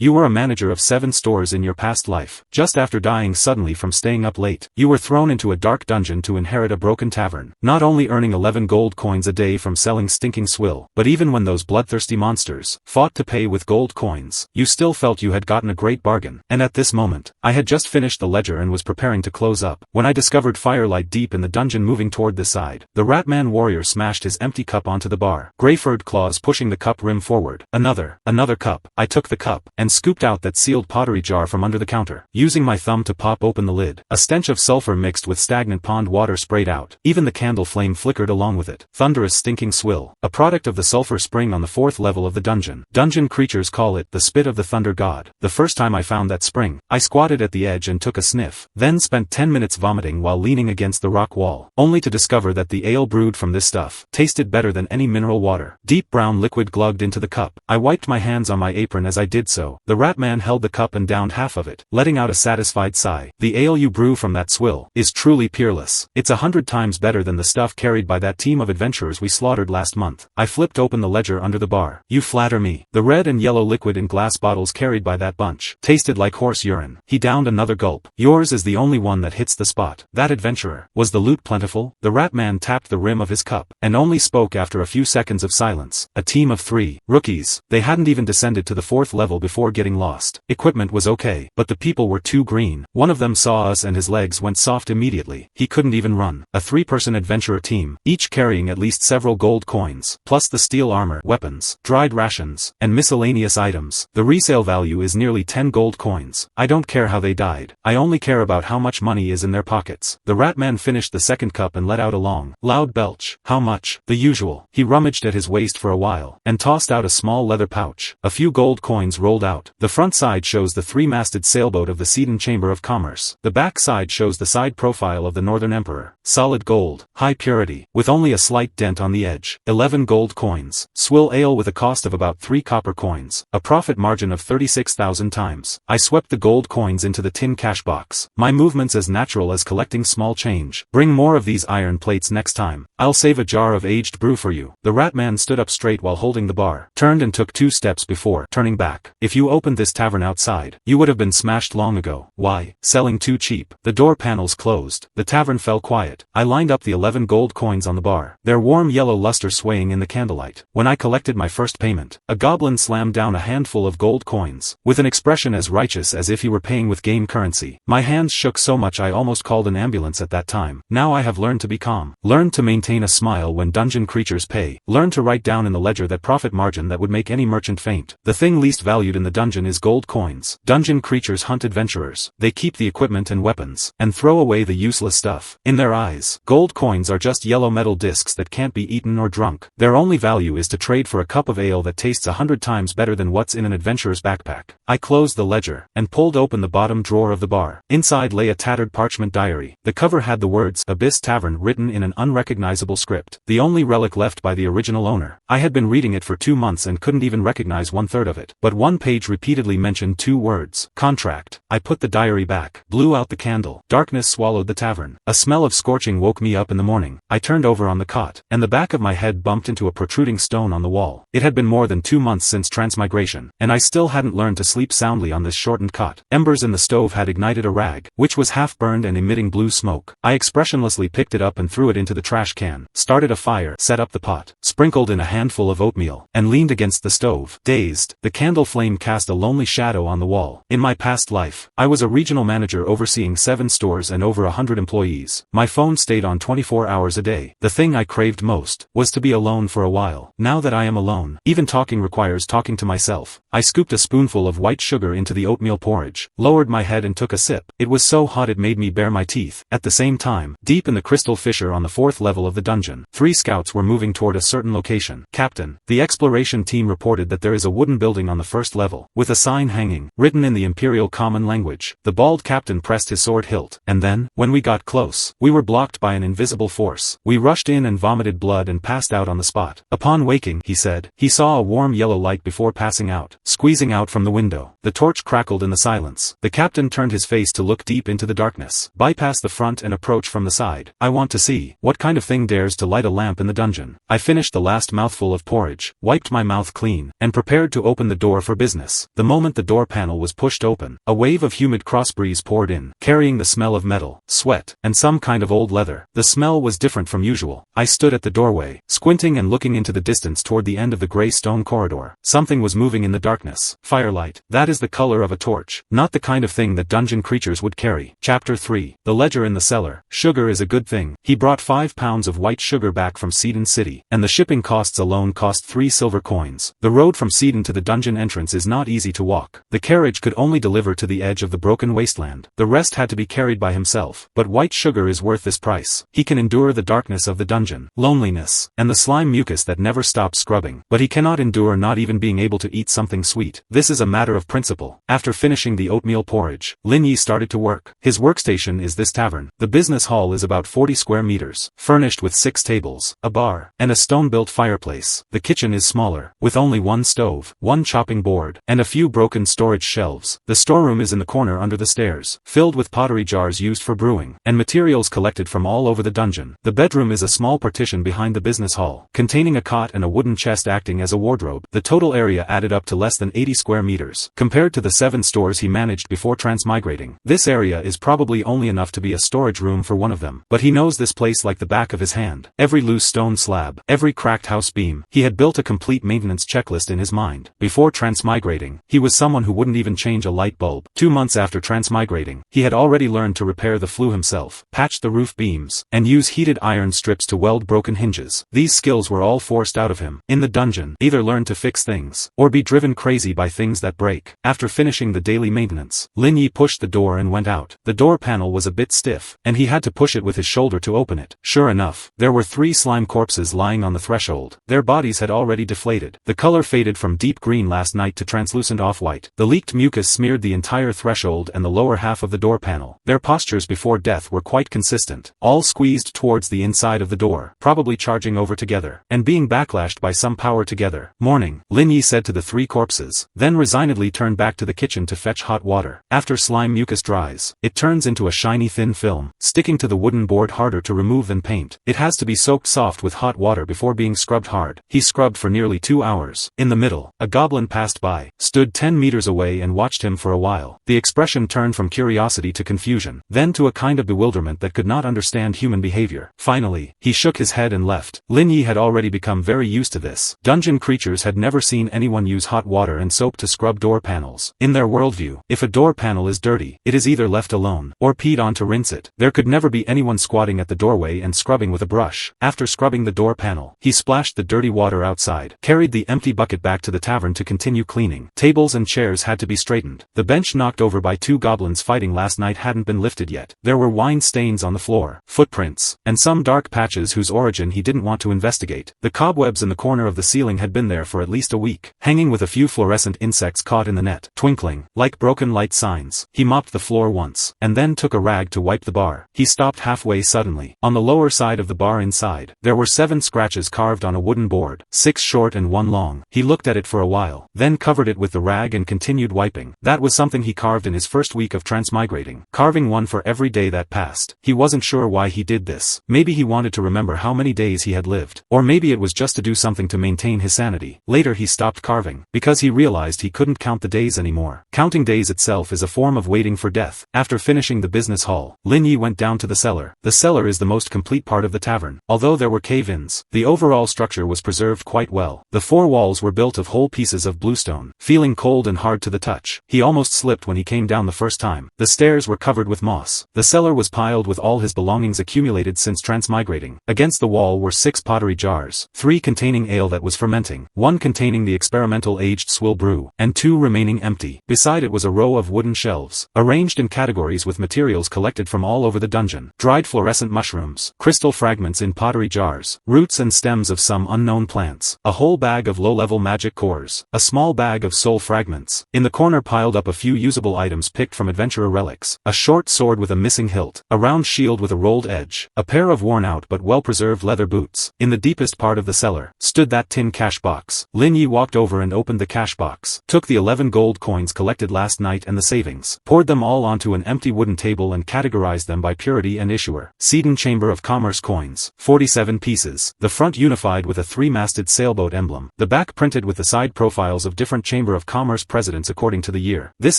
You were a manager of 7 stores in your past life. Just after dying suddenly from staying up late, you were thrown into a dark dungeon to inherit a broken tavern. Not only earning 11 gold coins a day from selling stinking swill, but even when those bloodthirsty monsters fought to pay with gold coins, you still felt you had gotten a great bargain. And at this moment, I had just finished the ledger and was preparing to close up, when I discovered firelight deep in the dungeon moving toward this side. The Ratman warrior smashed his empty cup onto the bar, gray-furred claws pushing the cup rim forward. Another cup. I took the cup, and scooped out that sealed pottery jar from under the counter. Using my thumb to pop open the lid, a stench of sulfur mixed with stagnant pond water sprayed out. Even the candle flame flickered along with it. Thunderous stinking swill, a product of the sulfur spring on the 4th level of the dungeon. Dungeon creatures call it the spit of the thunder god. The first time I found that spring, I squatted at the edge and took a sniff, then spent 10 minutes vomiting while leaning against the rock wall, only to discover that the ale brewed from this stuff tasted better than any mineral water. Deep brown liquid glugged into the cup. I wiped my hands on my apron as I did so. The Ratman held the cup and downed half of it, letting out a satisfied sigh. The ale you brew from that swill is truly peerless. It's 100 times better than the stuff carried by that team of adventurers we slaughtered last month. I flipped open the ledger under the bar. You flatter me. The red and yellow liquid in glass bottles carried by that bunch tasted like horse urine. He downed another gulp. Yours is the only one that hits the spot. That adventurer. Was the loot plentiful? The Ratman tapped the rim of his cup, and only spoke after a few seconds of silence. A team of 3 rookies. They hadn't even descended to the 4th level before getting lost. Equipment was okay, but the people were too green. One of them saw us and his legs went soft immediately. He couldn't even run. A 3-person adventurer team, each carrying at least several gold coins, plus the steel armor, weapons, dried rations, and miscellaneous items. The resale value is nearly 10 gold coins. I don't care how they died. I only care about how much money is in their pockets. The Ratman finished the 2nd cup and let out a long, loud belch. How much? The usual. He rummaged at his waist for a while, and tossed out a small leather pouch. A few gold coins rolled out. The front side shows the 3-masted sailboat of the Sedan Chamber of Commerce. The back side shows the side profile of the Northern Emperor. Solid gold, high purity, with only a slight dent on the edge. 11 gold coins. Swill ale with a cost of about 3 copper coins. A profit margin of 36,000 times. I swept the gold coins into the tin cash box. My movements as natural as collecting small change. Bring more of these iron plates next time. I'll save a jar of aged brew for you. The Ratman stood up straight while holding the bar, turned and took 2 steps before turning back. If you opened this tavern outside, you would have been smashed long ago. Why? Selling too cheap. The door panels closed. The tavern fell quiet. I lined up the 11 gold coins on the bar, their warm yellow luster swaying in the candlelight. When I collected my first payment, a goblin slammed down a handful of gold coins, with an expression as righteous as if he were paying with game currency. My hands shook so much I almost called an ambulance at that time. Now I have learned to be calm. Learned to maintain a smile when dungeon creatures pay. Learned to write down in the ledger that profit margin that would make any merchant faint. The thing least valued in the dungeon is gold coins. Dungeon creatures hunt adventurers. They keep the equipment and weapons, and throw away the useless stuff. In their eyes, gold coins are just yellow metal discs that can't be eaten or drunk. Their only value is to trade for a cup of ale that tastes 100 times better than what's in an adventurer's backpack. I closed the ledger, and pulled open the bottom drawer of the bar. Inside lay a tattered parchment diary. The cover had the words, Abyss Tavern, written in an unrecognizable script, the only relic left by the original owner. I had been reading it for 2 months and couldn't even recognize 1/3 of it, but one page repeatedly mentioned 2 words, contract. I put the diary back, blew out the candle. Darkness swallowed the tavern. A smell of scorching woke me up in the morning. I turned over on the cot, and the back of my head bumped into a protruding stone on the wall. It had been more than 2 months since transmigration, and I still hadn't learned to sleep soundly on this shortened cot. Embers in the stove had ignited a rag, which was half burned and emitting blue smoke. I expressionlessly picked it up and threw it into the trash can, started a fire, set up the pot, sprinkled in a handful of oatmeal, and leaned against the stove. Dazed, the candle flame cast a lonely shadow on the wall. In my past life, I was a regional manager overseeing 7 stores and over 100 employees. My phone stayed on 24 hours a day. The thing I craved most was to be alone for a while. Now that I am alone, even talking requires talking to myself. I scooped a spoonful of white sugar into the oatmeal porridge, lowered my head and took a sip. It was so hot it made me bare my teeth. At the same time, deep in the crystal fissure on the 4th level of the dungeon, 3 scouts were moving toward a certain location. Captain, the exploration team reported that there is a wooden building on the 1st level, with a sign hanging, written in the Imperial Common Language. The bald captain pressed his sword hilt, and then, when we got close, we were blocked by an invisible force. We rushed in and vomited blood and passed out on the spot. Upon waking, he said, he saw a warm yellow light before passing out, squeezing out from the window. The torch crackled in the silence. The captain turned his face to look deep into the darkness. Bypass the front and approach from the side. I want to see, what kind of thing dares to light a lamp in the dungeon? I finished the last mouthful of porridge, wiped my mouth clean, and prepared to open the door for business. darkness. The moment the door panel was pushed open, a wave of humid cross breeze poured in, carrying the smell of metal, sweat, and some kind of old leather. The smell was different from usual. I stood at the doorway, squinting and looking into the distance toward the end of the gray stone corridor. Something was moving in the darkness. Firelight. That is the color of a torch. Not the kind of thing that dungeon creatures would carry. Chapter 3. The ledger in the cellar. Sugar is a good thing. He brought 5 pounds of white sugar back from Seaton City, and the shipping costs alone cost 3 silver coins. The road from Seaton to the dungeon entrance is not easy to walk. The carriage could only deliver to the edge of the broken wasteland. The rest had to be carried by himself. But white sugar is worth this price. He can endure the darkness of the dungeon, loneliness, and the slime mucus that never stops scrubbing. But he cannot endure not even being able to eat something sweet. This is a matter of principle. After finishing the oatmeal porridge, Lin Yi started to work. His workstation is this tavern. The business hall is about 40 square meters, furnished with 6 tables, a bar, and a stone-built fireplace. The kitchen is smaller, with only 1 stove, 1 chopping board, and a few broken storage shelves. The storeroom is in the corner under the stairs, filled with pottery jars used for brewing, and materials collected from all over the dungeon. The bedroom is a small partition behind the business hall, containing a cot and a wooden chest acting as a wardrobe. The total area added up to less than 80 square meters, compared to the 7 stores he managed before transmigrating. This area is probably only enough to be a storage room for one of them, but he knows this place like the back of his hand. Every loose stone slab, every cracked house beam. He had built a complete maintenance checklist in his mind. Before transmigrating, he was someone who wouldn't even change a light bulb. 2 months after transmigrating, he had already learned to repair the flue himself, patch the roof beams, and use heated iron strips to weld broken hinges. These skills were all forced out of him. In the dungeon, either learn to fix things, or be driven crazy by things that break. After finishing the daily maintenance, Lin Yi pushed the door and went out. The door panel was a bit stiff, and he had to push it with his shoulder to open it. Sure enough, there were 3 slime corpses lying on the threshold. Their bodies had already deflated. The color faded from deep green last night to translucent off-white. The leaked mucus smeared the entire threshold and the lower half of the door panel. Their postures before death were quite consistent, all squeezed towards the inside of the door, probably charging over together, and being backlashed by some power together. Morning, Lin Yi said to the 3 corpses, then resignedly turned back to the kitchen to fetch hot water. After slime mucus dries, it turns into a shiny thin film, sticking to the wooden board harder to remove than paint. It has to be soaked soft with hot water before being scrubbed hard. He scrubbed for nearly 2 hours. In the middle, a goblin passed by, stood 10 meters away and watched him for a while. The expression turned from curiosity to confusion, then to a kind of bewilderment that could not understand human behavior. Finally, he shook his head and left. Lin Yi had already become very used to this. Dungeon creatures had never seen anyone use hot water and soap to scrub door panels. In their worldview, if a door panel is dirty, it is either left alone, or peed on to rinse it. There could never be anyone squatting at the doorway and scrubbing with a brush. After scrubbing the door panel, he splashed the dirty water outside, carried the empty bucket back to the tavern to continue cleaning. Tables and chairs had to be straightened. The bench knocked over by 2 goblins fighting last night hadn't been lifted yet. There were wine stains on the floor, footprints, and some dark patches whose origin he didn't want to investigate. The cobwebs in the corner of the ceiling had been there for at least a week, hanging with a few fluorescent insects caught in the net, twinkling, like broken light signs. He mopped the floor once, and then took a rag to wipe the bar. He stopped halfway suddenly. On the lower side of the bar inside, there were 7 scratches carved on a wooden board, 6 short and 1 long. He looked at it for a while, then covered it with the rag and continued wiping. That was something he carved in his first week of transmigrating, carving one for every day that passed. He wasn't sure why he did this. Maybe he wanted to remember how many days he had lived, or maybe it was just to do something to maintain his sanity. Later he stopped carving, because he realized he couldn't count the days anymore. Counting days itself is a form of waiting for death. After finishing the business hall, Lin Yi went down to the cellar. The cellar is the most complete part of the tavern. Although there were cave-ins, the overall structure was preserved quite well. The 4 walls were built of whole pieces of bluestone, feeling cold and hard to the touch. He almost slipped when he came down the first time. The stairs were covered with moss. The cellar was piled with all his belongings accumulated since transmigrating. Against the wall were 6 pottery jars, 3 containing ale that was fermenting, 1 containing the experimental aged swill brew, and 2 remaining empty. Beside it was a row of wooden shelves, arranged in categories with materials collected from all over the dungeon. Dried fluorescent mushrooms, crystal fragments in pottery jars, roots and stems of some unknown plants, a whole bag of low-level magic cores, a small bag of soul fragments. In the corner piled up a few usable items picked from adventurer relics, a short sword with a missing hilt, a round shield with a rolled edge, a pair of worn-out but well-preserved leather boots. In the deepest part of the cellar, stood that tin cash box. Lin Yi walked over and opened the cash box, took the 11 gold coins collected last night and the savings, poured them all onto an empty wooden table and categorized them by purity and issuer. Seaton Chamber of Commerce coins, 47 pieces, the front unified with a 3-masted sailboat emblem, the back printed with the side profiles of different chamber Chamber of Commerce presidents according to the year. This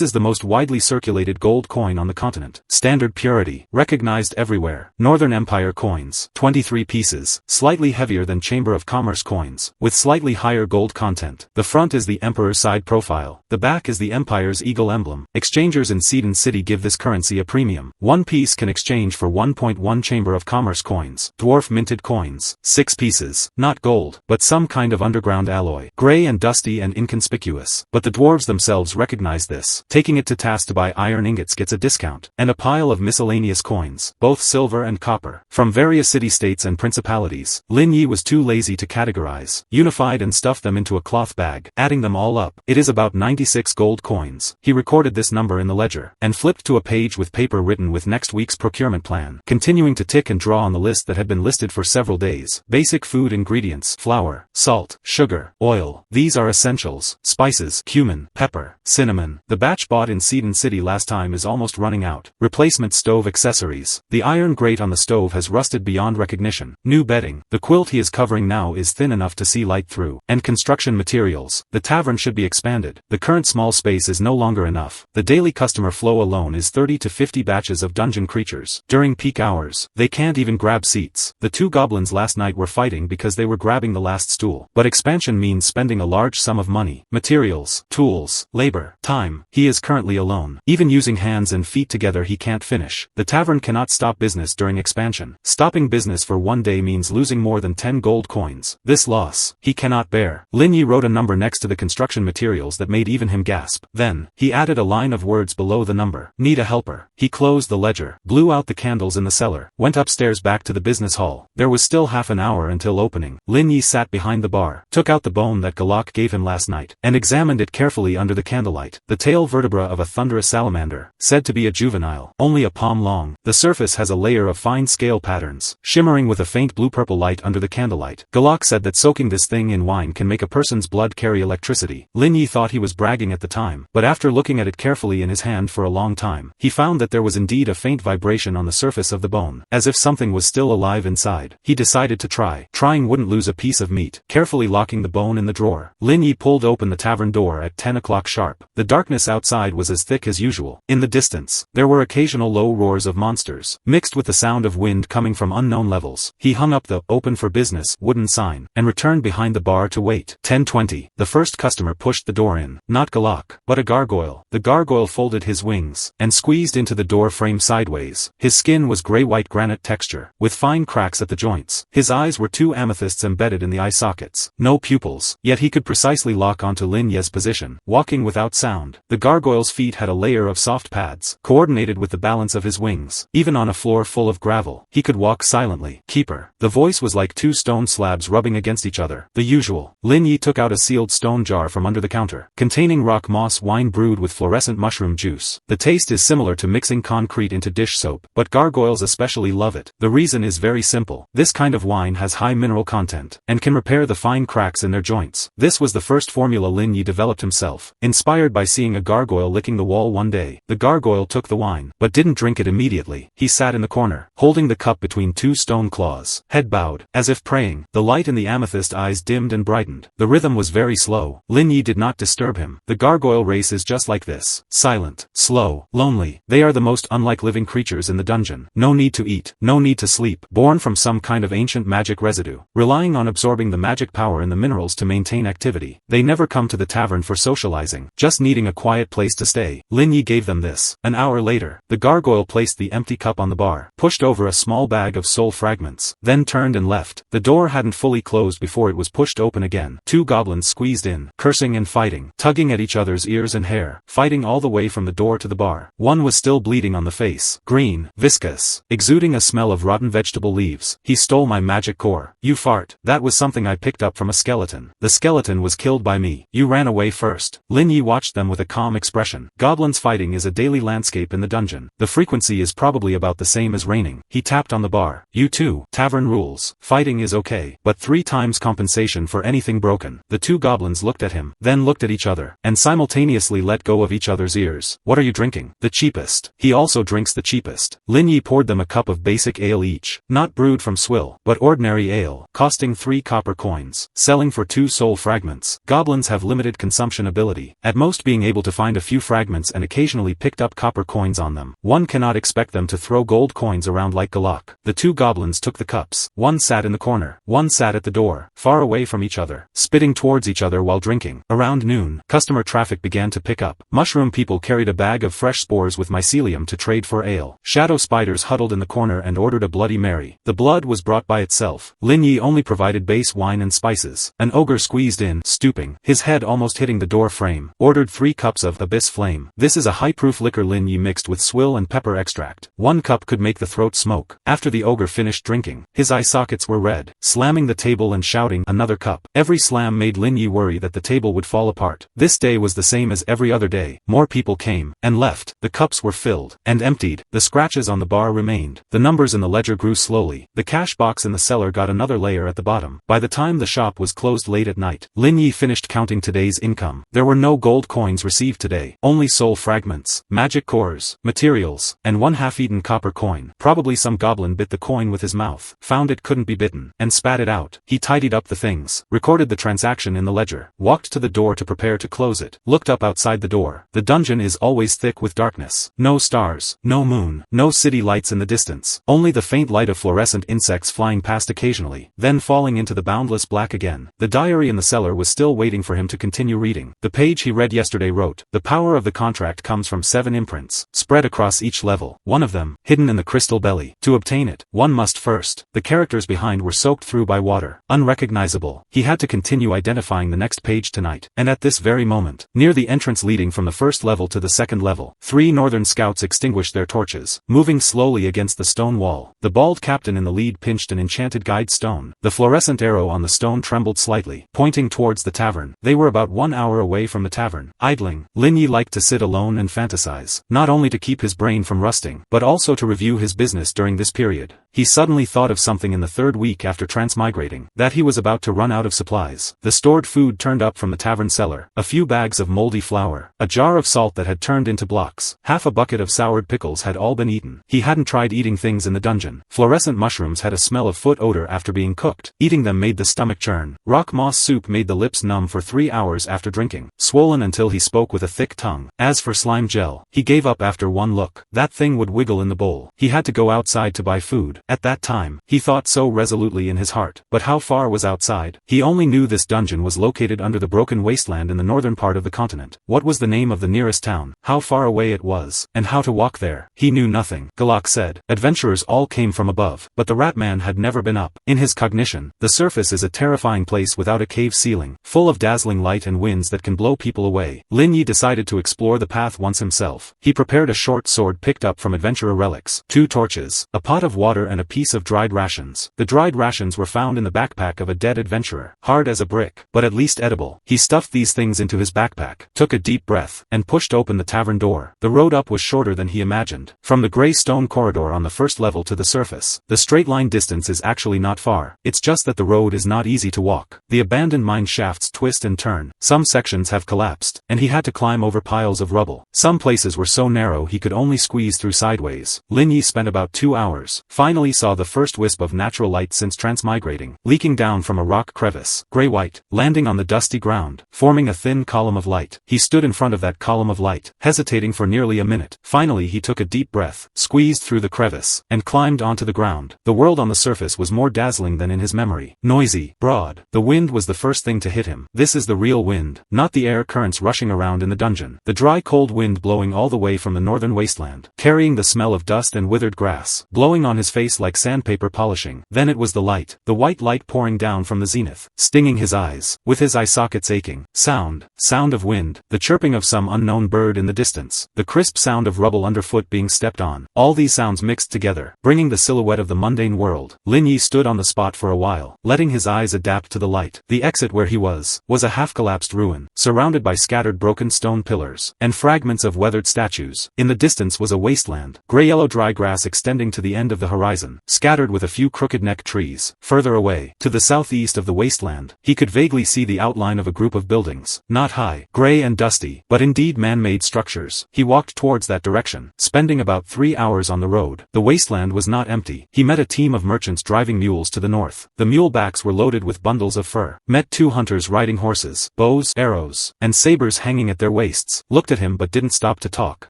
is the most widely circulated gold coin on the continent. Standard purity, recognized everywhere. Northern Empire coins, 23 pieces, slightly heavier than Chamber of Commerce coins, with slightly higher gold content. The front is the Emperor's side profile. The back is the Empire's eagle emblem. Exchangers in Sidon City give this currency a premium. One piece can exchange for 1.1 Chamber of Commerce coins. Dwarf minted coins, 6 pieces, not gold, but some kind of underground alloy. Gray and dusty and inconspicuous. But the dwarves themselves recognize this. Taking it to task to buy iron ingots gets a discount. And a pile of miscellaneous coins, both silver and copper, from various city-states and principalities. Lin Yi was too lazy to categorize, unified and stuffed them into a cloth bag. Adding them all up, it is about 96 gold coins. He recorded this number in the ledger, and flipped to a page with paper written with next week's procurement plan, continuing to tick and draw on the list that had been listed for several days. Basic food ingredients: flour, salt, sugar, oil. These are essentials. Spices: cumin, pepper, cinnamon. The batch bought in Sidon City last time is almost running out. Replacement stove accessories. The iron grate on the stove has rusted beyond recognition. New bedding. The quilt he is covering now is thin enough to see light through. And construction materials. The tavern should be expanded. The current small space is no longer enough. The daily customer flow alone is 30 to 50 batches of dungeon creatures. During peak hours, they can't even grab seats. The two goblins last night were fighting because they were grabbing the last stool. But expansion means spending a large sum of money, materials, tools, labor, time. He is currently alone. Even using hands and feet together he can't finish. The tavern cannot stop business during expansion. Stopping business for one day means losing more than 10 gold coins. This loss, he cannot bear. Lin Yi wrote a number next to the construction materials that made even him gasp. Then, he added a line of words below the number. Need a helper. He closed the ledger, blew out the candles in the cellar, went upstairs back to the business hall. There was still half an hour until opening. Lin Yi sat behind the bar, took out the bone that Galak gave him last night, and examined it carefully under the candlelight. The tail vertebra of a thunderous salamander, said to be a juvenile, only a palm long. The surface has a layer of fine scale patterns, shimmering with a faint blue-purple light under the candlelight. Galak said that soaking this thing in wine can make a person's blood carry electricity. Lin Yi thought he was bragging at the time, but after looking at it carefully in his hand for a long time, he found that there was indeed a faint vibration on the surface of the bone, as if something was still alive inside. He decided to try. Trying wouldn't lose a piece of meat. Carefully locking the bone in the drawer, Lin Yi pulled open the tavern door at 10 o'clock sharp. The darkness outside was as thick as usual. In the distance, there were occasional low roars of monsters, mixed with the sound of wind coming from unknown levels. He hung up the "Open for Business" wooden sign, and returned behind the bar to wait. 10:20. The first customer pushed the door in. Not Galak, but a gargoyle. The gargoyle folded his wings, and squeezed into the door frame sideways. His skin was gray-white granite texture, with fine cracks at the joints. His eyes were two amethysts embedded in the eye sockets. No pupils, yet he could precisely lock onto Lin Ye's position, walking without sound. The gargoyle's feet had a layer of soft pads, coordinated with the balance of his wings. Even on a floor full of gravel, he could walk silently. Keeper. The voice was like two stone slabs rubbing against each other. The usual. Lin Yi took out a sealed stone jar from under the counter, containing rock moss wine brewed with fluorescent mushroom juice. The taste is similar to mixing concrete into dish soap, but gargoyles especially love it. The reason is very simple. This kind of wine has high mineral content, and can repair the fine cracks in their joints. This was the first formula Lin Yi developed himself, inspired by seeing a gargoyle licking the wall one day. The gargoyle took the wine, but didn't drink it immediately. He sat in the corner, holding the cup between two stone claws, head bowed, as if praying. The light in the amethyst eyes dimmed and brightened. The rhythm was very slow. Lin Yi did not disturb him. The gargoyle race is just like this. Silent, slow, lonely. They are the most unlike living creatures in the dungeon. No need to eat, no need to sleep. Born from some kind of ancient magic residue, relying on absorbing the magic power in the minerals to maintain activity. They never come to the tavern for socializing, just needing a quiet place to stay. Lin Yi gave them this. An hour later, the gargoyle placed the empty cup on the bar, pushed over a small bag of soul fragments, then turned and left. The door hadn't fully closed before it was pushed open again. Two goblins squeezed in, cursing and fighting, tugging at each other's ears and hair, fighting all the way from the door to the bar. One was still bleeding on the face, green, viscous, exuding a smell of rotten vegetable leaves. He stole my magic core. You fart. That was something I picked up from a skeleton. The skeleton was killed by me. You ran away first. Lin Yi watched them with a calm expression. Goblins fighting is a daily landscape in the dungeon. The frequency is probably about the same as raining. He tapped on the bar. You too. Tavern rules. Fighting is okay, but 3 times compensation for anything broken. The two goblins looked at him, then looked at each other, and simultaneously let go of each other's ears. What are you drinking? The cheapest. He also drinks the cheapest. Lin Yi poured them a cup of basic ale each, not brewed from swill, but ordinary ale, costing 3 copper coins, selling for 2 soul fragments. Goblins have limited limited consumption ability, at most being able to find a few fragments and occasionally picked up copper coins on them. One cannot expect them to throw gold coins around like Galak. The two goblins took the cups. One sat in the corner. One sat at the door, far away from each other, spitting towards each other while drinking. Around noon, customer traffic began to pick up. Mushroom people carried a bag of fresh spores with mycelium to trade for ale. Shadow spiders huddled in the corner and ordered a Bloody Mary. The blood was brought by itself. Lin Yi only provided base wine and spices. An ogre squeezed in, stooping, his head almost hitting the door frame, ordered 3 cups of Abyss Flame. This is a high-proof liquor Lin Yi mixed with swill and pepper extract. 1 cup could make the throat smoke. After the ogre finished drinking, his eye sockets were red, slamming the table and shouting, "Another cup." Every slam made Lin Yi worry that the table would fall apart. This day was the same as every other day. More people came, and left. The cups were filled, and emptied. The scratches on the bar remained. The numbers in the ledger grew slowly. The cash box in the cellar got another layer at the bottom. By the time the shop was closed late at night, Lin Yi finished counting today's income. There were no gold coins received today, only soul fragments, magic cores, materials, and 1 half-eaten copper coin. Probably some goblin bit the coin with his mouth, found it couldn't be bitten, and spat it out. He tidied up the things, recorded the transaction in the ledger, walked to the door to prepare to close it, looked up outside the door. The dungeon is always thick with darkness. No stars, no moon, no city lights in the distance, only the faint light of fluorescent insects flying past occasionally, then falling into the boundless black again. The diary in the cellar was still waiting for him to continue reading. The page he read yesterday wrote, "The power of the contract comes from 7 imprints, spread across each level. One of them, hidden in the crystal belly. To obtain it, one must first." The characters behind were soaked through by water, unrecognizable. He had to continue identifying the next page tonight. And at this very moment, near the entrance leading from the first level to the second level, 3 northern scouts extinguished their torches, moving slowly against the stone wall. The bald captain in the lead pinched an enchanted guide stone. The fluorescent arrow on the stone trembled slightly, pointing towards the tavern. They were about 1 hour away from the tavern. Idling, Lin Yi liked to sit alone and fantasize, not only to keep his brain from rusting, but also to review his business during this period. He suddenly thought of something in the 3rd week after transmigrating, that he was about to run out of supplies. The stored food turned up from the tavern cellar, a few bags of moldy flour, a jar of salt that had turned into blocks, half a bucket of soured pickles had all been eaten. He hadn't tried eating things in the dungeon. Fluorescent mushrooms had a smell of foot odor after being cooked. Eating them made the stomach churn. Rock moss soup made the lips numb for 3 hours after drinking, swollen until he spoke with a thick tongue. As for slime gel, he gave up after 1 look. That thing would wiggle in the bowl. He had to go outside to buy food. At that time, he thought so resolutely in his heart. But how far was outside? He only knew this dungeon was located under the broken wasteland in the northern part of the continent. What was the name of the nearest town? How far away it was? And how to walk there? He knew nothing. Galak said, "Adventurers all came from above, but the rat man had never been up." In his cognition, the surface is a terrifying place without a cave ceiling, full of dazzling light and winds that can blow people away. Lin Yi decided to explore the path once himself. He prepared a short sword picked up from adventurer relics, 2 torches, a pot of water and a piece of dried rations. The dried rations were found in the backpack of a dead adventurer, hard as a brick, but at least edible. He stuffed these things into his backpack, took a deep breath, and pushed open the tavern door. The road up was shorter than he imagined. From the gray stone corridor on the first level to the surface, the straight line distance is actually not far. It's just that the road is not easy to walk. The abandoned mine shafts twist and turn. Some sections have collapsed, and he had to climb over piles of rubble. Some places were so narrow he could only squeeze through sideways. Lin Yi spent about 2 hours, finally saw the first wisp of natural light since transmigrating, leaking down from a rock crevice, gray-white, landing on the dusty ground, forming a thin column of light. He stood in front of that column of light, hesitating for nearly a minute. Finally he took a deep breath, squeezed through the crevice, and climbed onto the ground. The world on the surface was more dazzling than in his memory. Noisy, broad. The wind was the first thing to hit him. This is the real wind, not the air currents rushing around in the dungeon. The dry cold wind blowing all the way from the northern wasteland, carrying the smell of dust and withered grass, blowing on his face like sandpaper polishing. Then it was the light, the white light pouring down from the zenith, stinging his eyes, with his eye sockets aching. Sound of wind, the chirping of some unknown bird in the distance, the crisp sound of rubble underfoot being stepped on. All these sounds mixed together, bringing the silhouette of the mundane world. Lin Yi stood on the spot for a while, letting his eyes adapt to the light. The exit where he was a half-collapsed ruin, surrounded by scattered broken stone pillars, and fragments of weathered statues. In the distance was a wasteland, gray-yellow dry grass extending to the end of the horizon, scattered with a few crooked-neck trees. Further away, to the southeast of the wasteland, he could vaguely see the outline of a group of buildings, not high, gray and dusty, but indeed man-made structures. He walked towards that direction, spending about 3 hours on the road. The wasteland was not empty. He met a team of merchants driving mules to the north. The mule backs were loaded with bundles of fur. Met 2 hunters riding horses, bows bows, arrows, and sabers hanging at their waists, looked at him but didn't stop to talk,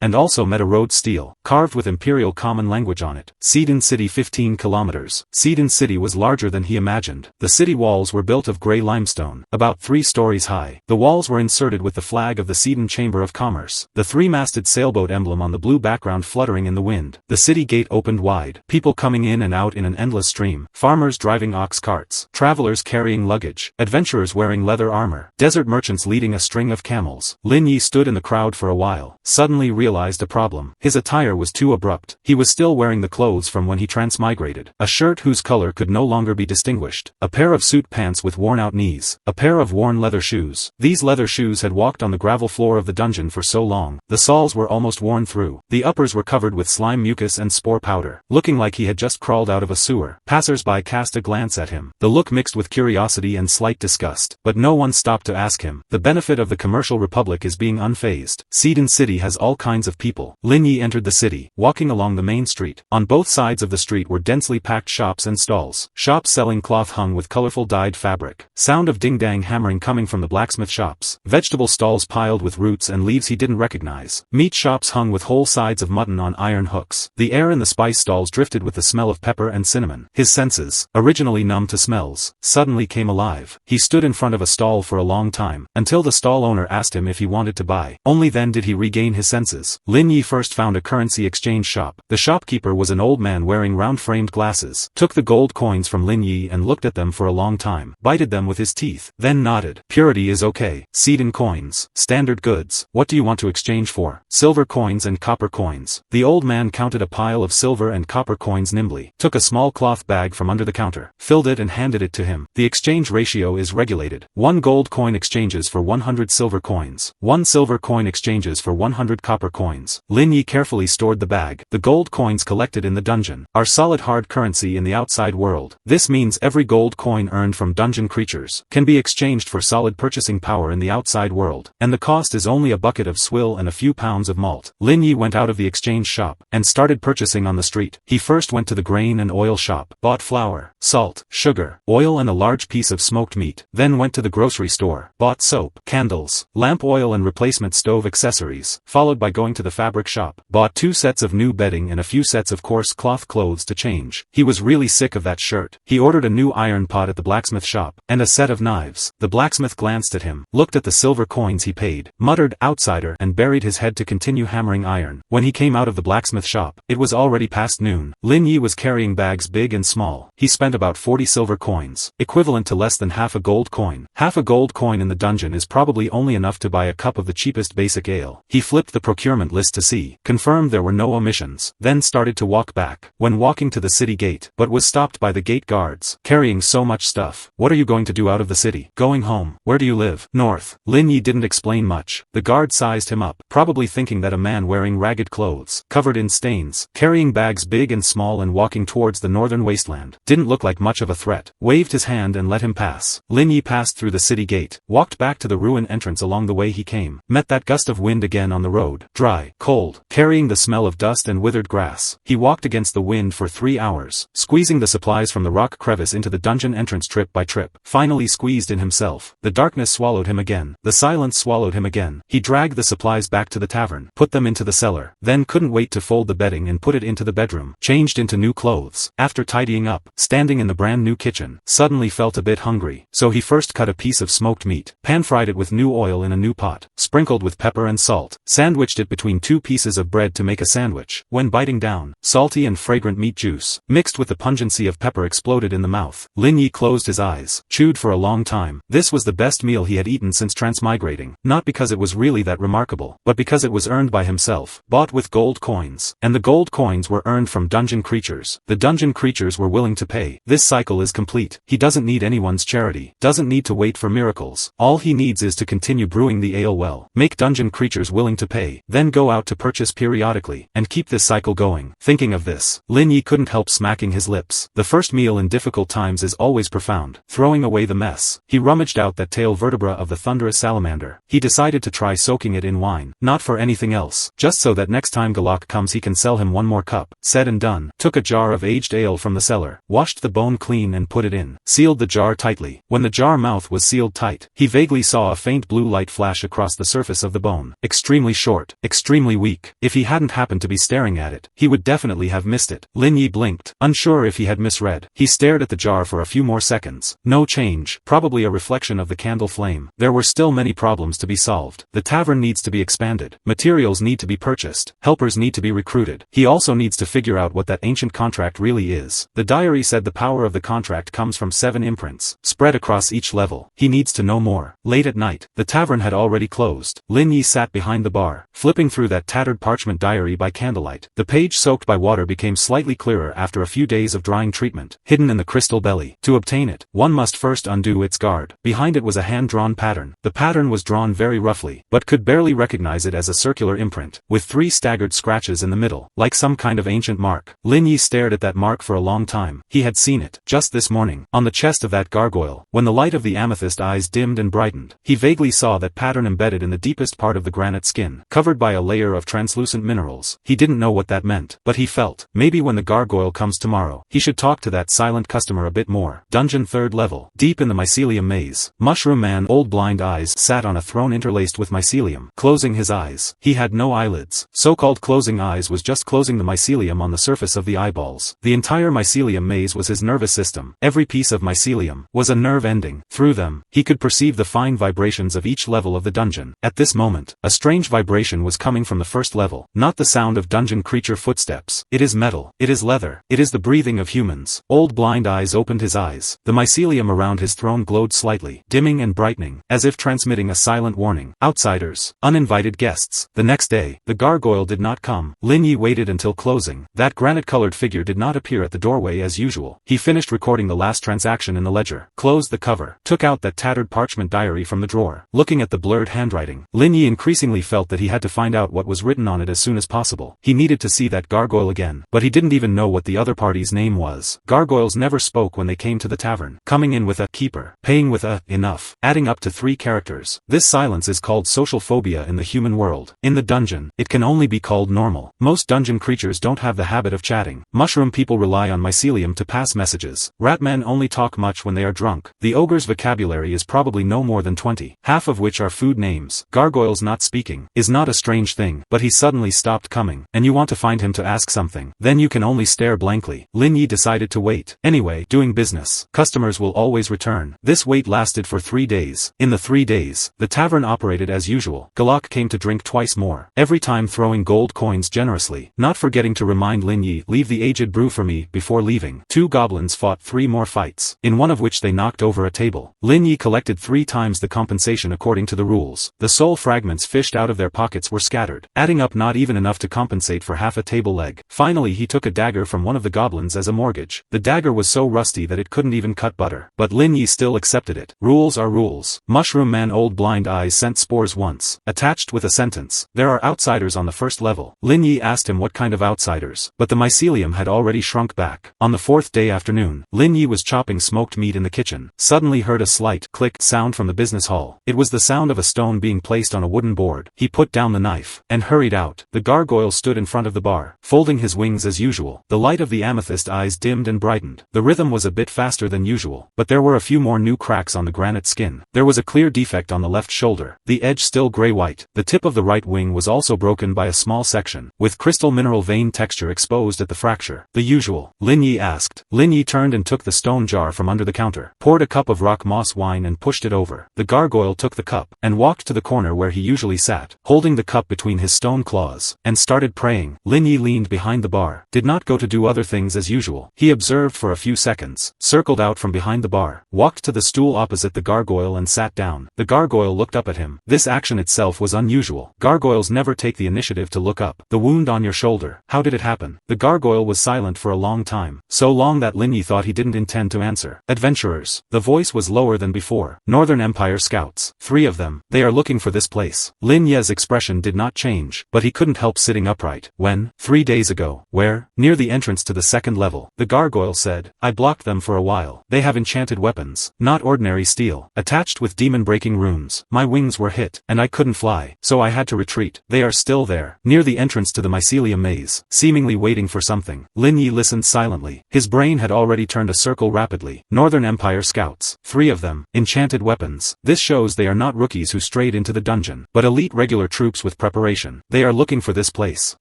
and also met a road stele, carved with imperial common language on it. Sidon City 15 kilometers. Sidon City was larger than he imagined. The city walls were built of grey limestone, about 3 stories high. The walls were inserted with the flag of the Sidon Chamber of Commerce, the 3-masted sailboat emblem on the blue background fluttering in the wind. The city gate opened wide, people coming in and out in an endless stream, farmers driving ox carts, travelers carrying luggage, adventurers wearing leather armor, desert merchants leading a string of camels. Lin Yi stood in the crowd for a while, suddenly realized a problem. His attire was too abrupt. He was still wearing the clothes from when he transmigrated, a shirt whose color could no longer be distinguished, a pair of suit pants with worn-out knees, a pair of worn leather shoes. These leather shoes had walked on the gravel floor of the dungeon for so long, the soles were almost worn through. The uppers were covered with slime mucus and spore powder, looking like he had just crawled out of a sewer. Passers-by cast a glance at him, the look mixed with curiosity and slight disgust, but no one stopped to ask him. The benefit of the commercial republic is being unfazed. Sidon City has all kinds of people. Lin Yi entered the city, walking along the main street. On both sides of the street were densely packed shops and stalls. Shops selling cloth hung with colorful dyed fabric. Sound of ding-dang hammering coming from the blacksmith shops. Vegetable stalls piled with roots and leaves he didn't recognize. Meat shops hung with whole sides of mutton on iron hooks. The air in the spice stalls drifted with the smell of pepper and cinnamon. His senses, originally numb to smells, suddenly came alive. He stood in front of a stall for a long time, until the stall owner asked him if he wanted to buy. Only then did he regain his senses. Lin Yi first found a currency exchange shop. The shopkeeper was an old man wearing round-framed glasses, took the gold coins from Lin Yi and looked at them for a long time, bited them with his teeth, then nodded. Purity is okay. Sidon coins, standard goods. What do you want to exchange for? Silver coins and copper coins. The old man counted a pile of silver and copper coins nimbly, took a small cloth bag from under the counter, filled it and handed it to him. The exchange ratio is regulated. 1 gold coin exchanges for 100 silver coins. 1 silver coin exchanges for 100 copper coins. Lin Yi carefully stored the bag. The gold coins collected in the dungeon are solid hard currency in the outside world. This means every gold coin earned from dungeon creatures can be exchanged for solid purchasing power in the outside world, and the cost is only a bucket of swill and a few pounds of malt. Lin Yi went out of the exchange shop and started purchasing on the street. He first went to the grain and oil shop, bought flour, salt, sugar, oil and a large piece of smoked meat, then went to the grocery store, bought soap, candles, lamp oil and replacement stove accessories, followed by going to the fabric shop, bought 2 sets of new bedding and a few sets of coarse cloth clothes to change. He was really sick of that shirt. He ordered a new iron pot at the blacksmith shop, and a set of knives. The blacksmith glanced at him, looked at the silver coins he paid, muttered outsider and buried his head to continue hammering iron. When he came out of the blacksmith shop, it was already past noon. Lin Yi was carrying bags big and small. He spent about 40 silver coins, equivalent to less than half a gold coin. Half a gold coin in the dungeon is probably only enough to buy a cup of the cheapest basic ale. He flipped the procurement list to see, confirmed there were no omissions, then started to walk back. When walking to the city gate, but was stopped by the gate guards, carrying so much stuff. What are you going to do out of the city? Going home. Where do you live? North. Lin Yi didn't explain much. The guard sized him up, probably thinking that a man wearing ragged clothes, covered in stains, carrying bags big and small and walking towards the northern wasteland, didn't look like much of a threat, waved his hand and let him pass. Lin Yi passed through the city gate, walked back to the ruin entrance along the way he came, met that gust of wind again on the road, dry, cold, carrying the smell of dust and withered grass. He walked against the wind for 3 hours, squeezing the supplies from the rock crevice into the dungeon entrance trip by trip, finally squeezed in himself. The darkness swallowed him again, the silence swallowed him again. He dragged the supplies back to the tavern, put them into the cellar, then couldn't wait to fold the bedding and put it into the bedroom, changed into new clothes. After tidying up, standing in the brand new kitchen, suddenly felt a bit hungry, so he first cut a piece of smoked meat, pan-fried it with new oil in a new pot, sprinkled with pepper and salt, sandwiched it between 2 pieces of bread to make a sandwich. When biting down, salty and fragrant meat juice, mixed with the pungency of pepper exploded in the mouth. Lin Yi closed his eyes, chewed for a long time. This was the best meal he had eaten since transmigrating, not because it was really that remarkable, but because it was earned by himself, bought with gold coins, and the gold coins were earned from dungeon creatures. The dungeon creatures were willing to pay. This cycle is complete. He doesn't need anyone's charity, doesn't need to wait for miracles. All he needs is to continue brewing the ale well, make dungeon creatures willing to pay, then go out to purchase periodically, and keep this cycle going. Thinking of this, Lin Yi couldn't help smacking his lips. The first meal in difficult times is always profound. Throwing away the mess, he rummaged out that tail vertebra of the thunderous salamander. He decided to try soaking it in wine. not for anything else. Just so that next time Galak comes he can sell him one more cup. Said and done. Took a jar of aged ale from the cellar, washed the bone clean and put it in, sealed the jar tightly. When the jar mouth was sealed tight, he vaguely saw a faint blue light flash across the surface of the bone. Extremely short, extremely weak. If he hadn't happened to be staring at it, he would definitely have missed it. Lin Yi blinked, unsure if he had misread. He stared at the jar for a few more seconds. No change, probably a reflection of the candle flame. There were still many problems to be solved. The tavern needs to be expanded. Materials need to be purchased. Helpers need to be recruited. He also needs to figure out what that ancient contract really is. The diary said the power of the contract comes from 7 imprints, spread across each level. He needs to know more. Late at night, the tavern had already closed. Lin Yi sat behind the bar, flipping through that tattered parchment diary by candlelight. The page soaked by water became slightly clearer after a few days of drying treatment. Hidden in the crystal belly. To obtain it, one must first undo its guard. Behind it was a hand-drawn pattern. The pattern was drawn very roughly, but could barely recognize it as a circular imprint, with 3 staggered scratches in the middle, like some kind of ancient mark. Lin Yi stared at that mark for a long time. He had seen it, just this morning, on the chest of that gargoyle. When the light of the amethyst eyes dimmed and brightened, he vaguely saw that pattern embedded in the deepest part of the granite skin, covered by a layer of translucent minerals. He didn't know what that meant, but he felt, maybe when the gargoyle comes tomorrow, he should talk to that silent customer a bit more. Dungeon 3rd level. Deep in the mycelium maze, Mushroom Man Old Blind Eyes sat on a throne interlaced with mycelium, closing his eyes. He had no eyelids. So-called closing eyes was just closing the mycelium on the surface of the eyeballs. The entire mycelium maze was his nervous system. Every piece of mycelium was a nerve ending. Through them, he could perceive the fine vibrations of each level of the dungeon. At this moment, a strange vibration was coming from the first level, not the sound of dungeon creature footsteps. It is metal. It is leather. It is the breathing of humans. Old Blind Eyes opened his eyes. The mycelium around his throne glowed slightly, dimming and brightening, as if transmitting a silent warning. Outsiders. Uninvited guests. The next day, the gargoyle did not come. Lin Yi waited until closing. That granite-colored figure did not appear at the doorway as usual. He finished recording the last transaction in the ledger, closed the cover, took out that tattered parchment diary from the drawer. Looking at the blurred handwriting, Lin Yi increasingly felt that he had to find out what was written on it as soon as possible. He needed to see that gargoyle again, but he didn't even know what the other party's name was. Gargoyles never spoke when they came to the tavern, coming in with a keeper, paying with a enough, adding up to 3 characters. This silence is called social phobia in the human world. In the dungeon, it can only be called normal. Most dungeon creatures don't have the habit of chatting. Mushroom people rely on mycelium to pass messages. Ratmen only talk much when they are drunk. The ogre's vocabulary is probably no more than 20, half of which are food names. Gargoyles not speaking is not a strange thing, but he suddenly stopped coming, and you want to find him to ask something. Then you can only stare blankly. Lin Yi decided to wait. Anyway, doing business. Customers will always return. This wait lasted for 3 days. In the 3 days, the tavern operated as usual. Galak came to drink twice more, every time throwing gold coins generously, not forgetting to remind Lin Yi, leave the aged brew for me before leaving. 2 goblins fought 3 more fights, in one of which they knocked over a table. Lin Yi collected 3 times the compensation according to the rules. The soul fragments fished out of their pockets were scattered, adding up not even enough to compensate for half a table leg. Finally he took a dagger from one of the goblins as a mortgage. The dagger was so rusty that it couldn't even cut butter, but Lin Yi still accepted it. Rules are rules. Mushroom Man Old Blind Eyes sent spores once, attached with a sentence. There are outsiders on the first level. Lin Yi asked him what kind of outsiders, but the mycelium had already shrunk back. On the 4th day afternoon, Lin Yi was chopping smoked meat in the kitchen, suddenly heard a slight click sound from the business hall. It was the sound of a stone being placed on a wooden board. He put down the knife, and hurried out. The gargoyle stood in front of the bar, folding his wings as usual. The light of the amethyst eyes dimmed and brightened. The rhythm was a bit faster than usual, but there were a few more new cracks on the granite skin. There was a clear defect on the left shoulder, the edge still gray-white. The tip of the right wing was also broken by a small section, with crystal mineral vein texture exposed at the fracture. The usual? Lin Yi asked. Lin Yi turned and took the stone jar from under the counter, poured a cup of rock moss wine and pushed it over. The gargoyle took the cup, and walked to the corner where he usually sat, holding the cup between his stone claws, and started praying. Lin Yi leaned behind the bar, did not go to do other things as usual. He observed for a few seconds, circled out from behind the bar, walked to the stool opposite the gargoyle and sat down. The gargoyle looked up at him. This action itself was unusual. Gargoyles never take the initiative to look up. The wound on your shoulder, how did it happen? The gargoyle was silent for a long time, so long that Lin Yi thought he didn't intend to answer. Adventurers. The voice was lower than before. Northern Empire scouts. 3 of them. They are looking for this place. Lin Ye's expression did not change, but he couldn't help sitting upright. When? 3 days ago. Where? Near the entrance to the 2nd level. The gargoyle said. I blocked them for a while. They have enchanted weapons. Not ordinary steel. Attached with demon-breaking runes. My wings were hit, and I couldn't fly, so I had to retreat. They are still there, near the entrance to the mycelium maze, seemingly waiting for something. Lin Yi listened silently. His brain had already turned a circle rapidly. Northern Empire scouts. 3 of them. Enchanted weapons. This shows they are not rookies who strayed into the dungeon, but elite regular troops with preparation. They are looking for this place.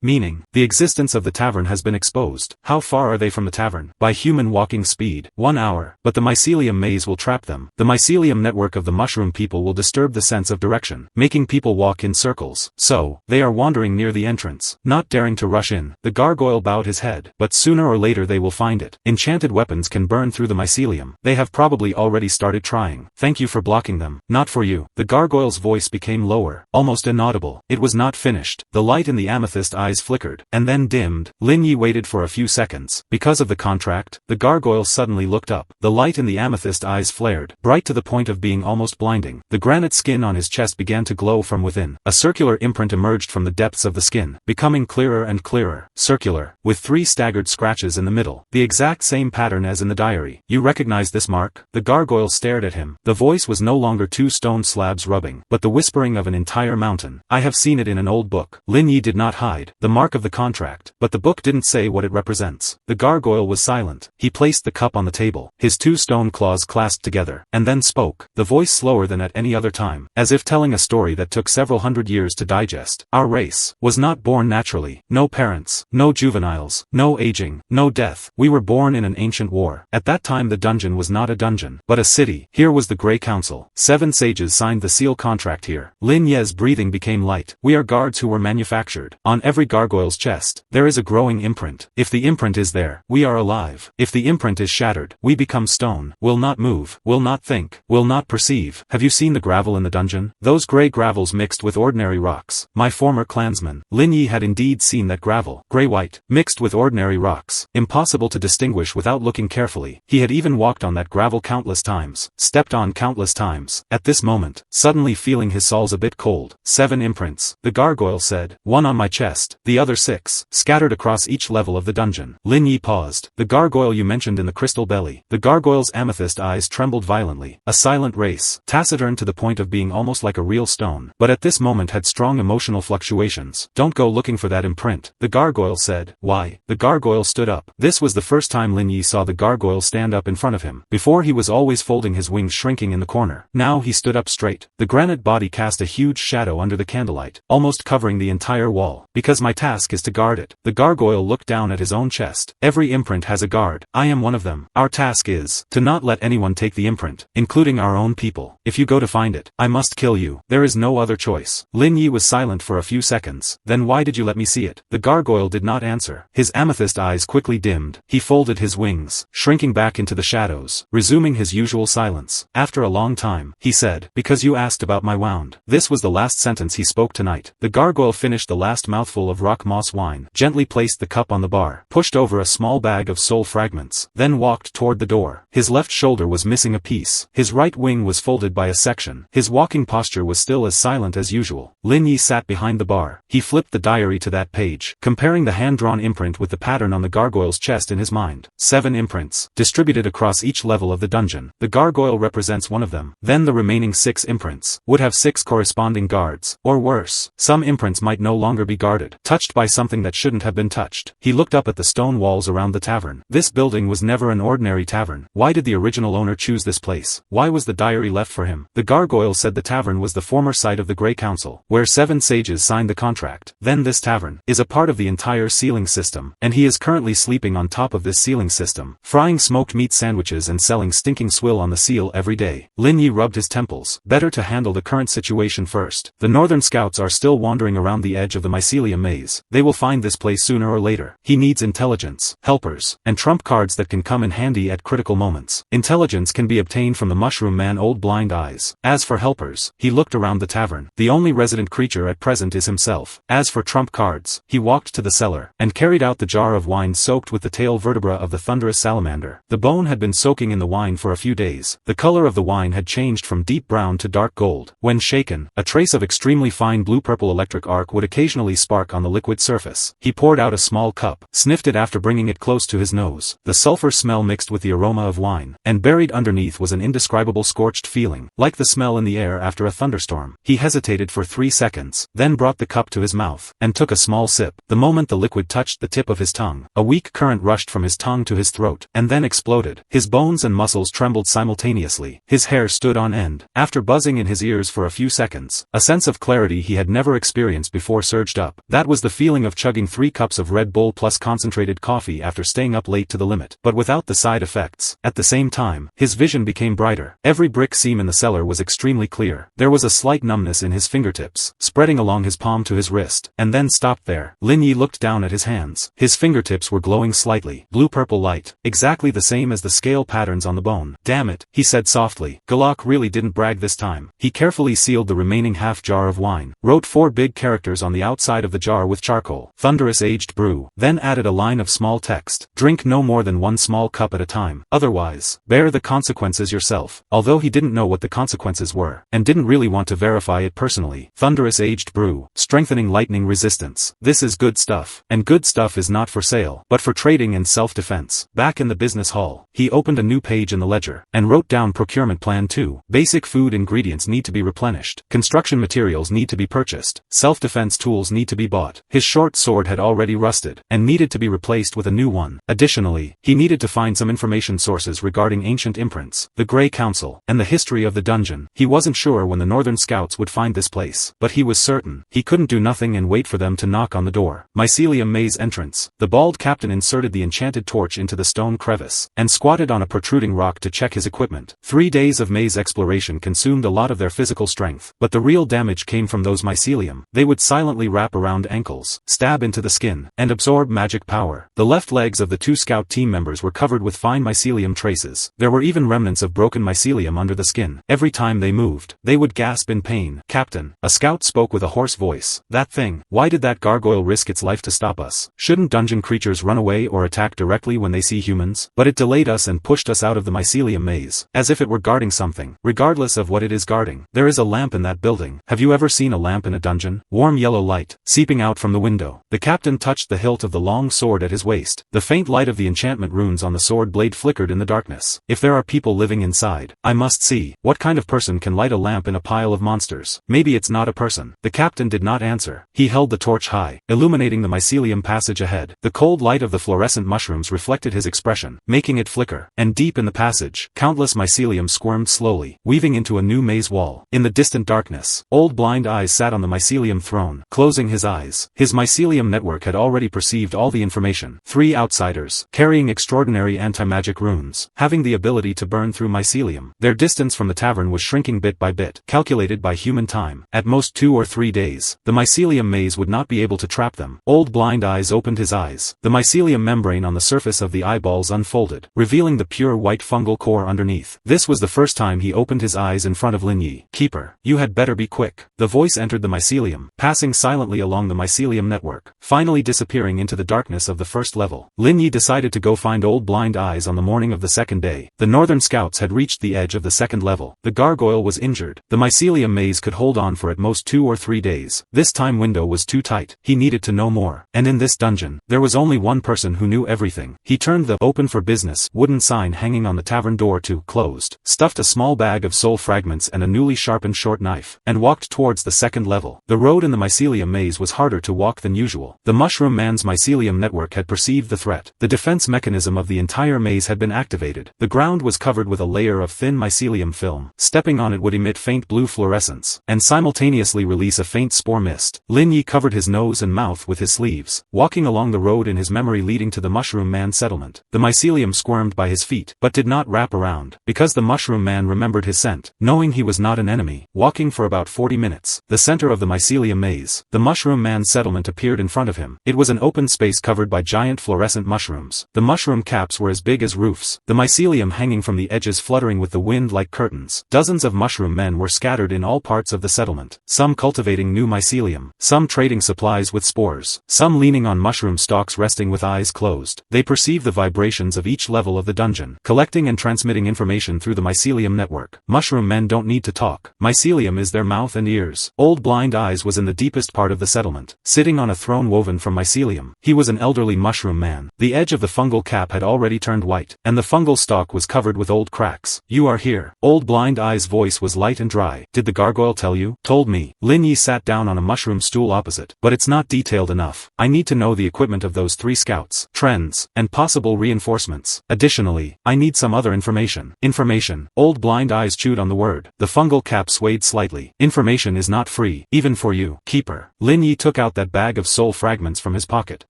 Meaning, the existence of the tavern has been exposed. How far are they from the tavern? By human walking speed. 1 hour. But the mycelium maze will trap them. The mycelium network of the mushroom people will disturb the sense of direction, making people walk in circles. So, they are wandering near the entrance, not daring to rush in. The gargoyle bowed his head. But sooner or later they will find it. Enchanted weapons can burn through the mycelium. They have probably already started trying. Thank you for blocking them. Not for you. The gargoyle's voice became lower, almost inaudible. It was not finished. The light in the amethyst eyes flickered, and then dimmed. Lin Yi waited for a few seconds. Because of the contract, the gargoyle suddenly looked up. The light in the amethyst eyes flared, bright to the point of being almost blinding. The granite skin on his chest began to glow from within. A circular imprint emerged from the depths of the skin, becoming clearer and clearer. Circular, with 3 staggered scratches in the middle. The exact same pattern as in the diary. You recognize this mark? The gargoyle stared at him. The voice was no longer 2 stone slabs rubbing, but the whispering of an entire mountain. I have seen it in an old book. Lin Yi did not hide the mark of the contract, but the book didn't say what it represents. The gargoyle was silent. He placed the cup on the table, his 2 stone claws clasped together, and then spoke, the voice slower than at any other time, as if telling a story that took several hundred years to digest. Our race was not born naturally. No parents, no juveniles, no aging, no death. We were born in an ancient war. At that time the dungeon was not a dungeon, but a city. Here was the Grey Council. 7 sages signed the seal contract here. Lin Ye's breathing became light. We are guards who were manufactured. On every gargoyle's chest, there is a growing imprint. If the imprint is there, we are alive. If the imprint is shattered, we become stone. Will not move, will not think, will not perceive. Have you seen the gravel in the dungeon? Those grey gravels mixed with ordinary rocks. My former clansman, Lin Yi, had indeed seen that gravel. Grey-white, mixed with ordinary rocks. Impossible to distinguish without looking carefully. He had even walked on that gravel countless times, stepped on countless times. At this moment, suddenly feeling his soles a bit cold. 7 imprints, the gargoyle said. 1 on my chest, the other 6, scattered across each level of the dungeon. Lin Yi paused. The gargoyle you mentioned in the crystal belly. The gargoyle's amethyst eyes trembled violently. A silent race, taciturn to the point of being almost like a real stone, but at this moment had strong emotional fluctuations. Don't go looking for that imprint, the gargoyle said. Why? The gargoyle stood up. This was the first time Lin Yi saw the gargoyle stand up in front of him. Before he was always folding his wings, shrinking in the corner. Now he stood up straight. The granite body cast a huge shadow under the candlelight, almost covering the entire wall. Because my task is to guard it. The gargoyle looked down at his own chest. Every imprint has a guard. I am one of them. Our task is to not let anyone take the imprint, including our own people. If you go to find it, I must kill you. There is no other choice. Lin Yi was silent for a few seconds. Then why did you let me see it? The gargoyle did not answer. His amethyst eyes quickly dimmed. He folded his wings, shrinking back into the shadows, resuming his usual silence. After a long time, he said, because you asked about my wound. This was the last sentence he spoke tonight. The gargoyle finished the last mouthful of rock moss wine, gently placed the cup on the bar, pushed over a small bag of soul fragments, then walked toward the door. His left shoulder was missing a piece. His right wing was folded by a section. His walking posture was still as silent as usual. Lin Yi sat behind the bar. He flipped the diary to that page, comparing the hand-drawn imprint with the pattern on the gargoyle's chest in his mind. 7 imprints, distributed across each level of the dungeon. The gargoyle represents one of them. Then the remaining 6 imprints would have 6 corresponding guards, or worse. Some imprints might no longer be guarded, touched by something that shouldn't have been touched. He looked up at the stone walls around the tavern. This building was never an ordinary tavern. Why did the original owner choose this place? Why was the diary left for him? The gargoyle said the tavern was the former site of the Grey Council, where 7 sages signed the contract. Then this tavern is a part of the entire sealing system, and he is currently sleeping on top of this sealing system, frying smoked meat sandwiches and selling stinking swill on the seal every day. Lin Yi rubbed his temples. Better to handle the current situation first. The northern scouts are still wandering around the edge of the mycelium maze. They will find this place sooner or later. He needs intelligence, helpers, and trump cards that can come in handy at critical moments. Intelligence can be obtained from the mushroom man old blind eyes. As for helpers, he looked around the tavern. The only resident creature at present is himself. As for trump cards, he walked to the cellar, and carried out the jar of wine soaked with the tail vertebra of the thunderous salamander. The bone had been soaking in the wine for a few days. The color of the wine had changed from deep brown to dark gold. When shaken, a trace of extremely fine blue-purple electric arc would occasionally spark on the liquid surface. He poured out a small cup, sniffed it after bringing it close to his nose. The sulfur smell mixed with the aroma of wine, and buried underneath was an indescribable scorched feeling, like the smell in the air after a thunderstorm. He hesitated for 3 seconds, then brought the cup to his mouth, and took a small sip. The moment the liquid touched the tip of his tongue, a weak current rushed from his tongue to his throat, and then exploded. His bones and muscles trembled simultaneously. His hair stood on end. After buzzing in his ears for a few seconds, a sense of clarity he had never experienced before surged up. That was the feeling of chugging 3 cups of Red Bull plus concentrated coffee after staying up late to the limit, but without the side effects. At the same time, his vision became brighter. Every brick seam in the cellar was extremely clear. There was a slight numbness in his fingertips, spreading along his palm to his wrist, and then stopped there. Lin Yi looked down at his hands. His fingertips were glowing slightly, blue-purple light, exactly the same as the scale patterns on the bone. Damn it, he said softly. Galak really didn't brag this time. He carefully sealed the remaining half jar of wine, wrote 4 big characters on the outside of the jar with charcoal, "Thunderous Aged Brew," then added a line of small text, "Drink no more than 1 small cup at a time. Otherwise, bear the consequences yourself." Although he didn't know what the consequences were, and didn't really want to verify it personally. Thunderous Aged Brew, strengthening lightning resistance. This is good stuff. And good stuff is not for sale, but for trading and self-defense. Back in the business hall, he opened a new page in the ledger, and wrote down procurement plan 2. Basic food ingredients need to be replenished. Construction materials need to be purchased. Self-defense tools need to be bought. His short sword had already rusted, and needed to be replaced with a new one. Additionally, he needed to find some information sources regarding ancient imprints, the Grey Council, and the history of the dungeon. He wasn't sure when the Northern Scouts would find this place, but he was certain. He couldn't do nothing and wait for them to knock on the door. Mycelium Maze entrance. The bald captain inserted the enchanted torch into the stone crevice, and squatted on a protruding rock to check his equipment. 3 days of maze exploration consumed a lot of their physical strength, but the real damage came from those mycelium. They would silently wrap around ankles, stab into the skin, and absorb magic power. The left legs of the 2 scout team members were covered with fine mycelium traces. There were even remnants of broken mycelium under the skin. Every time they moved, they would gasp in pain. "Captain," a scout spoke with a hoarse voice. "That thing, why did that gargoyle risk its life to stop us? Shouldn't dungeon creatures run away or attack directly when they see humans? But it delayed us and pushed us out of the mycelium maze, as if it were guarding something. Regardless of what it is guarding, there is a lamp in that building. Have you ever seen a lamp in a dungeon? Warm yellow light, seeping out from the window." The captain touched the hilt of the long sword at his waist. The faint light of the enchantment runes on the sword blade flickered in the darkness. "If there are people living inside, I must see. What kind of person can light a lamp in a pile of monsters? Maybe it's not a person." The captain did not answer. He held the torch high, illuminating the mycelium passage ahead. The cold light of the fluorescent mushrooms reflected his expression, making it flicker. And deep in the passage, countless mycelium squirmed slowly, weaving into a new maze wall. In the distant darkness, Old Blind Eyes sat on the mycelium throne, closing his eyes. His mycelium network had already perceived all the information. 3 outsiders, carrying extraordinary anti-magic runes, having the ability to burn through mycelium. Their distance from the tavern was shrinking bit by bit, calculated by human time. At most 2 or 3 days, the mycelium maze would not be able to trap them. Old Blind Eyes opened his eyes. The mycelium membrane on the surface of the eyeballs unfolded, revealing the pure white fungal core underneath. This was the first time he opened his eyes in front of Lin Yi. "Keeper, you had better be quick." The voice entered the mycelium, passing silently along the mycelium network, finally disappearing into the darkness of the first level. Lin Yi decided to go find Old Blind Eyes on the morning of the second day. The Northern Scouts had reached the edge of the second level. The gargoyle was injured. The mycelium maze could hold on for at most 2 or 3 days. This time window was too tight. He needed to know more. And in this dungeon, there was only one person who knew everything. He turned the "Open for Business" wooden sign hanging on the tavern door to "Closed," stuffed a small bag of soul fragments and a newly sharpened short knife, and walked towards the second level. The road in the mycelium maze was harder to walk than usual. The Mushroom Man's mycelium network had perceived the threat. The defense mechanism of the entire maze had been activated. The ground was covered with a layer of thin mycelium film. Stepping on it would emit faint blue fluorescence, and simultaneously release a faint spore mist. Lin Yi covered his nose and mouth with his sleeves, walking along the road in his memory leading to the Mushroom Man settlement. The mycelium squirmed by his feet, but did not wrap around, because the Mushroom Man remembered his scent, knowing he was not an enemy. Walking for about 40 minutes, the center of the mycelium maze, the Mushroom Man settlement appeared in front of him. It was an open space covered by giant fluorescent mushrooms. The mushroom caps were as big as roofs, the mycelium hanging from the edges fluttering with the wind like curtains. Dozens of mushroom men were scattered in all parts of the settlement, some cultivating new mycelium, some trading supplies with spores, some leaning on mushroom stalks resting with eyes closed. They perceived the vibrations of each level of the dungeon, collecting and transmitting information through the mycelium network. Mushroom men don't need to talk. Mycelium is their mouth and ears. Old Blind Eyes was in the deepest part of the settlement, sitting on a throne woven from mycelium. He was an elderly mushroom man. The edge of the fungal cap had already turned white, and the fungal stalk was covered with old cracks. "You are here." Old Blind Eyes' voice was light and dry. "Did the gargoyle tell you?" told me. Lin Yi sat down on a mushroom stool opposite. But it's not detailed enough. I need to know the equipment of those 3 scouts, trends, and possible reinforcements. Additionally, I need some other information. Information. Old Blind Eyes chewed on the word. The fungal cap swayed slightly. Information is not free, even for you, keeper. Lin Yi took out that bag of soul fragments from his pocket,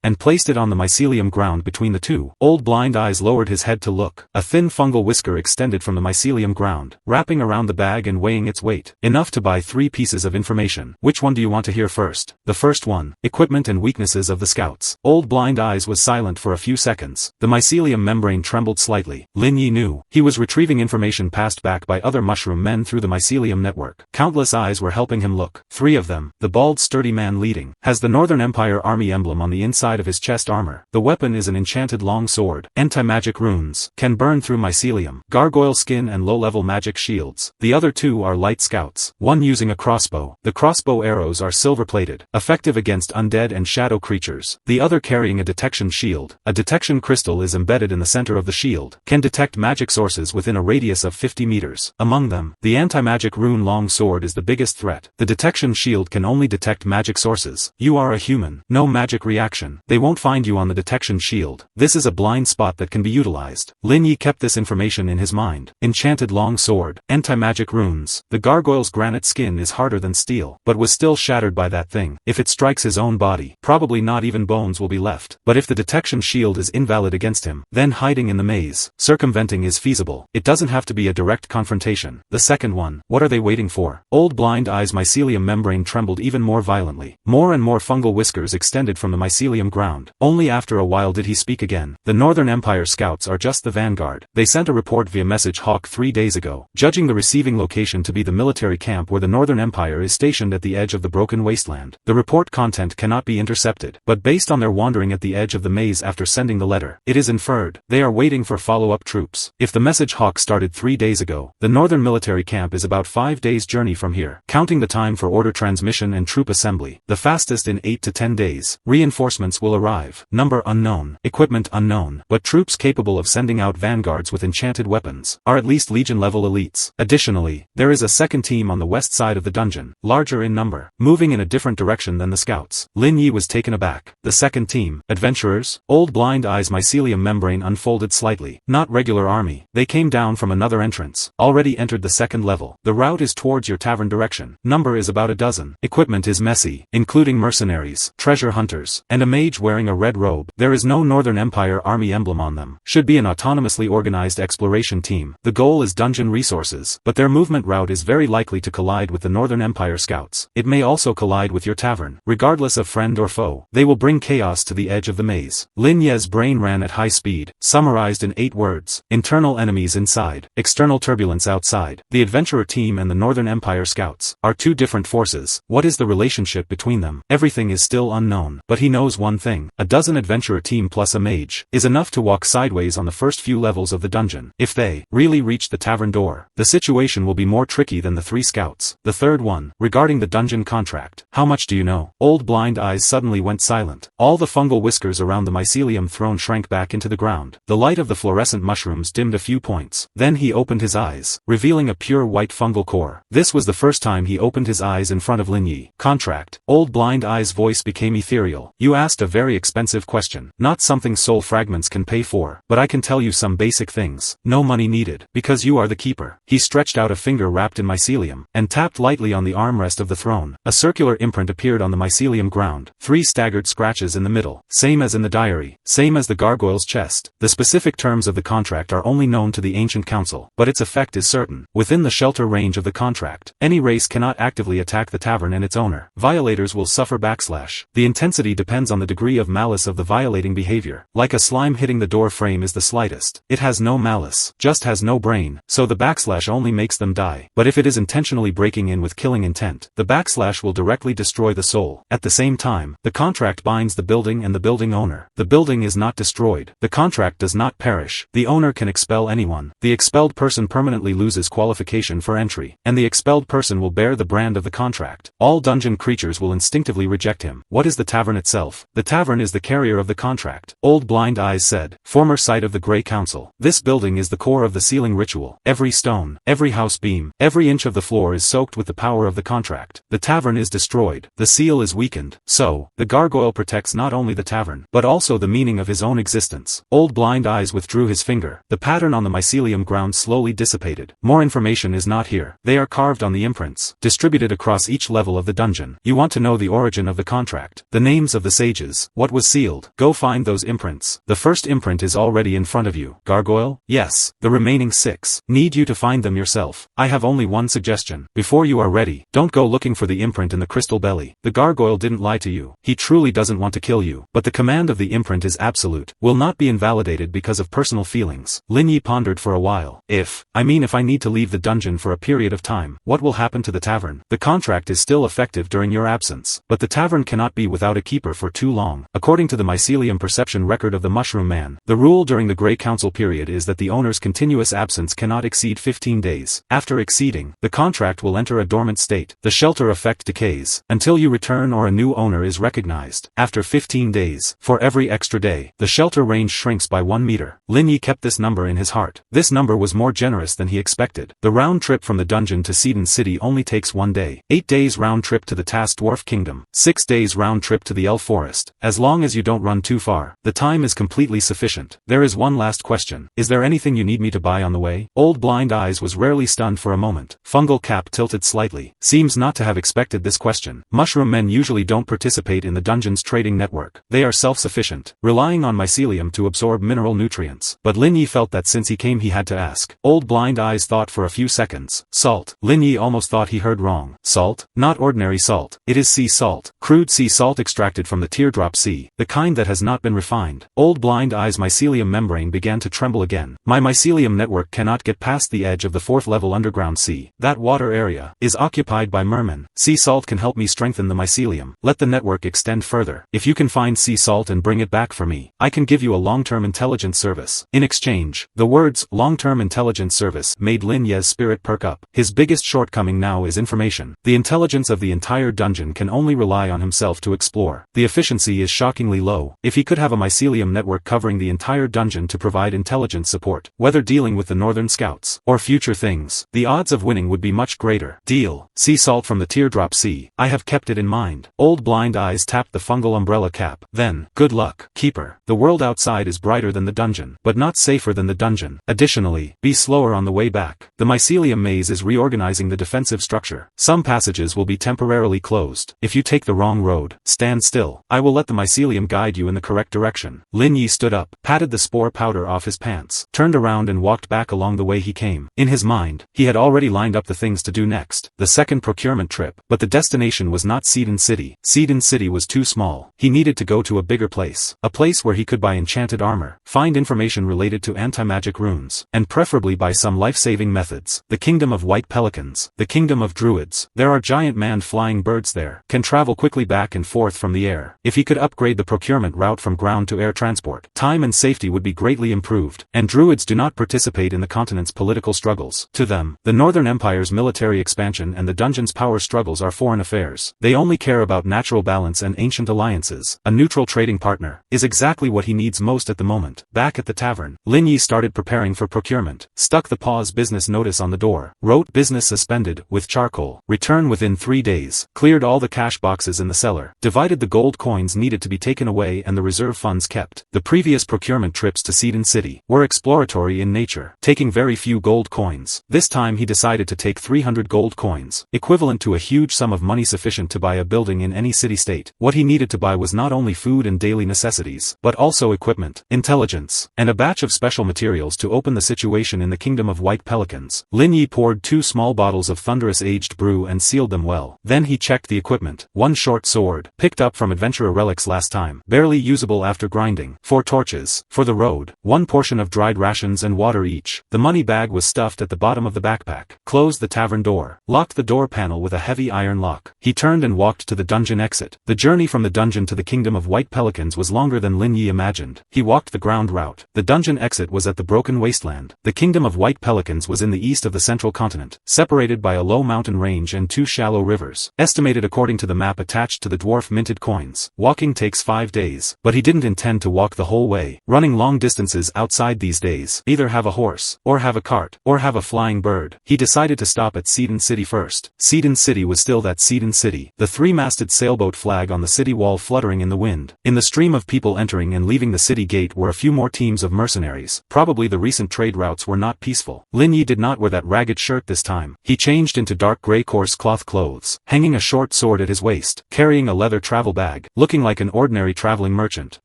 and placed it on the mycelium ground between the two. Old Blind Eyes lowered his head to look. A thin fungal whisker extended from the mycelium ground, wrapping around the bag and weighing its weight. Enough to buy 3 pieces of information. Which one do you want to hear first? The first one. Equipment and weaknesses of the scouts. Old Blind Eyes was silent for a few seconds. The mycelium membrane trembled slightly. Lin Yi knew. He was retrieving information passed back by other mushroom men through the mycelium network. Countless eyes were helping him look. 3 of them. The bald sturdy man leading has the Northern Empire Army emblem on the inside of his chest armor. The weapon is an enchanted long sword. Anti-magic runes. Can burn through mycelium. Gargoyle skin and low-level magic shields. The other 2 are light scouts. One using a crossbow. The crossbow arrows are silver-plated, effective against undead and shadow creatures. The other carrying a detection shield. A detection crystal is embedded in the center of the shield. Can detect magic sources within a radius of 50 meters. Among them, the anti-magic rune long sword is the biggest threat. The detection shield can only detect magic sources. You are a human. No magic reaction. They won't find you on the detection shield. This is a blind spot that can be utilized. Lin Yi kept this information in his mind. Enchanted long sword. Anti-magic runes. The gargoyle's granite skin is harder than steel, but was still shattered by that thing. If it strikes his own body, probably not even bones will be left. But if the detection shield is invalid against him, then hiding in the maze, circumventing is feasible. It doesn't have to be a direct confrontation. The second one. What are they waiting for? Old Blind Eyes' mycelium membrane trembled even more violently. More and more fungal whiskers extended from the mycelium ground. Only after a while did he speak again. The Northern Empire scouts are just the vanguard. They sent a report via message hawk 3 days ago, judging the receiving location to be the military camp where the Northern Empire is stationed at the edge of the broken wasteland. The report content cannot be intercepted, but based on their wandering at the edge of the maze after sending the letter, it is inferred they are waiting for follow-up troops. If the message hawk started 3 days ago, the Northern military camp is about 5 days' journey from here, counting the time for order transmission and troop assembly. The fastest in 8 to 10 days. Reinforcements will arrive. Number unknown. Equipment unknown. But troops capable of sending out vanguards with enchanted weapons are at least Legion-level elites. Additionally, there is a second team on the west side of the dungeon, larger in number, moving in a different direction than the scouts. Lin Yi was taken aback. The second team. Adventurers? Old Blind Eyes' mycelium membrane unfolded slightly. Not regular army. They came down from another entrance. Already entered the second level. The route is towards your tavern direction. Number is about a dozen. Equipment is messy, including mercenaries, treasure hunters, and a mage wearing a red robe. There is no Northern Empire army emblem on them. Should be an autonomously organized exploration team. The goal is dungeon resources, but their movement route is very likely to collide with the Northern Empire scouts. It may also collide with your tavern. Regardless of friend or foe, they will bring chaos to the edge of the maze. Lin Ye's brain ran at high speed, summarized in 8 words. Internal enemies inside, external turbulence outside. The adventurer team and the Northern Empire scouts are 2 different forces. What is the relationship between them? Everything is still unknown, but he knows one thing. A dozen adventurer team plus a mage is enough to walk sideways on the first few levels of the dungeon. If they really reach the tavern door, the situation will be more tricky than the 3 scouts. The third one. Regarding the dungeon contract. How much do you know? Old Blind Eyes suddenly went silent. All the fungal whiskers around the mycelium throne shrank back into the ground. The light of the fluorescent mushrooms dimmed a few points. Then he opened his eyes, revealing a pure white fungal core. This was the first time he opened his eyes in front of Lin Yi. Contract. Old Blind Eyes' voice became ethereal. You asked a very expensive question. Not something soul fragments can pay for, but I can tell you some basic things. No money needed, because you are the keeper. He stretched out a finger wrapped in mycelium, and tapped lightly on the armrest of the throne. A circular imprint appeared on the mycelium ground. 3 staggered scratches in the middle. Same as in the diary. Same as the gargoyle's chest. The specific terms of the contract are only known to the ancient council, but its effect is certain. Within the shelter range of the contract, any race cannot actively attack the tavern and its owner. Violators will suffer backslash. The intensity depends on the degree of malice of the violating behavior. Like a slime hitting the door frame is the slightest. It has no malice, just has no brain, so the backslash only makes them die. But if it is intentionally breaking in with killing intent, the backslash will directly destroy the soul. At the same time, the contract binds the building and the building owner. The building is not destroyed. The contract does not perish. The owner can expel anyone. The expelled person permanently loses qualification for entry, and the expelled person will bear the brand of the contract. All dungeon creatures will instinctively reject him. What is the tavern itself? The tavern is the carrier of the contract. Old Blind Eyes said. Former site of the Grey Council. This building is the core of the sealing ritual. Every stone, every house beam, every inch of the floor is soaked with the power of the contract. The tavern is destroyed. The seal is weakened. So, the gargoyle protects not only the tavern, but also the meaning of his own existence. Old Blind Eyes withdrew his finger. The pattern on the mycelium ground slowly dissipated. More information is not here. They are carved on the imprints, distributed across each level of the dungeon. You want to know the origin of the contract, the names of the sages, what was sealed. Go find those imprints. The first imprint is already in front of you. Gargoyle? Yes. The remaining 6. Need you to find them yourself. I have only one suggestion. Before you are ready, don't go looking for the imprint in the crystal belly. The gargoyle didn't lie to you. He truly doesn't want to kill you. But the command of the imprint is absolute, will not be invalidated because of personal feelings. Lin Yi pondered for a while. If I need to leave the dungeon for a period of time, what will happen to the tavern? The contract is still effective during your absence, but the tavern cannot be without a keeper for too long. According to the mycelium perception record of the Mushroom Man, the rule during the Grey Council period is that the owner's continuous absence cannot exceed 15 days. After exceeding, the contract will enter a dormant state. The shelter effect decays until you return or a new owner is recognized. After 15 days, for every extra day, the shelter range shrinks by 1 meter. Lin Yi kept this number in his heart. This number was more generous than he expected. The round trip from the dungeon to Seedon City only takes 1 day. 8 days round trip to the Task Dwarf Kingdom. 6 days round trip to the Elf Forest. As long as you don't run too far, the time is completely sufficient. There is one last question. Is there anything you need me to buy on the way? Old Blind Eyes was rarely stunned for a moment. Fungal Cap tilted slightly. Seems not to have expected this question. Mushroom men usually don't participate in the dungeon's trading network. They are self-sufficient, relying on mycelium to absorb mineral nutrients. But Lin Yi felt that since he came he had to ask. Old Blind Eyes thought for a few seconds. Salt. Lin Yi almost thought he heard wrong. Salt? Not ordinary salt. It is sea salt. Crude sea salt extracted from the teardrop sea, the kind that has not been refined. Old Blind Eyes' mycelium membrane began to tremble again. My mycelium network cannot get past the edge of the 4th level underground sea. That water area is occupied by mermen. Sea salt can help me strengthen the mycelium. Let the network extend further. If you can find sea salt and bring it back for me, I can give you a long-term intelligence service. In exchange, the words long-term intelligence service made Lin Ye's spirit perk up. His biggest shortcoming now is information. The intelligence of the entire dungeon can only rely on himself to explore. The efficiency is shockingly low. If he could have a mycelium network covering the entire dungeon to provide intelligence support, whether dealing with the Northern Scouts or future things, the odds of winning would be much greater. Deal. Sea salt from the teardrop sea. I have kept it in mind. Old Blind Eyes tapped the fungal umbrella cap. Then, good luck, keeper. The world outside is brighter than the dungeon, but not safer than the dungeon. Additionally, be slower on the way back. The mycelium maze is reorganizing the defensive structure. Some passages will be temporarily closed. If you take the wrong road, stand still. I will let the mycelium guide you in the correct direction. Lin Yi stood up, patted the spore powder off his pants, turned around and walked back along the way he came. In his mind, he had already lined up the things to do next. The second procurement trip, but the destination was not Seedon City. Seedon City was too small. He needed to go to a bigger place. A place where he could buy enchanted armor, find information related to anti-magic runes, and preferably buy some life-saving methods. The Kingdom of White Pelicans. The Kingdom of Druids. There are giant manned flying birds there. Can travel quickly back and forth from the air. If he could upgrade the procurement route from ground to air transport, time and safety would be greatly improved. And Druids do not participate in the continent's political struggles. To them, the Northern Empire's military expansion and the dungeon's power struggles are foreign affairs. They only care about natural balance and ancient alliances. A neutral trading partner is exactly what he needs most at the moment. Back at the tavern, Lin Yi started preparing for procurement. Stuck the pause business notice on the door. Wrote business suspended with charcoal. Return within 3 days. Cleared all the cash boxes in the cellar. Divided the gold coins needed to be taken away and the reserve funds kept. The previous procurement trips to Seedon City were exploratory in nature, taking very few gold coins. This time he decided to take 300 gold coins, equivalent to a huge sum of money sufficient to buy a building in any city-state. What he needed to buy was not only food and daily necessities, but also equipment, intelligence, and a batch of special materials to open the situation in the Kingdom of White Pelicans. Lin Yi poured 2 small bottles of thunderous aged brew and sealed them well. Then he checked the equipment. 1 short sword, picked up from adventurer relics last time, barely usable after grinding. 4 torches, for the road. 1 portion of dried rations and water each. The money bag was stuffed at the bottom of the backpack. Closed the tavern door. Locked the door panel with a heavy iron lock. He turned and walked to the dungeon exit. The journey from the dungeon to the Kingdom of White Pelicans was longer than Lin Yi imagined. He walked the ground route. The dungeon exit was at the broken wasteland. The Kingdom of White Pelicans was in the east of the central continent, separated by a low mountain range and 2 shallow rivers. Estimated according to the map attached to the dwarf minted coins. Walking takes 5 days, but he didn't intend to walk the whole way. Running long distances outside these days. Either have a horse, or have a cart, or have a flying bird. He decided to stop at Seedon City first. Sidon City was still that Sidon City, the three-masted sailboat flag on the city wall fluttering in the wind. In the stream of people entering and leaving the city gate were a few more teams of mercenaries. Probably the recent trade routes were not peaceful. Lin Yi did not wear that ragged shirt this time. He changed into dark gray coarse cloth clothes, hanging a short sword at his waist, carrying a leather travel bag, looking like an ordinary traveling merchant.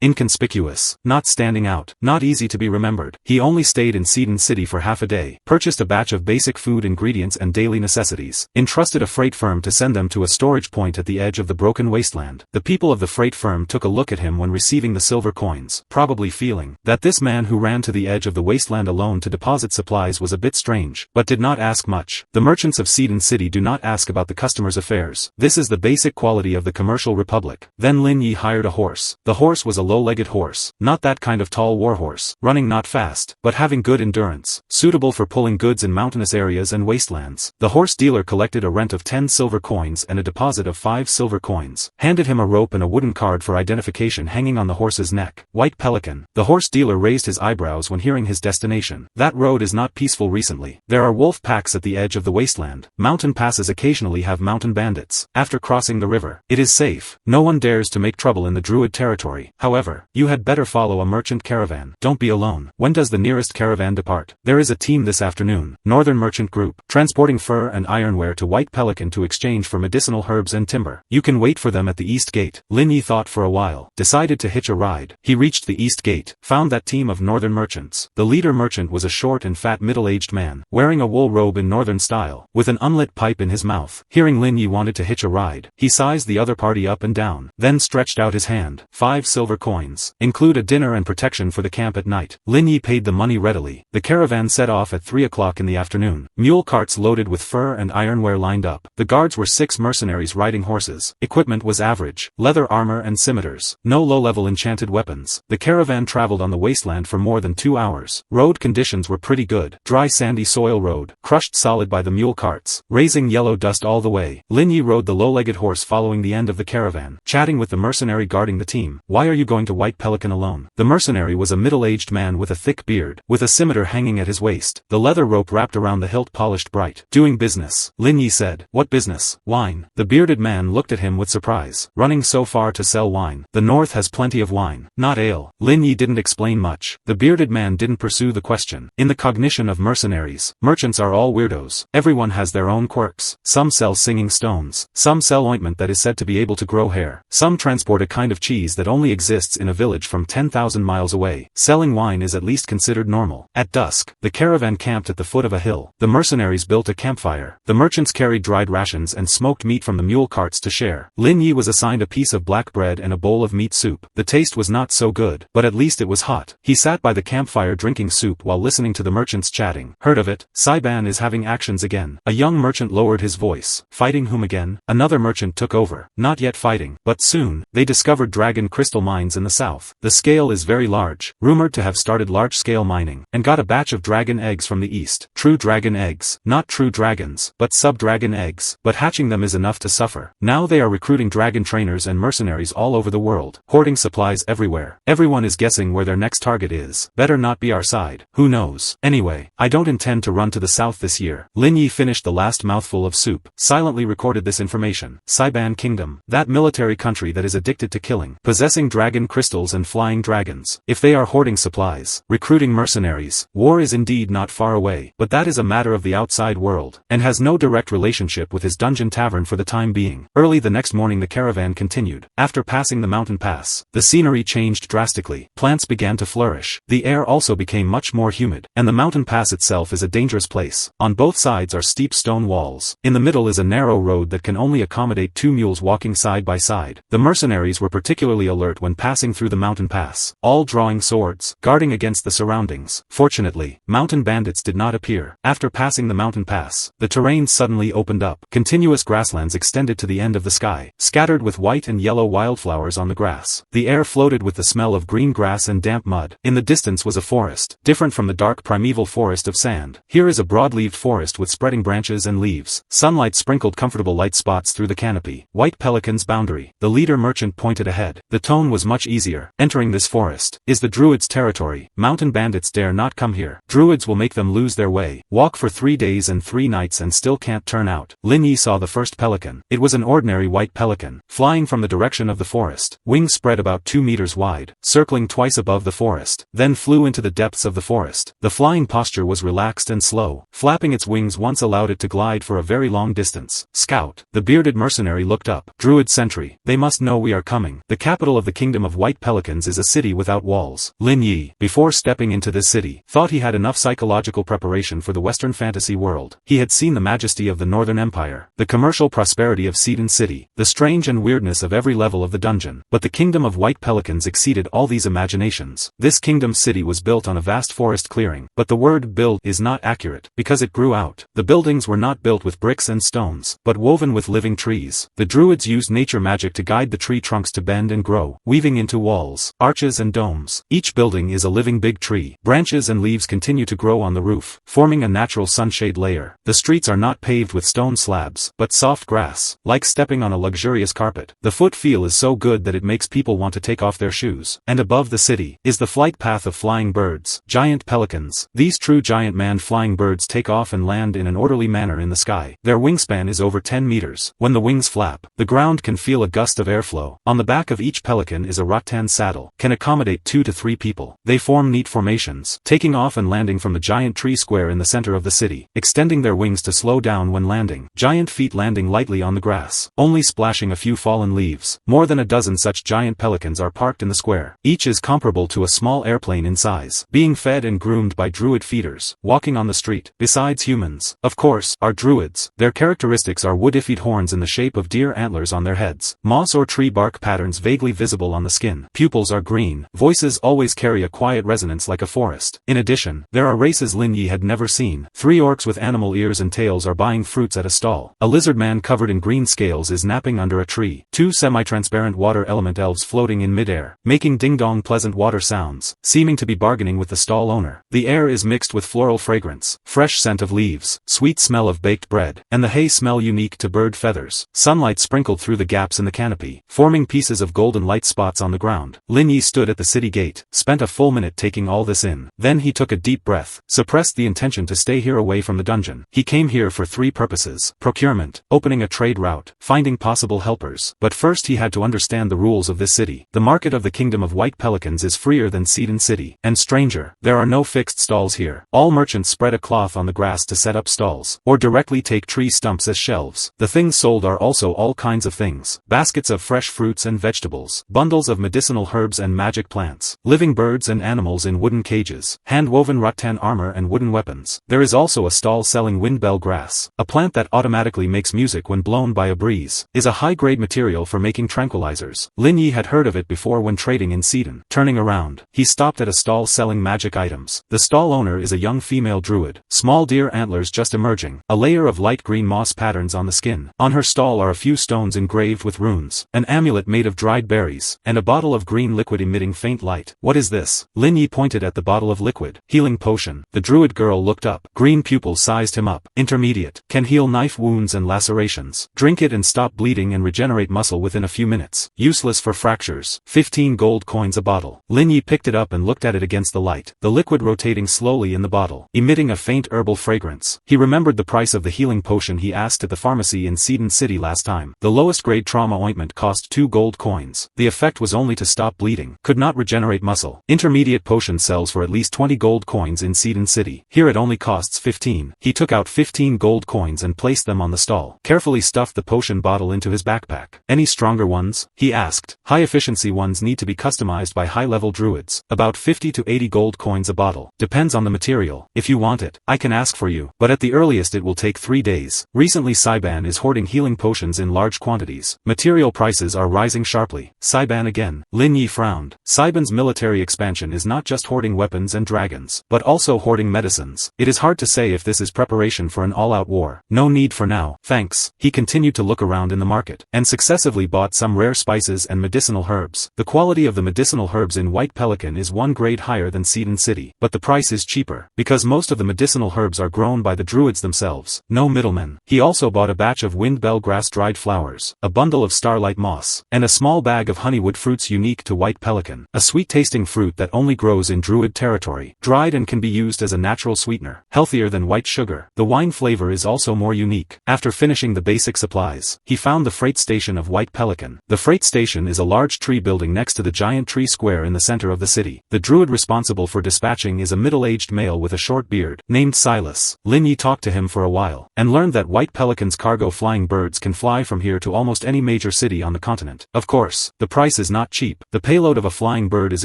Inconspicuous, not standing out, not easy to be remembered. He only stayed in Sidon City for half a day, purchased a batch of basic food ingredients and daily necessities, entrusted a freight firm to send them to a storage point at the edge of the broken wasteland. The people of the freight firm took a look at him when receiving the silver coins, probably feeling that this man who ran to the edge of the wasteland alone to deposit supplies was a bit strange, but did not ask much. The merchants of Sidon City do not ask about the customers' affairs. This is the basic quality of the commercial republic. Then Lin Yi hired a horse. The horse was a low-legged horse, not that kind of tall warhorse, running not fast, but having good endurance, suitable for pulling goods in mountainous areas and wastelands. The horse dealer collected a rent of 10 silver coins and a deposit of 5 silver coins, handed him a rope and a wooden card for identification hanging on the horse's neck. White Pelican. The horse dealer raised his eyebrows when hearing his destination. That road is not peaceful recently. There are wolf packs at the edge of the wasteland. Mountain passes occasionally have mountain bandits. After crossing the river, it is safe. No one dares to make trouble in the Druid territory. However, you had better follow a merchant caravan. Don't be alone. When does the nearest caravan depart? There is a team this afternoon. Northern Merchant Group, transporting fur and ironware to White Pelican to exchange for medicinal herbs and timber. You can wait for them at the east gate. Lin Yi thought for a while, decided to hitch a ride. He reached the east gate, found that team of northern merchants. The leader merchant was a short and fat middle-aged man, wearing a wool robe in northern style, with an unlit pipe in his mouth. Hearing Lin Yi wanted to hitch a ride, he sized the other party up and down, then stretched out his hand. 5 silver coins. Include a dinner and protection for the camp at night. Lin Yi paid the money readily. The caravan set off at 3 o'clock in the afternoon. Mule carts loaded with fur and ironware lined up. The guards were 6 mercenaries riding horses. Equipment was average. Leather armor and scimitars. No low-level enchanted weapons. The caravan traveled on the wasteland for more than 2 hours. Road conditions were pretty good. Dry sandy soil road, crushed solid by the mule carts, raising yellow dust all the way. Lin Yi rode the low-legged horse following the end of the caravan, chatting with the mercenary guarding the team. Why are you going to White Pelican alone? The mercenary was a middle-aged man with a thick beard, with a scimitar hanging at his waist, the leather rope wrapped around the hilt polished bright. Doing business, Lin Yi said. What business? Wine. The bearded man looked at him with surprise. Running so far to sell wine. The north has plenty of wine, not ale. Lin Yi didn't explain much. The bearded man didn't pursue the question. In the cognition of mercenaries, merchants are all weirdos. Everyone has their own quirks. Some sell singing stones. Some sell ointment that is said to be able to grow hair. Some transport a kind of cheese that only exists in a village from 10,000 miles away. Selling wine is at least considered normal. At dusk, the caravan camped at the foot of a hill. The mercenaries built a campfire. The merchants carried dried rations and smoked meat from the mule carts to share. Lin Yi was assigned a piece of black bread and a bowl of meat soup. The taste was not so good, but at least it was hot. He sat by the campfire drinking soup while listening to the merchants chatting. Heard of it? Saiban is having actions again. A young merchant lowered his voice. Fighting whom again? Another merchant took over. Not yet fighting, but soon. They discovered dragon crystal mines in the south. The scale is very large, rumored to have started large-scale mining, and got a batch of dragon eggs from the east. True dragon eggs. Not true dragons, but sub-dragon eggs. But hatching them is enough to suffer. Now they are recruiting dragon trainers and mercenaries all over the world, hoarding supplies everywhere. Everyone is guessing where their next target is. Better not be our side. Who knows? Anyway, I don't intend to run to the south this year. Lin Yi finished the last mouthful of soup, silently recorded this information. Saiban Kingdom. That military country that is addicted to killing, possessing dragon crystals and flying dragons. If they are hoarding supplies, recruiting mercenaries, war is indeed not far away, but that is a matter of the outside world, and has no direct relationship with his dungeon tavern for the time being. Early the next morning the caravan continued. After passing the mountain pass, the scenery changed drastically. Plants began to flourish. The air also became much more humid, and the mountain pass itself is a dangerous place. On both sides are steep stone walls. In the middle is a narrow road that can only accommodate 2 mules walking side by side. The mercenaries were particularly alert when passing through the mountain pass, all drawing swords, guarding against the surroundings. Fortunately, mountain bandits did not appear. After passing the mountain pass, the terrain suddenly opened up. Continuous grasslands extended to the end of the sky, scattered with white and yellow wildflowers on the grass. The air floated with the smell of green grass and damp mud. In the distance was a forest, different from the dark primeval forest of sand. Here is a broad-leaved forest with spreading branches and leaves. Sunlight sprinkled comfortable light spots through the canopy. White Pelican's boundary. The leader merchant pointed ahead. The tone was much easier. Entering this forest is the Druids' territory. Mountain bandits dare not come here. Druids will make them lose their way. Walk for 3 days and 3 nights and still still can't turn out. Lin Yi saw the first pelican. It was an ordinary white pelican, flying from the direction of the forest. Wings spread about 2 meters wide, circling twice above the forest, then flew into the depths of the forest. The flying posture was relaxed and slow. Flapping its wings once allowed it to glide for a very long distance. Scout. The bearded mercenary looked up. Druid sentry. They must know we are coming. The capital of the kingdom of white pelicans is a city without walls. Lin Yi, before stepping into this city, thought he had enough psychological preparation for the Western fantasy world. He had seen the majesty of the Northern Empire, the commercial prosperity of Seedon City, the strange and weirdness of every level of the dungeon. But the kingdom of white pelicans exceeded all these imaginations. This kingdom city was built on a vast forest clearing, but the word build is not accurate, because it grew out. The buildings were not built with bricks and stones, but woven with living trees. The druids used nature magic to guide the tree trunks to bend and grow, weaving into walls, arches and domes. Each building is a living big tree. Branches and leaves continue to grow on the roof, forming a natural sunshade layer. The streets are not paved with stone slabs, but soft grass, like stepping on a luxurious carpet. The foot feel is so good that it makes people want to take off their shoes. And above the city is the flight path of flying birds, giant pelicans. These true giant man flying birds take off and land in an orderly manner in the sky. Their wingspan is over 10 meters. When the wings flap, the ground can feel a gust of airflow. On the back of each pelican is a rattan saddle, can accommodate 2 to 3 people. They form neat formations, taking off and landing from the giant tree square in the center of the city, extending their wings to slow down when landing. Giant feet landing lightly on the grass, only splashing a few fallen leaves. More than a dozen such giant pelicans are parked in the square. Each is comparable to a small airplane in size, being fed and groomed by druid feeders, walking on the street. Besides humans, of course, are druids. Their characteristics are wood-iffied horns in the shape of deer antlers on their heads, moss or tree bark patterns vaguely visible on the skin. Pupils are green. Voices always carry a quiet resonance like a forest. In addition, there are races Lin Yi had never seen. 3 orcs with animal ears and tails are buying fruits at a stall. A lizard man covered in green scales is napping under a tree. 2 semi-transparent water element elves floating in midair, making ding-dong pleasant water sounds, seeming to be bargaining with the stall owner. The air is mixed with floral fragrance, fresh scent of leaves, sweet smell of baked bread, and the hay smell unique to bird feathers. Sunlight sprinkled through the gaps in the canopy, forming pieces of golden light spots on the ground. Lin Yi stood at the city gate, spent a full minute taking all this in. Then he took a deep breath, suppressed the intention to stay here away from the dungeon. He came here for 3 purposes: procurement, opening a trade route, finding possible helpers. But first he had to understand the rules of this city. The market of the kingdom of white pelicans is freer than Seedon City. And stranger, there are no fixed stalls here. All merchants spread a cloth on the grass to set up stalls, or directly take tree stumps as shelves. The things sold are also all kinds of things: baskets of fresh fruits and vegetables, bundles of medicinal herbs and magic plants, living birds and animals in wooden cages, hand-woven rattan armor and wooden weapons. There is also a stall selling windbell grass, a plant that automatically makes music when blown by a breeze, is a high-grade material for making tranquilizers. Lin Yi had heard of it before when trading in Seedon. Turning around, he stopped at a stall selling magic items. The stall owner is a young female druid, small deer antlers just emerging, a layer of light green moss patterns on the skin. On her stall are a few stones engraved with runes, an amulet made of dried berries, and a bottle of green liquid emitting faint light. What is this? Lin Yi pointed at the bottle of liquid. Healing potion. The druid girl looked up. Green pupils sized him up. Intermediate. Can heal knife wounds and lacerations. Drink it and stop bleeding and regenerate muscle within a few minutes. Useless for fractures. 15 gold coins a bottle. Lin Yi picked it up and looked at it against the light. The liquid rotating slowly in the bottle, emitting a faint herbal fragrance. He remembered the price of the healing potion he asked at the pharmacy in Seedon City last time. The lowest grade trauma ointment cost 2 gold coins. The effect was only to stop bleeding, could not regenerate muscle. Intermediate potion sells for at least 20 gold coins in Seedon City. Here it only costs 15. He took out 15 gold coins and placed them on the stall. Carefully stuffed the potion bottle into his backpack. Any stronger ones? He asked. High efficiency ones need to be customized by high-level druids. About 50 to 80 gold coins a bottle. Depends on the material. If you want it, I can ask for you, but at the earliest it will take 3 days. Recently Saiban is hoarding healing potions in large quantities. Material prices are rising sharply. Saiban again. Lin Yi frowned. Saiban's military expansion is not just hoarding weapons and dragons, but also hoarding medicines. It is hard to say if this is preparation for an all-out war. No need for now, thanks. He continued to look around in the market, and successively bought some rare spices and medicinal herbs. The quality of the medicinal herbs in White Pelican is 1 grade higher than Seedon City, but the price is cheaper, because most of the medicinal herbs are grown by the druids themselves. No middlemen. He also bought a batch of windbell grass dried flowers, a bundle of starlight moss, and a small bag of honeywood fruits unique to White Pelican, a sweet-tasting fruit that only grows in druid territory, dried and can be used as a natural sweetener, healthier than white sugar. The wine flavor however, is also more unique. After finishing the basic supplies, he found the freight station of White Pelican. The freight station is a large tree building next to the giant tree square in the center of the city. The druid responsible for dispatching is a middle-aged male with a short beard, named Silas. Lin Yi talked to him for a while, and learned that White Pelican's cargo flying birds can fly from here to almost any major city on the continent. Of course, the price is not cheap. The payload of a flying bird is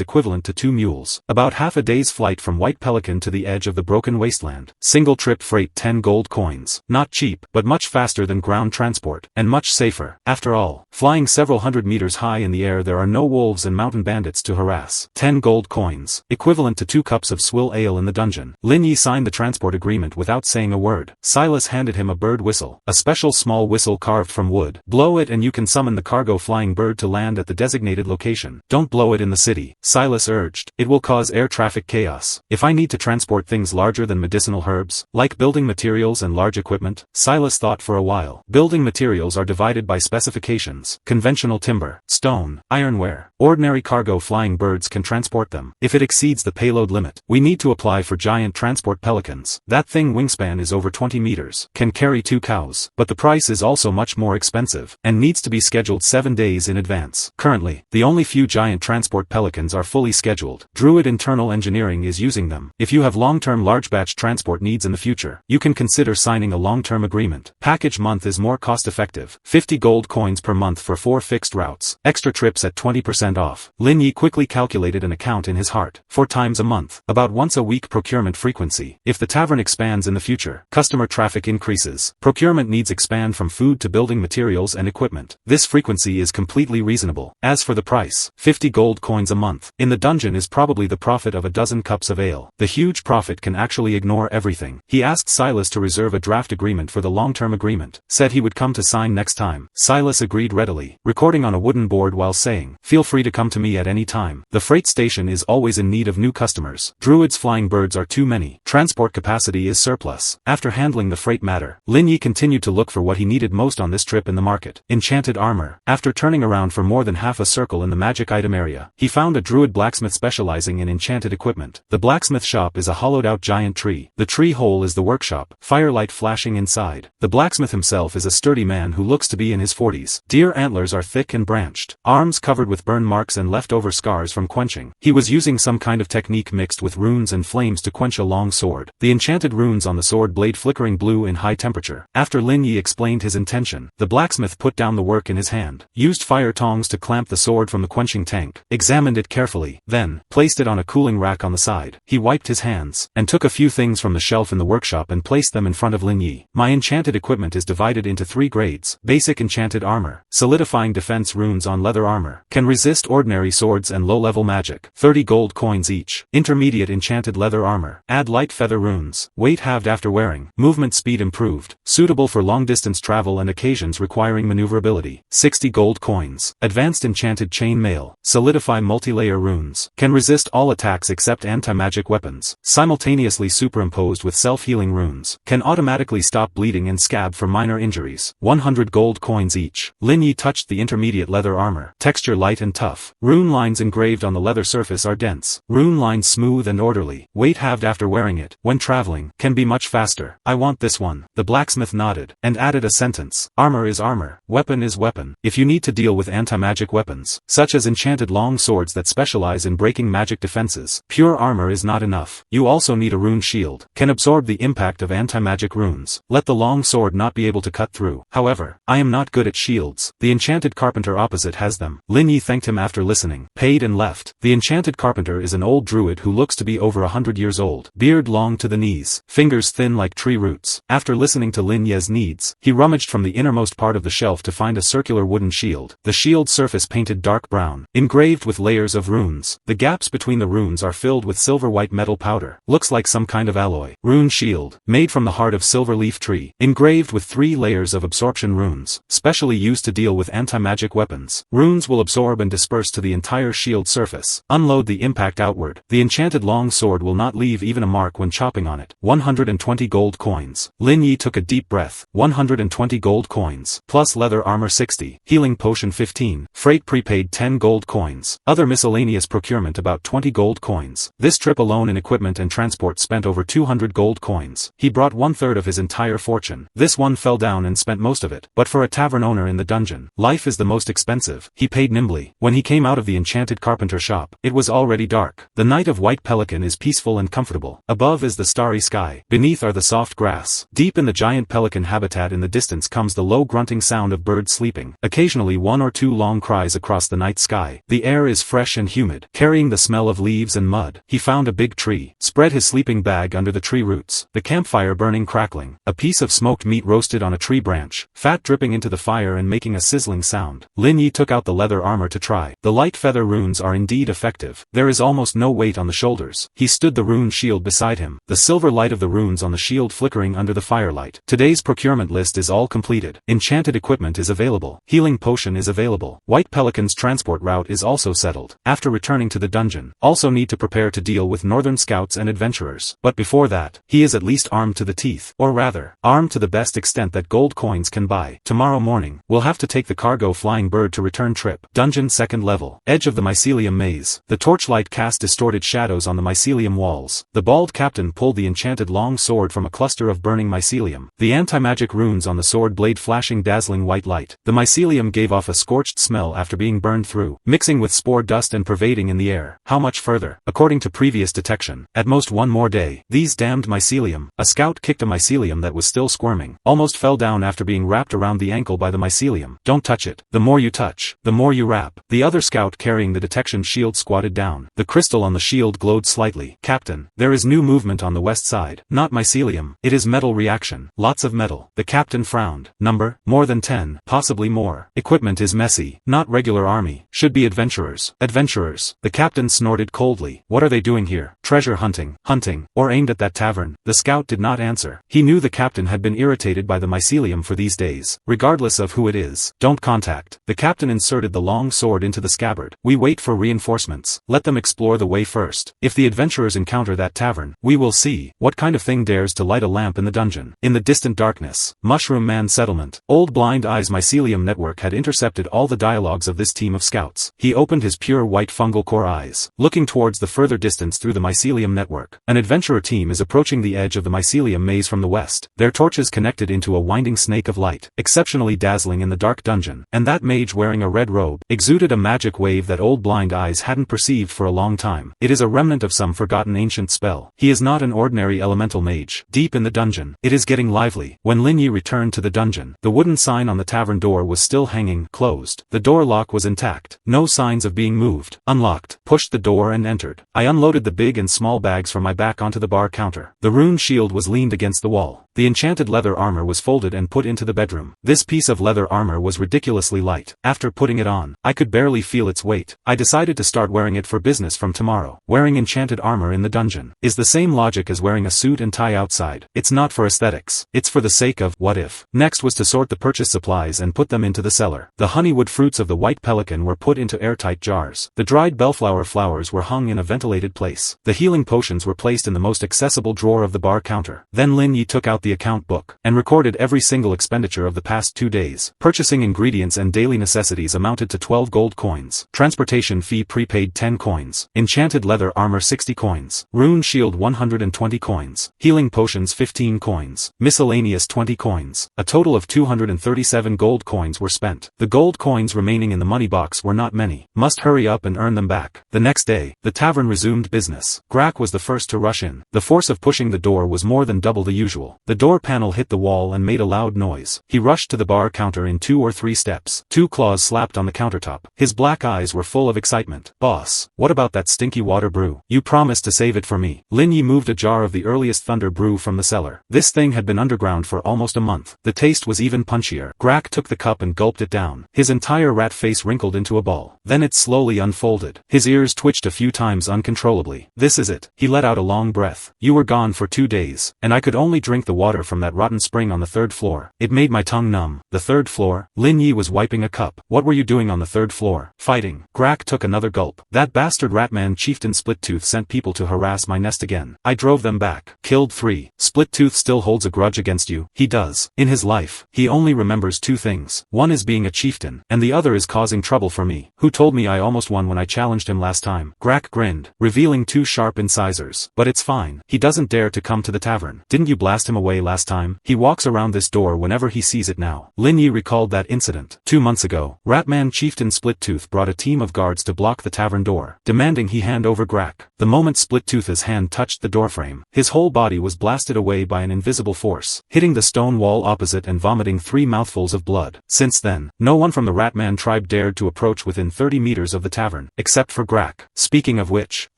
equivalent to 2 mules, about half a day's flight from White Pelican to the edge of the broken wasteland. Single trip freight 10 gold coins. Not cheap, but much faster than ground transport, and much safer. After all, flying several hundred meters high in the air, there are no wolves and mountain bandits to harass. 10 gold coins, equivalent to 2 cups of swill ale in the dungeon. Lin Yi signed the transport agreement without saying a word. Silas handed him a bird whistle, a special small whistle carved from wood. Blow it and you can summon the cargo flying bird to land at the designated location. Don't blow it in the city, Silas urged. It will cause air traffic chaos. If I need to transport things larger than medicinal herbs, like building materials and large equipment, Silas thought for a while. Building materials are divided by specifications: conventional timber, stone, ironware. Ordinary cargo flying birds can transport them. If it exceeds the payload limit, we need to apply for giant transport pelicans. That thing wingspan is over 20 meters, can carry 2 cows, but the price is also much more expensive, and needs to be scheduled 7 days in advance. Currently, the only few giant transport pelicans are fully scheduled. Druid Internal Engineering is using them. If you have long-term large batch transport needs in the future, you can consider signing a long-term agreement. Package month is more cost-effective. 50 gold coins per month for 4 fixed routes. Extra trips at 20% off. Lin Yi quickly calculated an account in his heart. 4 times a month. About once a week procurement frequency. If the tavern expands in the future, customer traffic increases. Procurement needs expand from food to building materials and equipment. This frequency is completely reasonable. As for the price, 50 gold coins a month in the dungeon is probably the profit of a dozen cups of ale. The huge profit can actually ignore everything. He asked Silas to reserve a draft agreement for the long-term agreement, said he would come to sign next time. Silas agreed readily, recording on a wooden board while saying, "Feel free to come to me at any time. The freight station is always in need of new customers. Druid's flying birds are too many. Transport capacity is surplus." After handling the freight matter, Lin Yi continued to look for what he needed most on this trip in the market. Enchanted armor. After turning around for more than half a circle in the magic item area, he found a druid blacksmith specializing in enchanted equipment. The blacksmith shop is a hollowed-out giant tree. The tree hole is the workshop, firelight flashing inside. The blacksmith himself is a sturdy man who looks to be in his 40s. Deer antlers are thick and branched, arms covered with burn marks and leftover scars from quenching. He was using some kind of technique mixed with runes and flames to quench a long sword. The enchanted runes on the sword blade flickering blue in high temperature. After Lin Yi explained his intention, the blacksmith put down the work in his hand, used fire tongs to clamp the sword from the quenching tank, examined it carefully, then placed it on a cooling rack on the side. He wiped his hands, and took a few things from the shelf in the workshop and placed them in front of Lin Yi. My enchanted equipment is divided into 3 grades. Basic enchanted armor, solidifying defense runes on leather armor, can resist ordinary swords and low-level magic, 30 gold coins each. Intermediate enchanted leather armor, add light feather runes, weight halved after wearing, movement speed improved, suitable for long-distance travel and occasions requiring maneuverability, 60 gold coins. Advanced enchanted chain mail, solidify multi-layer runes, can resist all attacks except anti-magic weapons, simultaneously superimposed with self-healing runes, can automatically stop bleeding and scab for minor injuries, 100 gold coins each. Lin Yi touched the intermediate leather armor, texture light and tough, rune lines engraved on the leather surface are dense, rune lines smooth and orderly, weight halved after wearing it, when traveling, can be much faster. I want this one. The blacksmith nodded, and added a sentence, armor is armor, weapon is weapon. If you need to deal with anti-magic weapons, such as enchanted long swords that specialize in breaking magic defenses, pure armor is not enough. You also need a rune shield, can absorb the impact of anti-magic runes, let the long sword not be able to cut through. However, I am not good at shields. The enchanted carpenter opposite has them. Lin Yi thanked him after listening, paid and left. The enchanted carpenter is an old druid who looks to be over 100 years old, beard long to the knees, fingers thin like tree roots. After listening to Lin Yi's needs, he rummaged from the innermost part of the shelf to find a circular wooden shield. The shield surface painted dark brown, engraved with layers of runes. The gaps between the runes are filled with silver-white metal powder. Looks like some kind of alloy. Rune shield, made from the heart of silver leaf tree, engraved with 3 layers of absorption runes, specially used to deal with anti-magic weapons. Runes will absorb and disperse to the entire shield surface. Unload the impact outward. The enchanted long sword will not leave even a mark when chopping on it. 120 gold coins. Lin Yi took a deep breath. 120 gold coins, plus leather armor 60, healing potion 15, freight prepaid 10 gold coins, other miscellaneous procurement about 20 gold coins. This trip alone in equipment and transport spent over 200 gold coins. He brought 1/3 1/3 of his entire fortune. This one fell down and spent most of it. But for a tavern owner in the dungeon, life is the most expensive. He paid nimbly. When he came out of the enchanted carpenter shop, it was already dark. The night of White Pelican is peaceful and comfortable. Above is the starry sky. Beneath are the soft grass. Deep in the giant pelican habitat in the distance comes the low grunting sound of birds sleeping. Occasionally one or two long cries across the night sky. The air is fresh and humid, carrying the smell of leaves and mud. He found a big tree, spread his sleeping bag under the tree roots, the campfire burning crackling, a piece of smoked meat roasted on a tree branch, fat dripping into the fire and making a sizzling sound. Lin Yi took out the leather armor to try. The light feather runes are indeed effective. There is almost no weight on the shoulders. He stood the rune shield beside him, the silver light of the runes on the shield flickering under the firelight. Today's procurement list is all completed. Enchanted equipment is available. Healing potion is available. White Pelican's transport route is also settled. After returning to the dungeon, also need to prepare to deal with northern scouts and adventurers. But before that, he is at least armed to the teeth, or rather, armed to the best extent that gold coins can buy. Tomorrow morning, we'll have to take the cargo flying bird to return trip. Dungeon 2nd level. Edge of the mycelium maze. The torchlight cast distorted shadows on the mycelium walls. The bald captain pulled the enchanted long sword from a cluster of burning mycelium. The anti-magic runes on the sword blade flashing dazzling white light. The mycelium gave off a scorched smell after being burned through, mixing with spore dust and pervading in the air. How much further? According to previous detection, at most one more day. These damned mycelium. A scout kicked a mycelium that was still squirming, almost fell down after being wrapped around the ankle by the mycelium. Don't touch it. The more you touch, the more you wrap. The other scout carrying the detection shield squatted down. The crystal on the shield glowed slightly. Captain, there is new movement on the west side. Not mycelium. It is metal reaction. Lots of metal. The captain frowned. Number? More than 10, possibly more. Equipment is messy. Not regular army. Should be adventurers. Adventurers. The captain snorted coldly. What are they doing here? Treasure hunting. Hunting. Or aimed at that tavern? The scout did not answer. He knew the captain had been irritated by the mycelium for these days. Regardless of who it is. Don't contact. The captain inserted the long sword into the scabbard. We wait for reinforcements. Let them explore the way first. If the adventurers encounter that tavern, we will see. What kind of thing dares to light a lamp in the dungeon? In the distant darkness. Mushroom Man Settlement. Old Blind Eye's mycelium network had intercepted all the dialogues of this team of scouts. He opened his pure white fungal core eyes, looking towards the further distance through the mycelium network. An adventurer team is approaching the edge of the mycelium maze from the west, their torches connected into a winding snake of light, exceptionally dazzling in the dark dungeon. And that mage wearing a red robe exuded a magic wave that Old Blind Eyes hadn't perceived for a long time. It is a remnant of some forgotten ancient spell. He is not an ordinary elemental mage. Deep in the dungeon, it is getting lively. When Lin Yi returned to the dungeon, the wooden sign on the tavern door was still hanging closed. The door lock was intact. No signs of being moved. Unlocked. Pushed the door and entered. I unloaded the big and small bags from my back onto the bar counter. The rune shield was leaned against the wall. The enchanted leather armor was folded and put into the bedroom. This piece of leather armor was ridiculously light. After putting it on, I could barely feel its weight. I decided to start wearing it for business from tomorrow. Wearing enchanted armor in the dungeon is the same logic as wearing a suit and tie outside. It's not for aesthetics. It's for the sake of what if. Next was to sort the purchase supplies and put them into the cellar. The honeywood fruits of the White Pelican were put into airtight jars. The dried bellflower flowers were hung in a ventilated place. The healing potions were placed in the most accessible drawer of the bar counter. Then Lin Yi took out the account book and recorded every single expenditure of the past 2 days. Purchasing ingredients and daily necessities amounted to 12 gold coins. Transportation fee prepaid 10 coins. Enchanted leather armor 60 coins. Rune shield 120 coins. Healing potions 15 coins. Miscellaneous 20 coins. A total of 237 gold coins were spent. The gold coins remaining in the money box were not many. Must hurry up and earn them back. The next day, the tavern resumed business. Grak was the first to rush in. The force of pushing the door was more than double the usual. The door panel hit the wall and made a loud noise. He rushed to the bar counter in 2 or 3 steps. 2 claws slapped on the countertop. His black eyes were full of excitement. Boss, what about that stinky water brew? You promised to save it for me. Lin Yi moved a jar of the earliest thunder brew from the cellar. This thing had been underground for almost a month. The taste was even punchier. Grak took the cup and gulped it down. His entire rat face wrinkled into a ball. Then it slowly unfolded. His ears twitched a few times uncontrollably. This is it. He let out a long breath. You were gone for 2 days, and I could only drink the water from that rotten spring on the 3rd floor. It made my tongue numb. The 3rd floor? Lin Yi was wiping a cup. What were you doing on the 3rd floor? Fighting. Grak took another gulp. That bastard Ratman chieftain Splittooth sent people to harass my nest again. I drove them back. Killed 3. Splittooth still holds a grudge against you. He does. In his life, he only remembers 2 things. One is being a chieftain, and the other is causing trouble for me. Who told me I almost won when I challenged him last time? Grak grinned, revealing 2 sharp incisors. But it's fine. He doesn't dare to come to the tavern. Didn't you you blast him away last time? He walks around this door whenever he sees it now. Lin Yi recalled that incident. 2 months ago, Ratman chieftain Splittooth brought a team of guards to block the tavern door, demanding he hand over Grak. The moment Splittooth's hand touched the doorframe, his whole body was blasted away by an invisible force, hitting the stone wall opposite and vomiting 3 mouthfuls of blood. Since then, no one from the Ratman tribe dared to approach within 30 meters of the tavern, except for Grak. Speaking of which,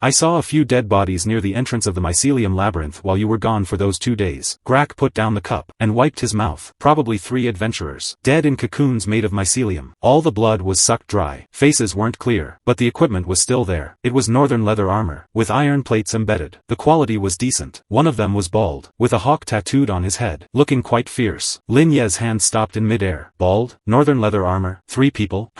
I saw a few dead bodies near the entrance of the mycelium labyrinth while you were gone for those 2 days. Grak put down the cup, and wiped his mouth. Probably 3 adventurers, dead in cocoons made of mycelium. All the blood was sucked dry. Faces weren't clear, but the equipment was still there. It was northern leather armor, with iron plates embedded. The quality was decent. One of them was bald, with a hawk tattooed on his head, looking quite fierce. Lin Ye's hand stopped in midair. Bald, northern leather armor, 3 people?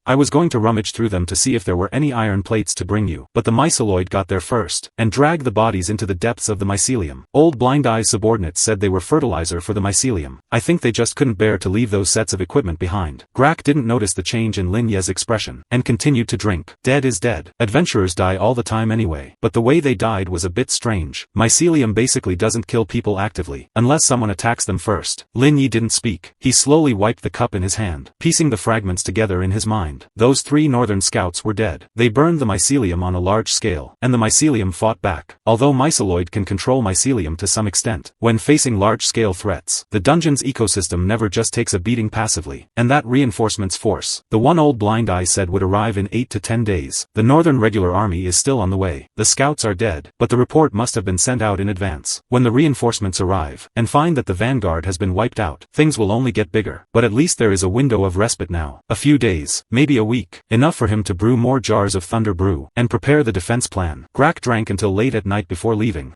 I was going to rummage through them to see if there were any iron plates to bring you, but the myceloid got there first, and dragged the bodies into the depths of the mycelium. Old Blind Eye's subordinates said they were fertilizer for the mycelium. I think they just couldn't bear to leave those sets of equipment behind. Grak didn't notice the change in Lin Ye's expression, and continued to drink. Dead is dead. Adventurers die all the time anyway, but the way they died was a bit strange. Mycelium basically doesn't kill people actively, unless someone attacks them first. Lin Yi didn't speak. He slowly wiped the cup in his hand, piecing the fragments together in his mind. Those 3 northern scouts were dead. They burned the mycelium on a large scale, and the mycelium fought back. Although myceloid can control mycelium to some extent, when facing large-scale threats, the dungeon's ecosystem never just takes a beating passively, and that reinforcements force, the one Old Blind Eye said would arrive in 8 to 10 days. The northern regular army is still on the way. The scouts are dead, but the report must have been sent out in advance. When the reinforcements arrive, and find that the vanguard has been wiped out, things will only get bigger. But at least there is a window of respite now. A few days, maybe a week, enough for him to brew more jars of thunder brew, and prepare the defense plan. Grak drank until late at night before leaving.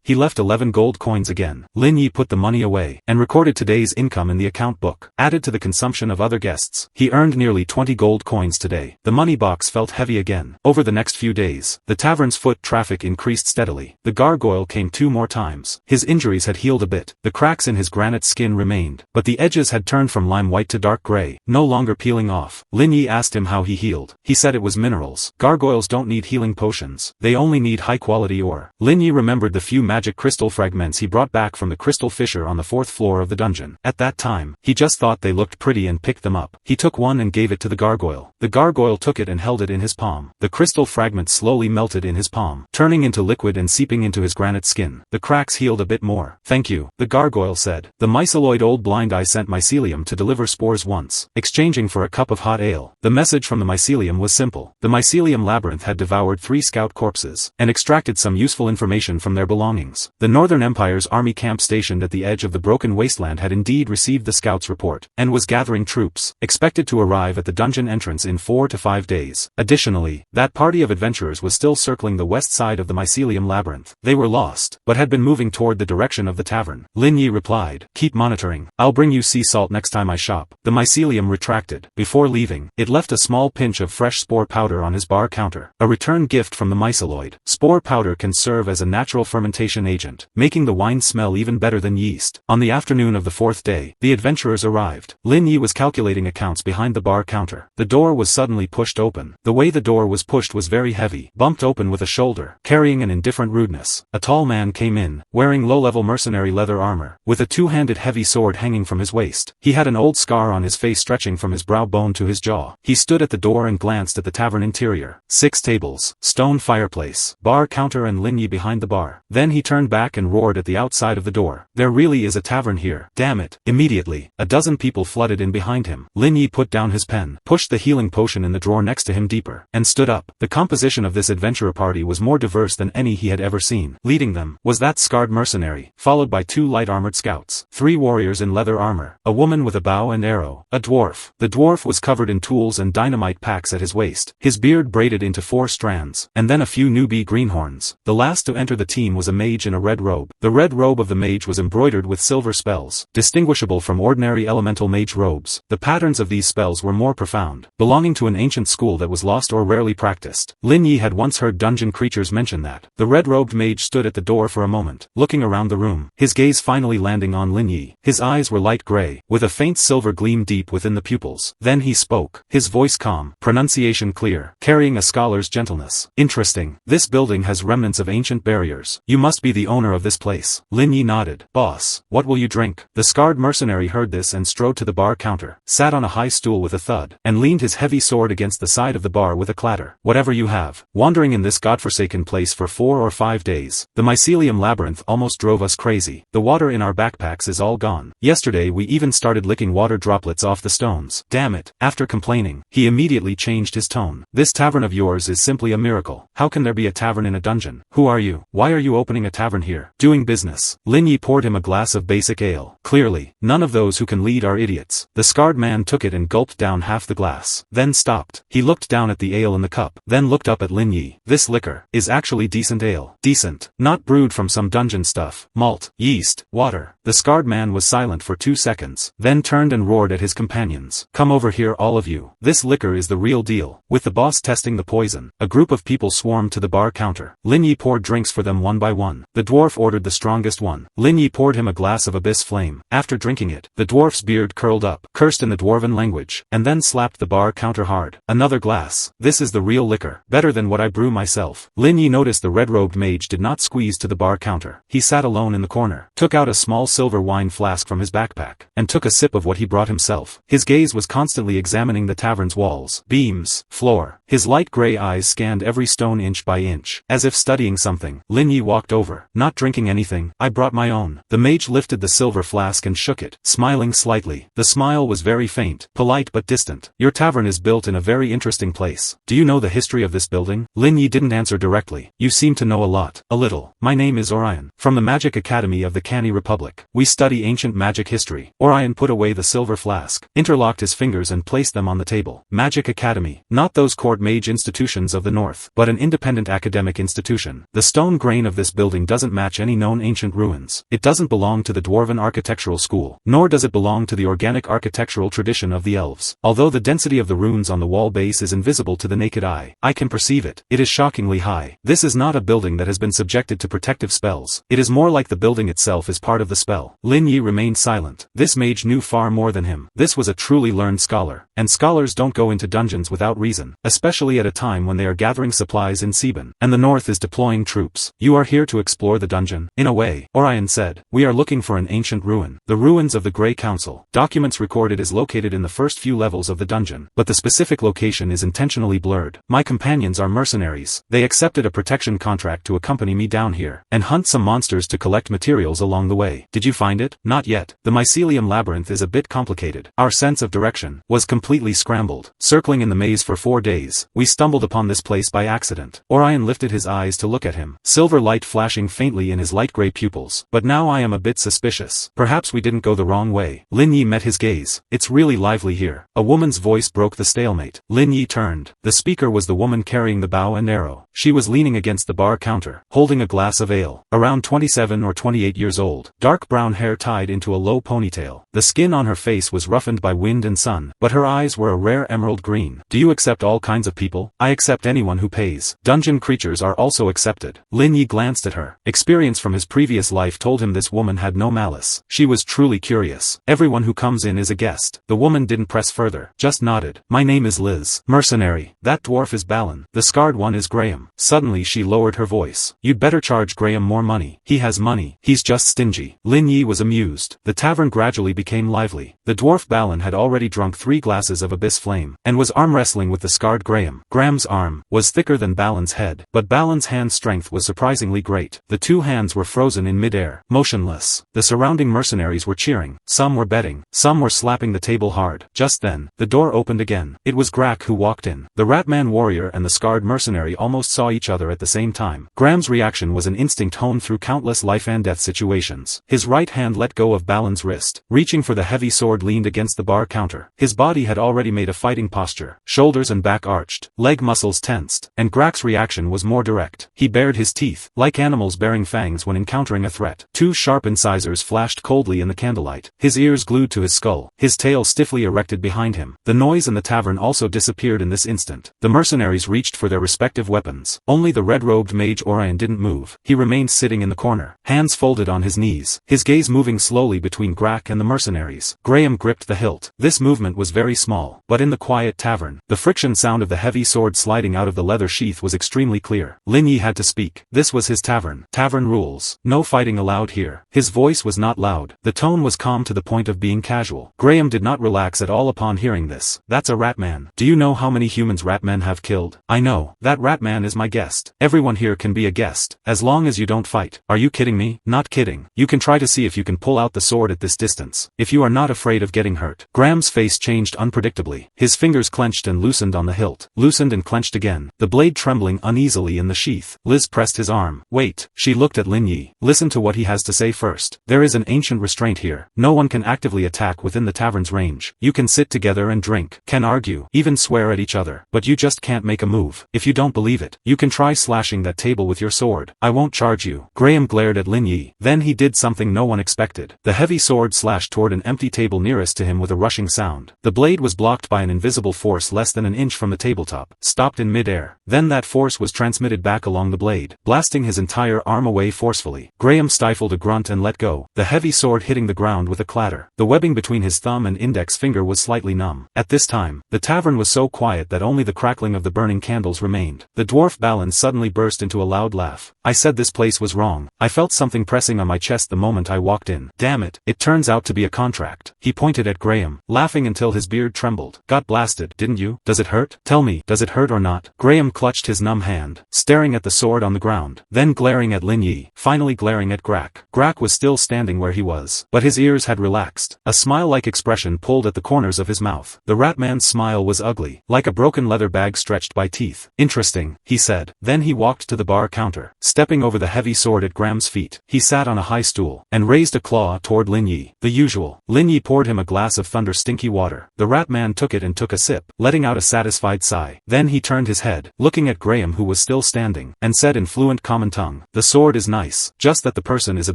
He left 11 gold coins again. Lin Yi put the money away, and recorded today's income in the account book. Added to the consumption of other guests, he earned nearly 20 gold coins today. The money box felt heavy again. Over the next few days, the tavern's foot traffic increased steadily. The gargoyle came 2 more times. His injuries had healed a bit. The cracks in his granite skin remained, but the edges had turned from lime white to dark gray, no longer peeling off. Lin Yi asked him how he healed. He said it was minerals. Gargoyles don't need healing potions. They only need high-quality ore. Lin Yi remembered the few magic crystal fragments he brought back from the crystal fissure on the 4th floor of the dungeon. At that time, he just thought they looked pretty and picked them up. He took one and gave it to the gargoyle. The gargoyle took it and held it in his palm. The crystal fragment slowly melted in his palm, turning into liquid and seeping into his granite skin. The cracks healed a bit more. Thank you, the gargoyle said. The myceloid Old Blind Eye sent mycelium to deliver spores once, exchanging for a cup of hot ale. The message from the mycelium was simple. The mycelium labyrinth had devoured 3 scout corpses, and extracted some useful information from their belongings. The Northern Empire's army camp stationed at the edge of the broken wasteland had indeed received the scouts' report, and was gathering troops, expected to arrive at the dungeon entrance in 4 to 5 days. Additionally, that party of adventurers was still circling the west side of the mycelium labyrinth. They were lost, but had been moving toward the direction of the tavern. Lin Yi replied, "Keep monitoring. I'll bring you sea salt next time I shop." The mycelium retracted. Before leaving, it left a small pinch of fresh spore powder on his bar counter, a return gift from the myceloid. Spore powder can serve as a natural fermentation agent, making the wine smell even better than yeast. On the afternoon of the 4th day, the adventurers arrived. Lin Yi was calculating accounts behind the bar counter. The door was suddenly pushed open. The way the door was pushed was very heavy, bumped open with a shoulder, carrying an indifferent rudeness. A tall man came in, wearing low-level mercenary leather armor, with a 2-handed heavy sword hanging from his waist. He had an old scar on his face stretching from his brow bone to his jaw. He stood at the door and glanced at the tavern interior. 6 tables, stone fireplace, bar counter and Lin Yi behind the bar. Then he turned back and roared at the outside of the door. "There really is a tavern here. Damn it." Immediately, a dozen people flooded in behind him. Lin Yi put down his pen, pushed the healing potion in the drawer next to him deeper, and stood up. The composition of this adventurer party was more diverse than any he had ever seen. Leading them was that scarred mercenary, followed by 2 light-armored scouts, 3 warriors in leather armor, a woman with a bow and arrow, a dwarf. The dwarf was covered in tools and dynamite packs at his waist, his beard braided into 4 strands, and then a few newbie greenhorns. The last to enter the team was a mage in a red robe. The red robe of the mage was embroidered with silver spells, distinguishable from ordinary elemental mage robes. The patterns of these spells were more profound, belonging to an ancient school that was lost or rarely practiced. Lin Yi had once heard dungeon creatures mention that. The red-robed mage stood at the door for a moment, looking around the room, his gaze finally landing on Lin Yi. His eyes were light gray, with a faint silver gleam deep within the pupils. Then he spoke, his voice calm, pronunciation clear, carrying a scholar's gentleness. "Interesting. This building has remnants of ancient barriers. You must be the owner of this place." place. Lin Yi nodded. Boss, what will you drink? The scarred mercenary heard this and strode to the bar counter, sat on a high stool with a thud, and leaned his heavy sword against the side of the bar with a clatter. Whatever you have. Wandering in this godforsaken place for 4 or 5 days. The mycelium labyrinth almost drove us crazy. The water in our backpacks is all gone. Yesterday we even started licking water droplets off the stones. Damn it. After complaining, he immediately changed his tone. This tavern of yours is simply a miracle. How can there be a tavern in a dungeon? Who are you? Why are you opening a tavern here? Doing business. Lin Yi poured him a glass of basic ale. Clearly, none of those who can lead are idiots. The scarred man took it and gulped down half the glass. Then stopped. He looked down at the ale in the cup, then looked up at Lin Yi. This liquor is actually decent ale. Decent. Not brewed from some dungeon stuff. Malt, yeast, water. The scarred man was silent for 2 seconds, then turned and roared at his companions. Come over here all of you. This liquor is the real deal. With the boss testing the poison, a group of people swarmed to the bar counter. Lin Yi poured drinks for them one by one. The dwarf ordered the strongest one. Lin Yi poured him a glass of abyss flame. After drinking it, the dwarf's beard curled up, cursed in the dwarven language, and then slapped the bar counter hard. Another glass. This is the real liquor. Better than what I brew myself. Lin Yi noticed the red-robed mage did not squeeze to the bar counter. He sat alone in the corner, took out a small silver wine flask from his backpack, and took a sip of what he brought himself. His gaze was constantly examining the tavern's walls, beams, floor. His light gray eyes scanned every stone inch by inch, as if studying something. Lin Yi walked over. Not drinking anything, I brought my own. The mage lifted the silver flask and shook it, smiling slightly. The smile was very faint, polite but distant. Your tavern is built in a very interesting place. Do you know the history of this building? Lin Yi didn't answer directly. You seem to know a lot. A little. My name is Orion, from the Magic Academy of the Canny Republic. We study ancient magic history. Orion put away the silver flask, interlocked his fingers and placed them on the table. Magic Academy. Not those court mage institutions of the north, but an independent academic institution. The stone grain of this building doesn't match any known ancient ruins. It doesn't belong to the Dwarven Architectural School, nor does it belong to the organic architectural tradition of the elves. Although the density of the runes on the wall base is invisible to the naked eye, I can perceive it. It is shockingly high. This is not a building that has been subjected to protective spells. It is more like the building itself is part of the spell. Lin Yi remained silent. This mage knew far more than him. This was a truly learned scholar, and scholars don't go into dungeons without reason, especially at a time when they are gathering supplies in Sieben, and the north is deploying troops. You are here to explore the dungeon? In a way, Orion said. We are looking for an ancient ruin. The ruins of the Grey Council. Documents record it is located in the first few levels of the dungeon, but the specific location is intentionally blurred. My companions are mercenaries. They accepted a protection contract to accompany me down here, and hunt some monsters to collect materials along the way. Did you find it? Not yet. The mycelium labyrinth is a bit complicated. Our sense of direction was completely scrambled. Circling in the maze for 4 days, we stumbled upon this place by accident. Orion lifted his eyes to look at him, silver light flashing faintly in his light gray pupils. But now I am a bit suspicious. Perhaps we didn't go the wrong way. Lin Yi met his gaze. It's really lively here. A woman's voice broke the stalemate. Lin Yi turned. The speaker was the woman carrying the bow and arrow. She was leaning against the bar counter, holding a glass of ale. Around 27 or 28 years old. Dark brown hair tied into a low ponytail. The skin on her face was roughened by wind and sun, but her eyes were a rare emerald green. Do you accept all kinds of people? I accept anyone who pays. Dungeon creatures are also accepted. Lin Yi glanced at her. Experience from his previous life told him this woman had no malice. She was truly curious. Everyone who comes in is a guest. The woman didn't press further, just nodded. My name is Liz. Mercenary. That dwarf is Balin. The scarred one is Graham. Suddenly she lowered her voice. You'd better charge Graham more money. He has money. He's just stingy. Lin Yi was amused. The tavern gradually became lively. The dwarf Balin had already drunk 3 glasses of abyss flame, and was arm wrestling with the scarred Graham. Graham's arm was thicker than Balin's head, but Balin's hand strength was surprisingly great. The 2 hands were frozen in midair, motionless. The surrounding mercenaries were cheering. Some were betting. Some were slapping the table hard. Just then, the door opened again. It was Grak who walked in. The Ratman warrior and the scarred mercenary almost saw each other at the same time. Graham's reaction was an instinct honed through countless life and death situations. His right hand let go of Balin's wrist. Reaching for the heavy sword leaned against the bar counter. His body had already made a fighting posture. Shoulders and back arched. Leg muscles tensed. And Grak's reaction was more direct. He bared his teeth, like animals baring fangs when encountering a threat. 2 sharp incisors flashed coldly in the candlelight. His ears glued to his skull. His tail stiffly erected behind him. The noise in the tavern also disappeared in this instant. The mercenaries reached for their respective weapons. Only the red-robed mage Orion didn't move. He remained sitting in the corner, hands folded on his knees, his gaze moving slowly between Grak and the mercenaries. Graham gripped the hilt. This movement was very small, but in the quiet tavern, the friction sound of the heavy sword sliding out of the leather sheath was extremely clear. Lin Yi had to speak. This was his tavern. Tavern rules. rules. No fighting allowed here. His voice was not loud. The tone was calm to the point of being casual. Graham did not relax at all upon hearing this. That's a rat man. Do you know how many humans rat men have killed? I know. That rat man is my guest. Everyone here can be a guest, as long as you don't fight. Are you kidding me? Not kidding. You can try to see if you can pull out the sword at this distance. If you are not afraid of getting hurt. Graham's face changed unpredictably. His fingers clenched and loosened on the hilt. Loosened and clenched again. The blade trembling uneasily in the sheath. Liz pressed his arm. Wait. She looked at Lin Yi. Listen to what he has to say first. There is an ancient restraint here. No one can actively attack within the tavern's range. You can sit together and drink, can argue, even swear at each other, but you just can't make a move. If you don't believe it, you can try slashing that table with your sword. I won't charge you. Graham glared at Lin Yi. Then he did something no one expected. The heavy sword slashed toward an empty table nearest to him with a rushing sound. The blade was blocked by an invisible force less than an inch from the tabletop, stopped in mid-air. Then that force was transmitted back along the blade, blasting his entire arm away forcefully. Graham stifled a grunt and let go, the heavy sword hitting the ground with a clatter. The webbing between his thumb and index finger was slightly numb. At this time, the tavern was so quiet that only the crackling of the burning candles remained. The dwarf Balin suddenly burst into a loud laugh. I said this place was wrong. I felt something pressing on my chest the moment I walked in. Damn it, it turns out to be a contract. He pointed at Graham, laughing until his beard trembled. Got blasted, didn't you? Does it hurt? Tell me, does it hurt or not? Graham clutched his numb hand, staring at the sword on the ground, then glaring at Lin Yi, finally glaring at Grak. Grak was still standing where he was, but his ears had relaxed. A smile-like expression pulled at the corners of his mouth. The rat man's smile was ugly, like a broken leather bag stretched by teeth. Interesting, he said. Then he walked to the bar counter, stepping over the heavy sword at Graham's feet. He sat on a high stool, and raised a claw toward Lin Yi. The usual. Lin Yi poured him a glass of thunder-stinky water. The rat man took it and took a sip, letting out a satisfied sigh. Then he turned his head, looking at Graham who was still standing, and said in fluent common tongue, "The sword is nice, just that the person is a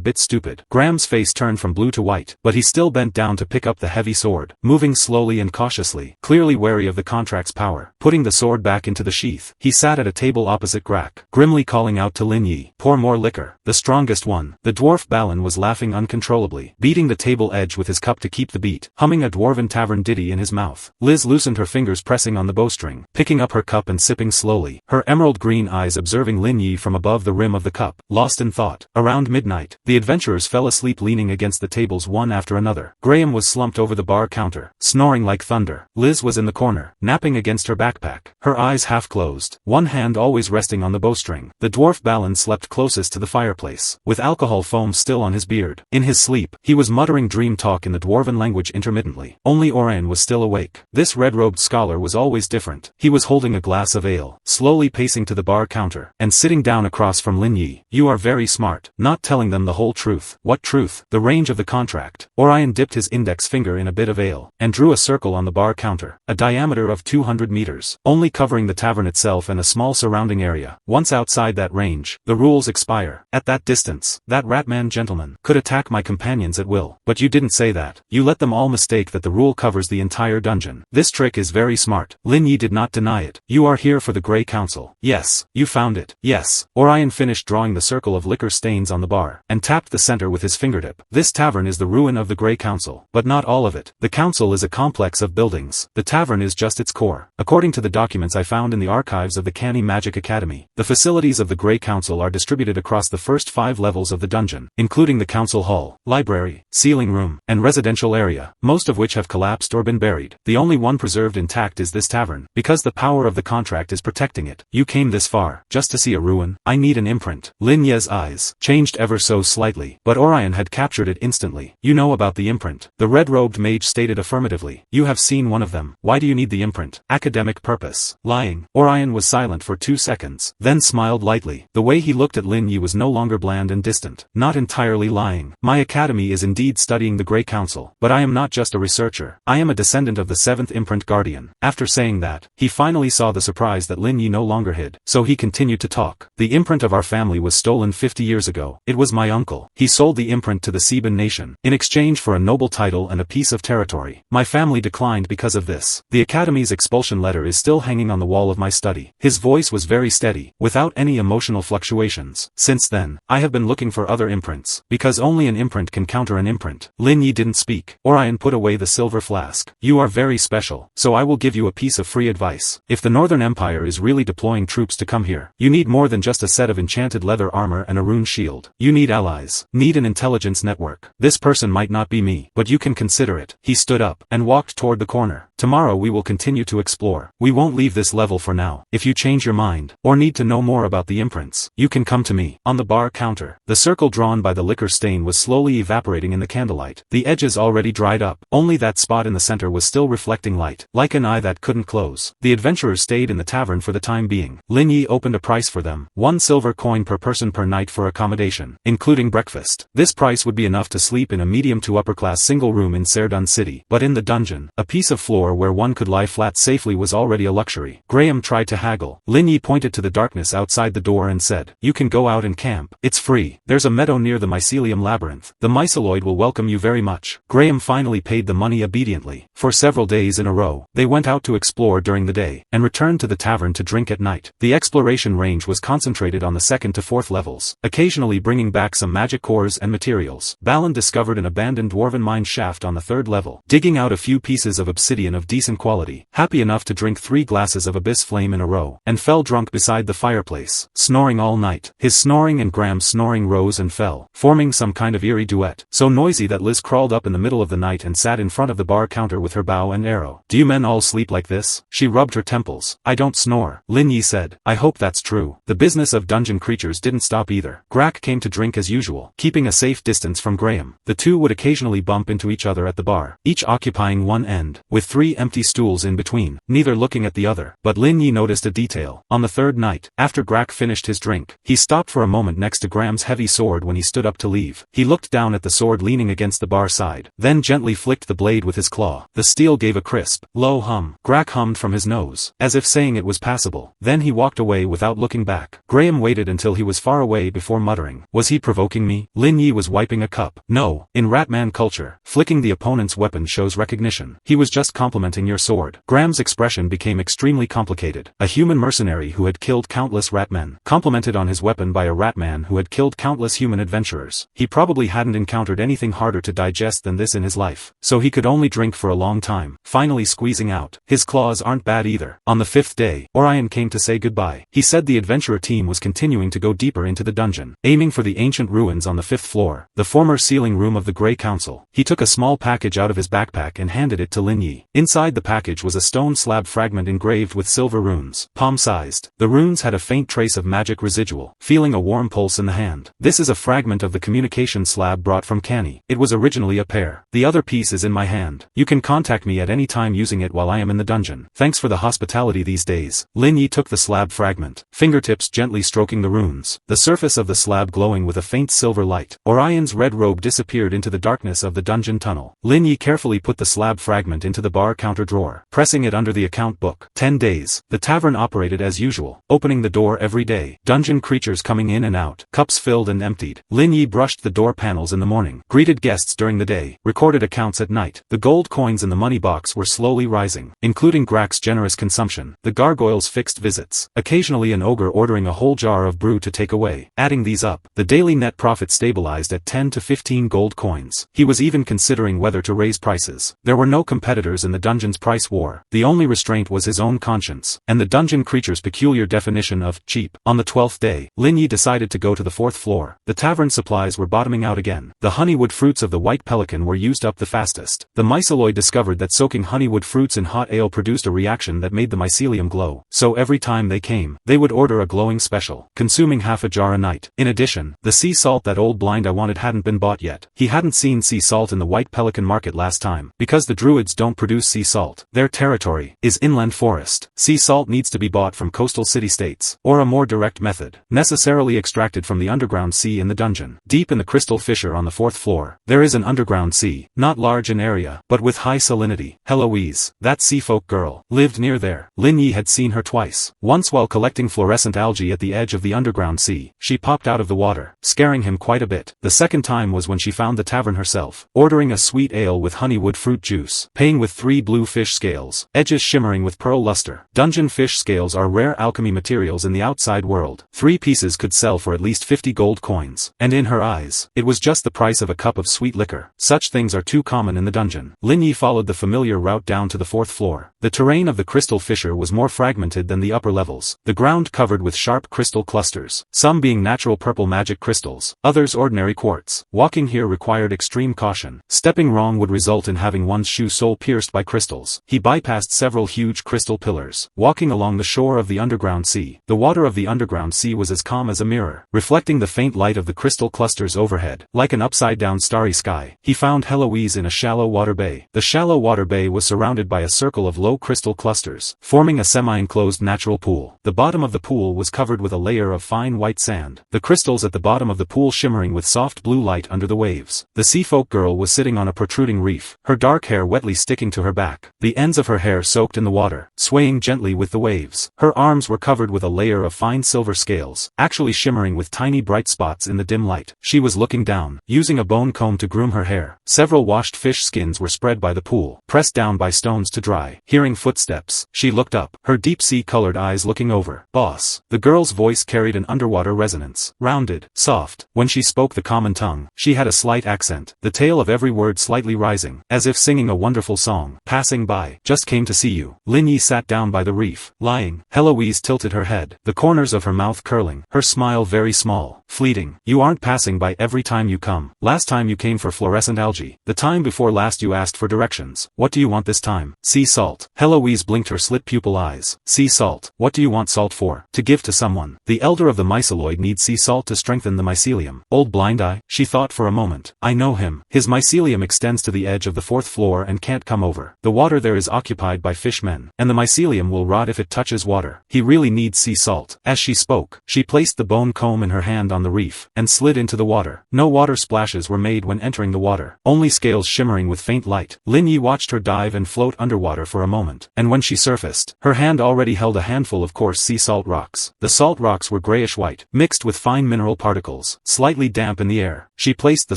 bit stupid." Graham's face turned from blue to white, but he still bent down to pick up the heavy sword, moving slowly and cautiously, clearly wary of the contract's power. Putting the sword back into the sheath, he sat at a table opposite Grak, grimly calling out to Lin Yi, "Pour more liquor, the strongest one." The dwarf Balin was laughing uncontrollably, beating the table edge with his cup to keep the beat, humming a dwarven tavern ditty in his mouth. Liz loosened her fingers pressing on the bowstring, picking up her cup and sipping slowly, her emerald green eyes observing Lin Yi from above the rim of the cup, lost in thought. Around midnight, the adventurers fell asleep leaning against the tables one after another. Graham was slumped over the bar counter, snoring like thunder. Liz was in the corner, napping against her backpack, her eyes half closed, one hand always resting on the bowstring. The dwarf Balin slept closest to the fireplace, with alcohol foam still on his beard. In his sleep, he was muttering dream talk in the dwarven language intermittently. Only Orion was still awake. This red-robed scholar was always different. He was holding a glass of ale, slowly pacing to the bar counter, and sitting down across from Lin Yi. "You are very smart, not telling them the whole truth." "What truth?" "The range of the contract." Orion dipped his index finger in a bit of ale, and drew a circle on the bar counter, a diameter of 200 meters, only covering the tavern itself and a small surrounding area. Once outside that range, the rules expire. At that distance, that ratman gentleman could attack my companions at will. But you didn't say that. You let them all mistake that the rule covers the entire dungeon. This trick is very smart. Lin Yi did not deny it. "You are here for the Grey Council." "Yes." "You found it." "Yes." Orion finished drawing the circle of liquor stains on the bar, and tapped the center with his fingertip. "This tavern is the ruin of the Grey Council. But not all of it. The council is a complex of buildings. The tavern is just its core. According to the documents I found in the archives of the Canny Magic Academy, the facilities of the Grey Council are distributed across the first 5 levels of the dungeon, including the council hall, library, sealing room, and residential area, most of which have collapsed or been buried. The only one preserved intact is this tavern, because the power of the contract is protecting it. You came this far, just to see a ruin? I need an imprint." Lin Ye's eyes changed ever so slightly, but Orion had captured it instantly. "You know about the imprint?" The red-robed mage stated affirmatively. "You have seen one of them. Why do you need the imprint?" "Academic purpose." "Lying." Orion was silent for 2 seconds, then smiled lightly. The way he looked at Lin Yi was no longer bland and distant. "Not entirely lying. My academy is indeed studying the Grey Council, but I am not just a researcher. I am a descendant of the 7th imprint guardian." After saying that, he finally saw the surprise that Lin Yi no longer hid, so he continued to talk. "The imprint of our family was stolen 50 years ago. It was my uncle. He sold the imprint to the Seban nation, in exchange for a noble title and a piece of territory. My family declined because of this. The Academy's expulsion letter is still hanging on the wall of my study." His voice was very steady, without any emotional fluctuations. "Since then, I have been looking for other imprints, because only an imprint can counter an imprint." Lin Yi didn't speak. Orion put away the silver flask. "You are very special, so I will give you a piece of free advice. If the Northern Empire is really deploying troops to come here, you need more than just a set of enchanted leather armor and a rune shield. You need allies. Need an intelligence network. This person might not be me, but you can consider it. He stood up and walked toward the corner. Tomorrow we will continue to explore. We won't leave this level for now. If you change your mind, or need to know more about the imprints, you can come to me. On the bar counter, the circle drawn by the liquor stain was slowly evaporating in the candlelight. The edges already dried up. Only that spot in the center was still reflecting light, like an eye that couldn't close. The adventurers stayed in the tavern for the time being. Lin Yi opened a price for them, 1 silver coin per person per night for accommodation, including breakfast. This price would be enough to sleep in a medium to upper class single room in Serdun City, but in the dungeon, a piece of floor where one could lie flat safely was already a luxury. Graham tried to haggle. Lin Yi pointed to the darkness outside the door and said, "You can go out and camp. It's free. There's a meadow near the mycelium labyrinth. The myceloid will welcome you very much." Graham finally paid the money obediently. For several days in a row, they went out to explore during the day, and returned to the tavern to drink at night. The exploration range was concentrated on the 2nd to 4th levels, occasionally bringing back some magic cores and materials. Balan discovered an abandoned dwarven mine shaft on the 3rd level, digging out a few pieces of obsidian of decent quality, happy enough to drink 3 glasses of abyss flame in a row, and fell drunk beside the fireplace, snoring all night. His snoring and Graham's snoring rose and fell, forming some kind of eerie duet, so noisy that Liz crawled up in the middle of the night and sat in front of the bar counter with her bow and arrow. "Do you men all sleep like this?" She rubbed her temples. "I don't snore," Lin Yi said. "I hope that's true." The business of dungeon creatures didn't stop either. Grak came to drink as usual, keeping a safe distance from Graham. The two would occasionally bump into each other at the bar, each occupying one end, with 3 empty stools in between, neither looking at the other. But Lin Yi noticed a detail. On the 3rd night, after Grak finished his drink, he stopped for a moment next to Graham's heavy sword when he stood up to leave. He looked down at the sword leaning against the bar side, then gently flicked the blade with his claw. The steel gave a crisp, low hum. Grak hummed from his nose, as if saying it was passable. Then he walked away without looking back. Graham waited until he was far away before muttering, "Was he provoking me?" Lin Yi was wiping a cup. "No, in Ratman culture, flicking the opponent's weapon shows recognition. He was just complimenting your sword." Graham's expression became extremely complicated. A human mercenary who had killed countless ratmen, complimented on his weapon by a ratman who had killed countless human adventurers. He probably hadn't encountered anything harder to digest than this in his life, so he could only drink for a long time, finally squeezing out, "His claws aren't bad either." On the 5th day, Orion came to say goodbye. He said the adventurer team was continuing to go deeper into the dungeon, aiming for the ancient ruins on the 5th floor, the former sealing room of the Grey Council. He took a small package out of his backpack and handed it to Lin Yi. Inside the package was a stone slab fragment engraved with silver runes, palm-sized. The runes had a faint trace of magic residual, feeling a warm pulse in the hand. "This is a fragment of the communication slab brought from Canny. It was originally a pair. The other piece is in my hand. You can contact me at any time using it while I am in the dungeon. Thanks for the hospitality these days." Lin Yi took the slab fragment, fingertips gently stroking the runes, the surface of the slab glowing with a faint silver light. Orion's red robe disappeared into the darkness of the dungeon tunnel. Lin Yi carefully put the slab fragment into the bar counter drawer, pressing it under the account book. 10 days. The tavern operated as usual, opening the door every day, dungeon creatures coming in and out, cups filled and emptied. Lin Yi brushed the door panels in the morning, greeted guests during the day, recorded accounts at night. The gold coins in the money box were slowly rising, including Grak's generous consumption, the gargoyles' fixed visits, occasionally an ogre ordering a whole jar of brew to take away. Adding these up, the daily net profit stabilized at 10 to 15 gold coins. He was even considering whether to raise prices. There were no competitors in the dungeon's price war. The only restraint was his own conscience, and the dungeon creature's peculiar definition of cheap. On the 12th day, Lin Yi decided to go to the 4th floor. The tavern supplies were bottoming out again. The honeywood fruits of the white pelican were used up the fastest. The myceloid discovered that soaking honeywood fruits in hot ale produced a reaction that made the mycelium glow, so every time they came, they would order a glowing special, consuming half a jar a night. In addition, the sea salt that old blind I wanted hadn't been bought yet. He hadn't seen sea salt in the White Pelican market last time, because the druids don't produce sea salt. Their territory is inland forest. Sea salt needs to be bought from coastal city-states, or a more direct method, necessarily extracted from the underground sea in the dungeon. Deep in the crystal fissure on the 4th floor, there is an underground sea, not large in area, but with high salinity. Heloise, that sea folk girl, lived near there. Lin Yi had seen her twice. Once while collecting fluorescent algae at the edge of the underground sea, she popped out of the water, scaring him quite a bit. The second time was when she found the tavern herself, ordering a sweet ale with honeywood fruit juice, paying with 3 blue fish scales, edges shimmering with pearl luster. Dungeon fish scales are rare alchemy materials in the outside world. 3 pieces could sell for at least 50 gold coins, and in her eyes, it was just the price of a cup of sweet liquor. Such things are too common in the dungeon. Lin Yi followed the familiar route down to the 4th floor. The terrain of the crystal fissure was more fragmented than the upper levels, the ground covered with sharp crystal clusters, some being natural purple magic crystals, others ordinary quartz. Walking here required extreme caution. Stepping wrong would result in having one's shoe sole pierced by crystals. He bypassed several huge crystal pillars, walking along the shore of the underground sea. The water of the underground sea was as calm as a mirror, reflecting the faint light of the crystal clusters overhead, like an upside-down starry sky. He found Heloise in a shallow water bay. The shallow water bay was surrounded by a circle of low crystal clusters, forming a semi-enclosed natural pool. The bottom of the pool was covered with a layer of fine white sand, the crystals at the bottom of the pool shimmering with soft blue light under the waves. The seafolk girl was sitting on a protruding reef, her dark hair wetly sticking to her back, the ends of her hair soaked in the water, swaying gently with the waves. Her arms were covered with a layer of fine silver scales, actually shimmering with tiny bright spots in the dim light. She was looking down, using a bone comb to groom her hair. Several washed fish skins were spread by the pool, pressed down by stones to dry. Hearing footsteps, she looked up, her deep-sea-colored eyes looking over. "Boss." The girl's voice carried an underwater resonance, rounded, soft. When she spoke the common tongue, she had a slight accent, the tail of every word slightly rising, as if singing a wonderful song. "Passing by. Just came to see you." Lin Yi sat down by the reef, lying. Heloise tilted her head, the corners of her mouth curling, her smile very small, fleeting. "You aren't passing by every time you come. Last time you came for fluorescent algae. The time before last you asked for directions. What do you want this time?" "Sea salt." Heloise blinked her slit pupil eyes. "Sea salt. What do you want salt for?" "To give to someone. The elder of the myceloid needs sea salt to strengthen the mycelium." "Old Blind Eye?" She thought for a moment. "I know him. His mycelium extends to the edge of the 4th floor and can't come over. The water there is occupied by fishmen, and the mycelium will rot if it touches water. He really needs sea salt." As she spoke, she placed the bone comb in her hand on the reef, and slid into the water. No water splashes were made when entering the water, only scales shimmering with faint light. Lin Yi watched her dive and float underwater for a moment, and when she surfaced, her hand already held a handful of coarse sea salt rocks. The salt rocks were grayish-white, mixed with fine mineral particles, slightly damp in the air. She placed the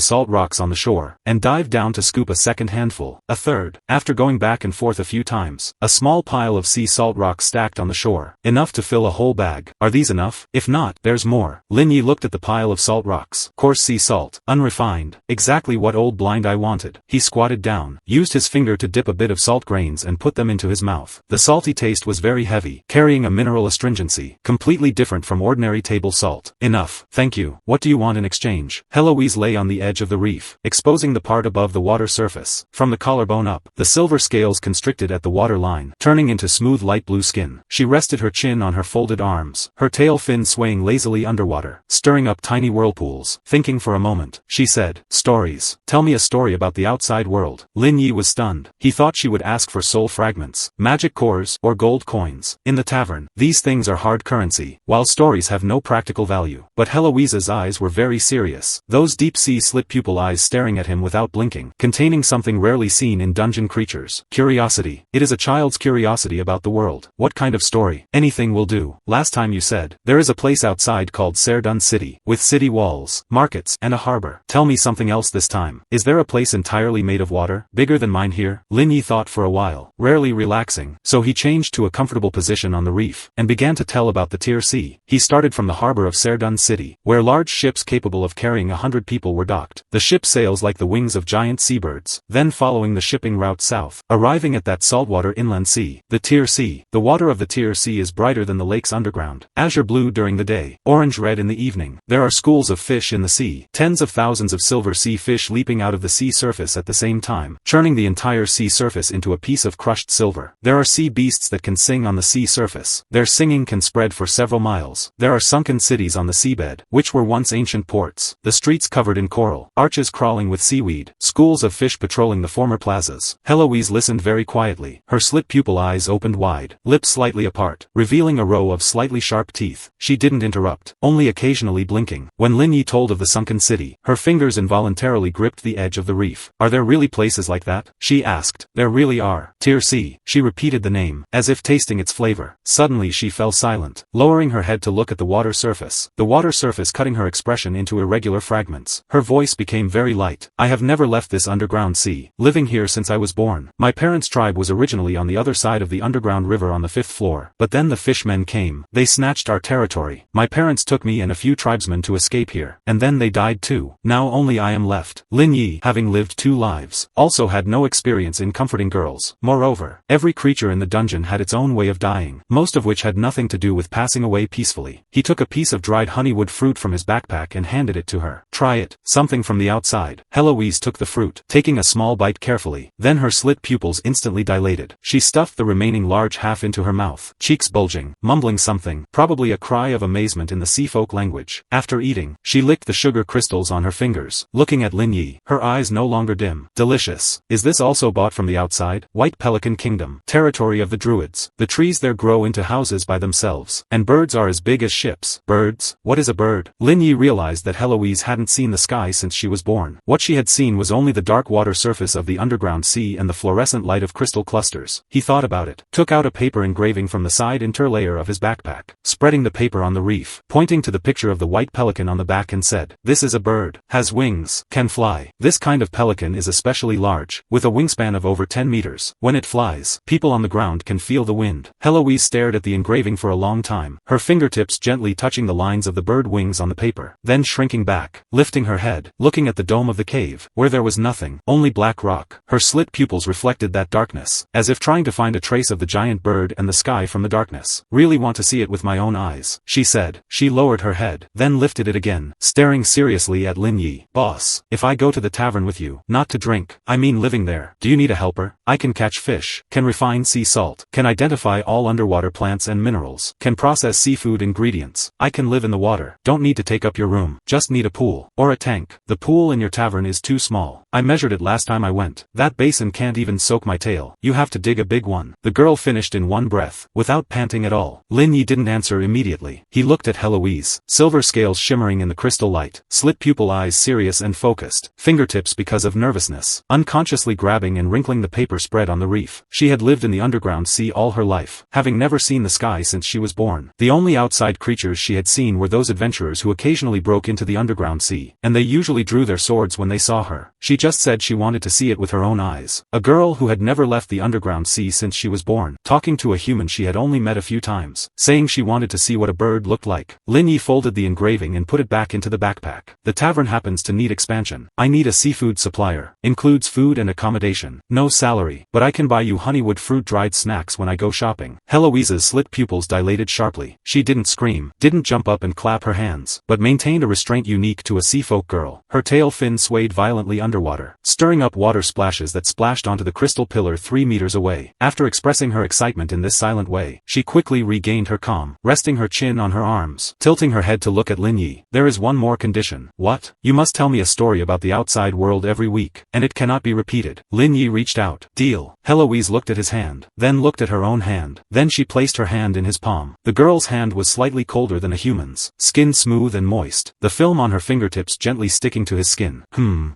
salt rocks on the shore, and dived down to scoop a second handful, a third. After going back and forth a few times, a small pile of sea salt rocks stacked on the shore, enough to fill a whole bag. "Are these enough? If not, there's more." Lin Yi looked at the pile of salt rocks. Coarse sea salt, unrefined, exactly what Old Blind Eye wanted. He squatted down, used his finger to dip a bit of salt grains and put them into his mouth. The salty taste was very heavy, carrying a mineral astringency, completely different from ordinary table salt. "Enough, thank you. What do you want in exchange?" Heloise lay on the edge of the reef, exposing the part above the water surface. From the collarbone up, the silver scales constricted at the water line, turning into smooth light blue skin. She rested her chin on her folded arms, her tail fin swaying lazily underwater, stirring up tiny whirlpools. Thinking for a moment, she said, "Stories. Tell me a story about the outside world." Lin Yi was stunned. He thought she would ask for soul fragments, magic cores, or gold coins. In the tavern, these things are hard currency, while stories have no practical value. But Heloise's eyes were very serious, those deep-sea slit pupil eyes staring at him without blinking, containing something rarely seen in dungeon creatures. Curiosity. It is a child's curiosity about the world. "What kind of story?" "Anything will do. Last time you said, there is a place outside called Serdun City, with city walls, markets, and a harbor. Tell me something else this time. Is there a place entirely made of water, bigger than mine here?" Lin Yi thought for a while, rarely relaxing, so he changed to a comfortable position on the reef, and began to tell about the Tier Sea. He started from the harbor of Serdun City, where large ships capable of carrying 100 people were docked. The ship sails like the wings of giant seabirds, then following the shipping route south, arriving at that saltwater inland sea, the Tier Sea. The water of the Tier Sea is brighter than the lakes underground, azure blue during the day, orange red in the evening. There are schools of fish in the sea, tens of thousands of silver sea fish leaping out of the sea surface at the same time, churning the entire sea surface into a piece of crushed silver. There are sea beasts that can sing on the sea surface. Their singing can spread for several miles. There are sunken cities on the seabed, which were once ancient ports, the streets covered in coral, arches crawling with seaweed, schools of fish patrolling the former plazas. Heloise listened very quietly, her slit pupil eyes opened wide, lips slightly apart, revealing a row of slightly sharp teeth. She didn't interrupt, only occasionally blinking. When Lin Yi told of the sunken city, her fingers involuntarily gripped the edge of the reef. "Are there really places like that?" she asked. "There really are. Tier Sea." She repeated the name, as if tasting its flavor. Suddenly she fell silent, lowering her head to look at the water surface. The water surface cutting her expression into irregular fragments. Her voice became very light. "I have never left this underground sea, living here since I was born. My parents' tribe was originally on the other side of the underground river on the 5th floor, but then the fishmen came. They snatched our territory. My parents took me and a few tribesmen to escape here, and then they died too. Now only I am left." Lin Yi, having lived 2 lives, also had no experience in comforting girls. Moreover, Every creature in the dungeon had its own way of dying, most of which had nothing to do with passing away peacefully. He took a piece of dried honeywood fruit from his backpack and handed it to her. Try it, something from the outside. Heloise took the fruit, taking a small bite carefully. Then her slit pupils instantly dilated. She stuffed the remaining large half into her mouth, cheeks bulging, mumbling something, probably a cry of amazement in the sea folk language. After eating, she licked the sugar crystals on her fingers, looking at Lin Yi, her eyes no longer dim. Delicious. Is this also bought from the outside? White Pelican Kingdom, territory of the Druids. The trees there grow into houses by themselves, and birds are as big as ships. Birds? What is a bird? Lin Yi realized that Heloise hadn't seen the sky since she was born. What she had seen was only the dark water surface of the underground sea and the fluorescent light of crystal clusters. He thought about it, took out a paper engraving from the side interlayer of his backpack, spreading the paper on the reef, pointing to the picture of the white pelican on the back and said, "This is a bird, has wings, can fly. This kind of pelican is especially large, with a wingspan of over 10 meters. When it flies, people on the ground can feel the wind." Heloise stared at the engraving for a long time, her fingertips gently touching the lines of the bird wings on the paper, then shrinking back, lifting her head, looking at the dome of the cave, where there was nothing, only black rock. Her slit pupils reflected that darkness, as if trying to find a trace of the giant bird and the sky from the darkness. "Really want to see it with my own eyes," she said. She lowered her head, then lifted it again, staring seriously at Lin Yi. "Boss, if I go to the tavern with you, not to drink, I mean living there, do you need a helper? I can catch fish, can refine sea salt, can identify all underwater plants and minerals, can process seafood ingredients. I can live in the water, don't need to take up your room, just need a pool, or a tank. The pool in your tavern is too small. I measured it last time I went. That basin can't even soak my tail. You have to dig a big one." The girl finished in one breath, without panting at all. Lin Yi didn't answer immediately. He looked at Heloise, silver scales shimmering in the crystal light, slit pupil eyes serious and focused, fingertips because of nervousness, unconsciously grabbing and wrinkling the paper spread on the reef. She had lived in the underground sea all her life, having never seen the sky since she was born. The only outside creatures she had seen were those adventurers who occasionally broke into the underground sea, and they usually drew their swords when they saw her. She just said she wanted to see it with her own eyes. A girl who had never left the underground sea since she was born, talking to a human she had only met a few times, saying she wanted to see what a bird looked like. Lin Yi folded the engraving and put it back into the backpack. "The tavern happens to need expansion. I need a seafood supplier. Includes food and accommodation. No salary, but I can buy you honeywood fruit dried snacks when I go shopping." Heloise's slit pupils dilated sharply. She didn't scream, didn't jump up and clap her hands, but maintained a restraint unique to a seafolk girl. Her tail fin swayed violently underwater, stirring up water splashes that splashed onto the crystal pillar 3 meters away. After expressing her excitement in this silent way, she quickly regained her calm, resting her chin on her arms, tilting her head to look at Lin Yi. "There is one more condition." "What?" "You must tell me a story about the outside world every week, and it cannot be repeated." Lin Yi reached out. "Deal." Heloise looked at his hand, then looked at her own hand, then she placed her hand in his palm. The girl's hand was slightly colder than a human's, skin smooth and moist, the film on her fingertips gently sticking to his skin.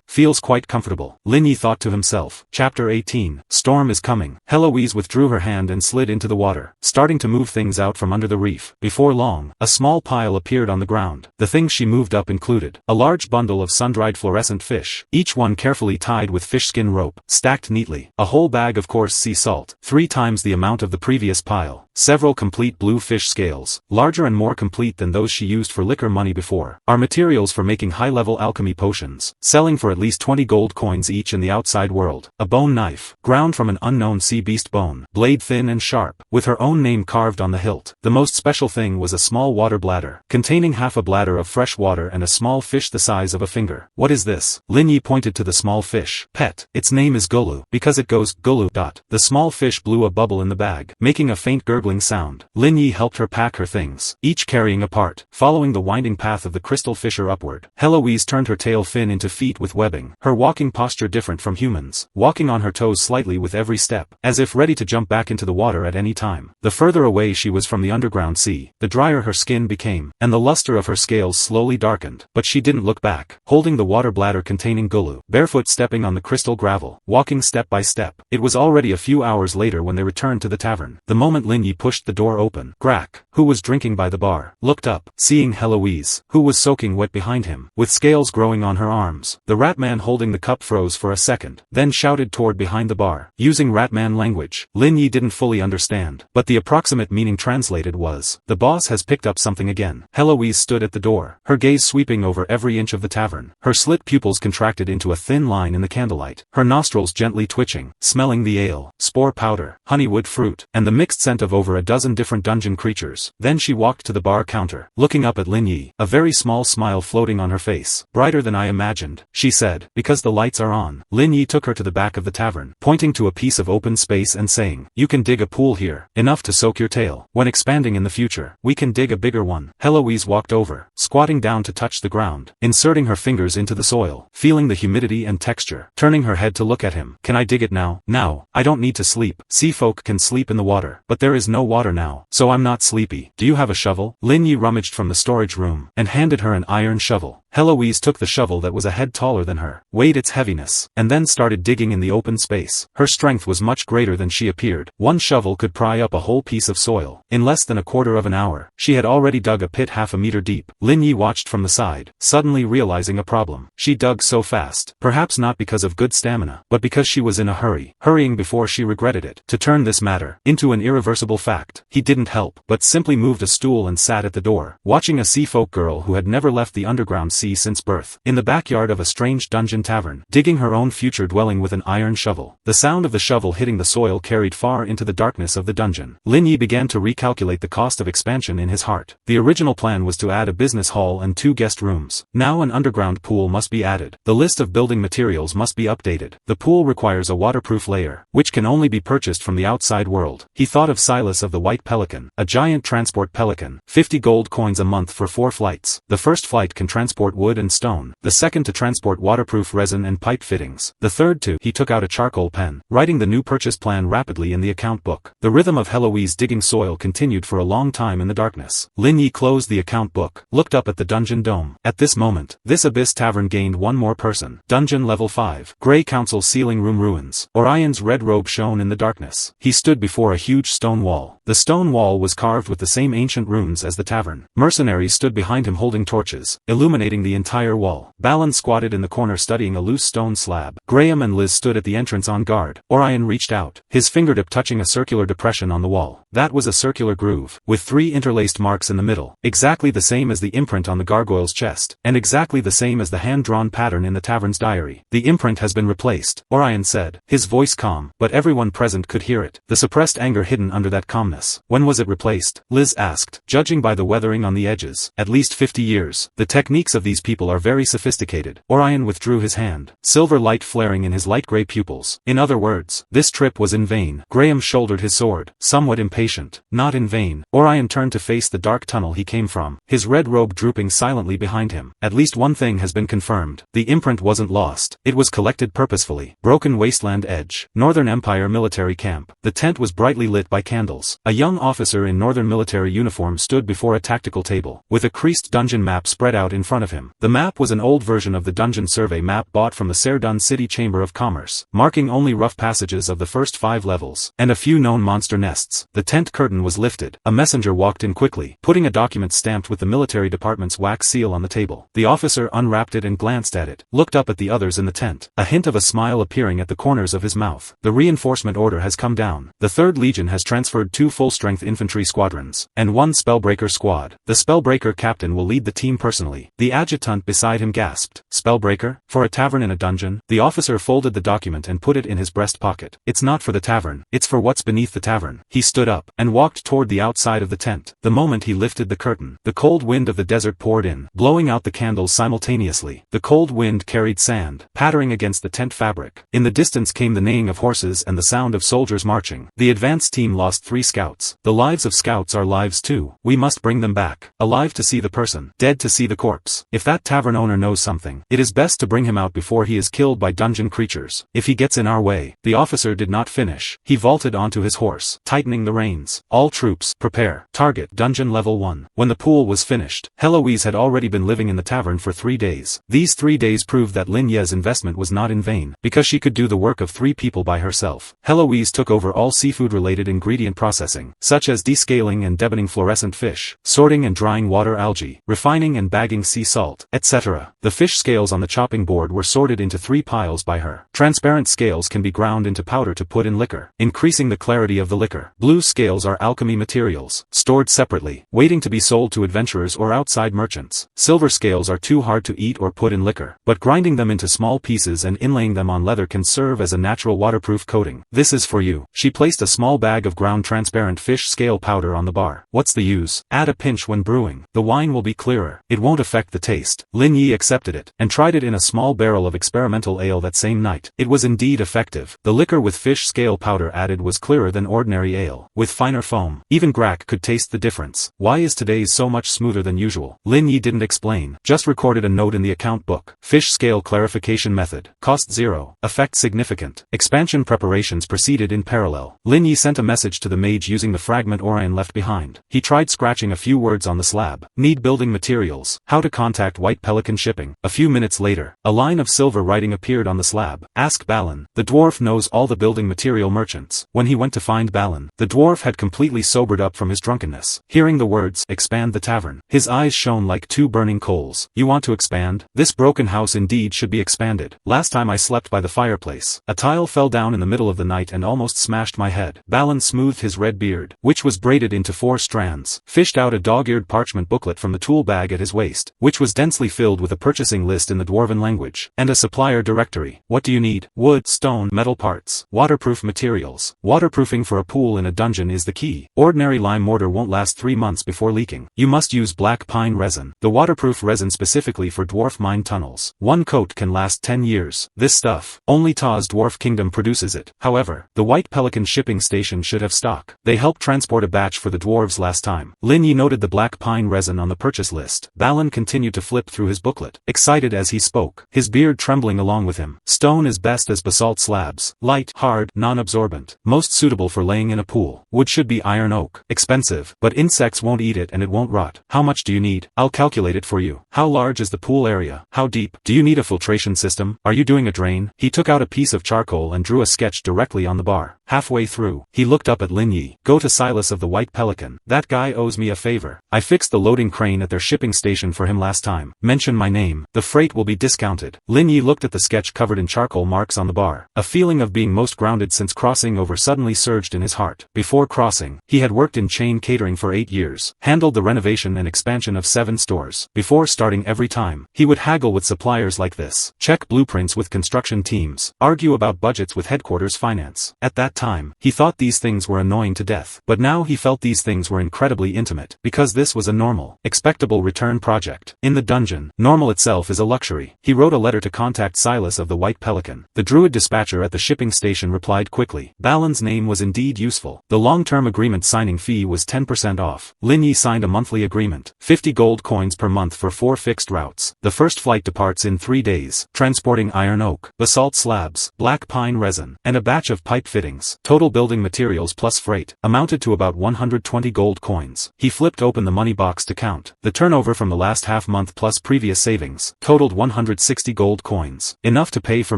Feels quite comfortable." Lin Yi thought to himself. Chapter 18. Storm is coming. Heloise withdrew her hand and slid into the water, starting to move things out from under the reef. Before long, a small pile appeared on the ground. The things she moved up included a large bundle of sun-dried fluorescent fish, each one carefully tied with fish skin rope, stacked neatly, a whole bag of coarse sea salt, 3 times the amount of the previous pile, several complete blue fish scales, larger and more complete than those she used for liquor money before, are materials for making high-level alchemy potions, selling for at least 20 gold coins each in the outside world. A bone knife, ground from an unknown sea beast bone, blade thin and sharp, with her own name carved on the hilt. The most special thing was a small water bladder, containing half a bladder of fresh water and a small fish the size of a finger. "What is this?" Lin Yi pointed to the small fish. "Pet. Its name is Gulu, because it goes, Gulu. The small fish blew a bubble in the bag, making a faint gurgling sound. Lin Yi helped her pack her things, each carrying a part, following the winding path of the crystal fissure upward. Heloise turned her tail fin into feet with webbing, her walking posture different from humans, walking on her toes slightly with every step, as if ready to jump back into the water at any time. The further away she was from the underground sea, the drier her skin became, and the luster of her scales slowly darkened, but she didn't look back, holding the water bladder containing Gulu, barefoot stepping on the crystal gravel, walking step by step. It was already a few hours later when they returned to the tavern. The moment Lin Yi pushed the door open. Grack, who was drinking by the bar, looked up, seeing Heloise, who was soaking wet behind him, with scales growing on her arms. The Ratman holding the cup froze for a second, then shouted toward behind the bar, using Ratman language. Lin Yi didn't fully understand, but the approximate meaning translated was, "The boss has picked up something again." Heloise stood at the door, her gaze sweeping over every inch of the tavern. Her slit pupils contracted into a thin line in the candlelight, her nostrils gently twitching, smelling the ale, spore powder, honeywood fruit, and the mixed scent of over a dozen different dungeon creatures. Then she walked to the bar counter, looking up at Lin Yi, a very small smile floating on her face. "Brighter than I imagined," she said, "because the lights are on." Lin Yi took her to the back of the tavern, pointing to a piece of open space and saying, "You can dig a pool here, enough to soak your tail. When expanding in the future, we can dig a bigger one." Heloise walked over, squatting down to touch the ground, inserting her fingers into the soil, feeling the humidity and texture, turning her head to look at him. "Can I dig it now?" "Now, I don't need to sleep. Sea folk can sleep in the water, but there is no water now, so I'm not sleepy. Do you have a shovel?" Lin Yi rummaged from the storage room, and handed her an iron shovel. Heloise took the shovel that was a head taller than her, weighed its heaviness, and then started digging in the open space. Her strength was much greater than she appeared. One shovel could pry up a whole piece of soil. In less than a quarter of an hour, she had already dug a pit half a meter deep. Lin Yi watched from the side, suddenly realizing a problem. She dug so fast, perhaps not because of good stamina, but because she was in a hurry, hurrying before she regretted it. To turn this matter into an irreversible fact, he didn't help, but simply moved a stool and sat at the door, watching a sea folk girl who had never left the underground sea since birth, in the backyard of a strange dungeon tavern, digging her own future dwelling with an iron shovel. The sound of the shovel hitting the soil carried far into the darkness of the dungeon. Lin Yi began to recalculate the cost of expansion in his heart. The original plan was to add a business hall and 2 guest rooms. Now an underground pool must be added. The list of building materials must be updated. The pool requires a waterproof layer, which can only be purchased from the outside world. He thought of Silas of the White Pelican, a giant transport pelican, 50 gold coins a month for 4 flights. The first flight can transport wood and stone, the second to transport waterproof resin and pipe fittings, the third to— He took out a charcoal pen, writing the new purchase plan rapidly in the account book. The rhythm of Heloise digging soil continued for a long time in the darkness. Lin Yi closed the account book, looked up at the dungeon dome. At this moment, this abyss tavern gained one more person. Dungeon level 5. Grey Council ceiling room ruins. Orion's red robe shone in the darkness. He stood before a huge stone wall. The stone wall was carved with the same ancient runes as the tavern. Mercenaries stood behind him holding torches, illuminating the entire wall. Balan squatted in the corner studying a loose stone slab. Graham and Liz stood at the entrance on guard. Orion reached out, his fingertip touching a circular depression on the wall. That was a circular groove, with 3 interlaced marks in the middle, exactly the same as the imprint on the gargoyle's chest, and exactly the same as the hand-drawn pattern in the tavern's diary. "The imprint has been replaced," Orion said, his voice calm, but everyone present could hear it, the suppressed anger hidden under that calmness. "When was it replaced?" Liz asked, judging by the weathering on the edges. "At least 50 years. The techniques of these people are very sophisticated." Orion withdrew his hand, silver light flaring in his light gray pupils. "In other words, this trip was in vain." Graham shouldered his sword, somewhat impatient. "Not in vain." Orion turned to face the dark tunnel he came from, his red robe drooping silently behind him. "At least one thing has been confirmed. The imprint wasn't lost. It was collected purposefully." Broken Wasteland Edge. Northern Empire Military Camp. The tent was brightly lit by candles. A young officer in northern military uniform stood before a tactical table, with a creased dungeon map spread out in front of him. The map was an old version of the dungeon survey map bought from the Serdun City Chamber of Commerce, marking only rough passages of the first 5 levels, and a few known monster nests. The tent curtain was lifted. A messenger walked in quickly, putting a document stamped with the military department's wax seal on the table. The officer unwrapped it and glanced at it, looked up at the others in the tent, a hint of a smile appearing at the corners of his mouth. "The reinforcement order has come down. The 3rd Legion has transferred 2 full-strength infantry squadrons, and 1 spellbreaker squad. The spellbreaker captain will lead the team personally." The adjutant beside him gasped. "Spellbreaker? For a tavern in a dungeon?" The officer folded the document and put it in his breast pocket. "It's not for the tavern, it's for what's beneath the tavern." He stood up, and walked toward the outside of the tent. The moment he lifted the curtain, the cold wind of the desert poured in, blowing out the candles simultaneously. The cold wind carried sand, pattering against the tent fabric. In the distance came the neighing of horses and the sound of soldiers marching. "The advance team lost 3 scouts. The lives of scouts are lives too. We must bring them back. Alive to see the person, dead to see the corpse. If that tavern owner knows something, it is best to bring him out before he is killed by dungeon creatures. If he gets in our way." The officer did not finish. He vaulted onto his horse, tightening the reins. "All troops, prepare. Target dungeon level 1. When the pool was finished, Heloise had already been living in the tavern for 3 days. These 3 days proved that Lin Ye's investment was not in vain, because she could do the work of 3 people by herself. Heloise took over all seafood-related ingredient processing processing, such as descaling and deboning fluorescent fish, sorting and drying water algae, refining and bagging sea salt, etc. The fish scales on the chopping board were sorted into 3 piles by her. Transparent scales can be ground into powder to put in liquor, increasing the clarity of the liquor. Blue scales are alchemy materials, stored separately, waiting to be sold to adventurers or outside merchants. Silver scales are too hard to eat or put in liquor, but grinding them into small pieces and inlaying them on leather can serve as a natural waterproof coating. This is for you. She placed a small bag of ground transparent fish scale powder on the bar. What's the use? Add a pinch when brewing. The wine will be clearer. It won't affect the taste. Lin Yi accepted it, and tried it in a small barrel of experimental ale that same night. It was indeed effective. The liquor with fish scale powder added was clearer than ordinary ale, with finer foam. Even Grak could taste the difference. Why is today's so much smoother than usual? Lin Yi didn't explain, just recorded a note in the account book. Fish scale clarification method. Cost 0. Effect significant. Expansion preparations proceeded in parallel. Lin Yi sent a message to the mage using the fragment Orion left behind. He tried scratching a few words on the slab. Need building materials. How to contact White Pelican Shipping. A few minutes later, a line of silver writing appeared on the slab. Ask Balin. The dwarf knows all the building material merchants. When he went to find Balin, the dwarf had completely sobered up from his drunkenness. Hearing the words, expand the tavern, his eyes shone like 2 burning coals. You want to expand? This broken house indeed should be expanded. Last time I slept by the fireplace. A tile fell down in the middle of the night and almost smashed my head. Balin smoothed his red beard, which was braided into 4 strands, fished out a dog-eared parchment booklet from the tool bag at his waist, which was densely filled with a purchasing list in the dwarven language, and a supplier directory. What do you need? Wood, stone, metal parts, waterproof materials. Waterproofing for a pool in a dungeon is the key. Ordinary lime mortar won't last 3 months before leaking. You must use black pine resin, the waterproof resin specifically for dwarf mine tunnels. 1 coat can last 10 years. This stuff, only Ta's dwarf kingdom produces it. However, the White Pelican shipping station should have stock. They helped transport a batch for the dwarves last time. Lin Yi noted the black pine resin on the purchase list. Balin continued to flip through his booklet, excited as he spoke, his beard trembling along with him. Stone is best as basalt slabs, light, hard, non-absorbent, most suitable for laying in a pool. Wood should be iron oak, expensive, but insects won't eat it and it won't rot. How much do you need? I'll calculate it for you. How large is the pool area? How deep? Do you need a filtration system? Are you doing a drain? He took out a piece of charcoal and drew a sketch directly on the bar. Halfway through, he looked up at Lin Yi. Go to Silas of the White Pelican. That guy owes me a favor. I fixed the loading crane at their shipping station for him last time. Mention my name. The freight will be discounted. Lin Yi looked at the sketch covered in charcoal marks on the bar. A feeling of being most grounded since crossing over suddenly surged in his heart. Before crossing, he had worked in chain catering for 8 years, handled the renovation and expansion of 7 stores. Before starting every time, he would haggle with suppliers like this, check blueprints with construction teams, argue about budgets with headquarters finance. At that time, he thought these things were annoying to death, but now he felt these things were incredibly intimate, because this was a normal, expectable return project. In the dungeon, normal itself is a luxury. He wrote a letter to contact Silas of the White Pelican. The druid dispatcher at the shipping station replied quickly. Balin's name was indeed useful. The long-term agreement signing fee was 10% off. Lin Yi signed a monthly agreement, 50 gold coins per month for 4 fixed routes. The first flight departs in 3 days, transporting iron oak, basalt slabs, black pine resin, and a batch of pipe fittings. Total building materials plus freight amounted to about 120 gold coins. He flipped open the money box to count. The turnover from the last half month plus previous savings totaled 160 gold coins, enough to pay for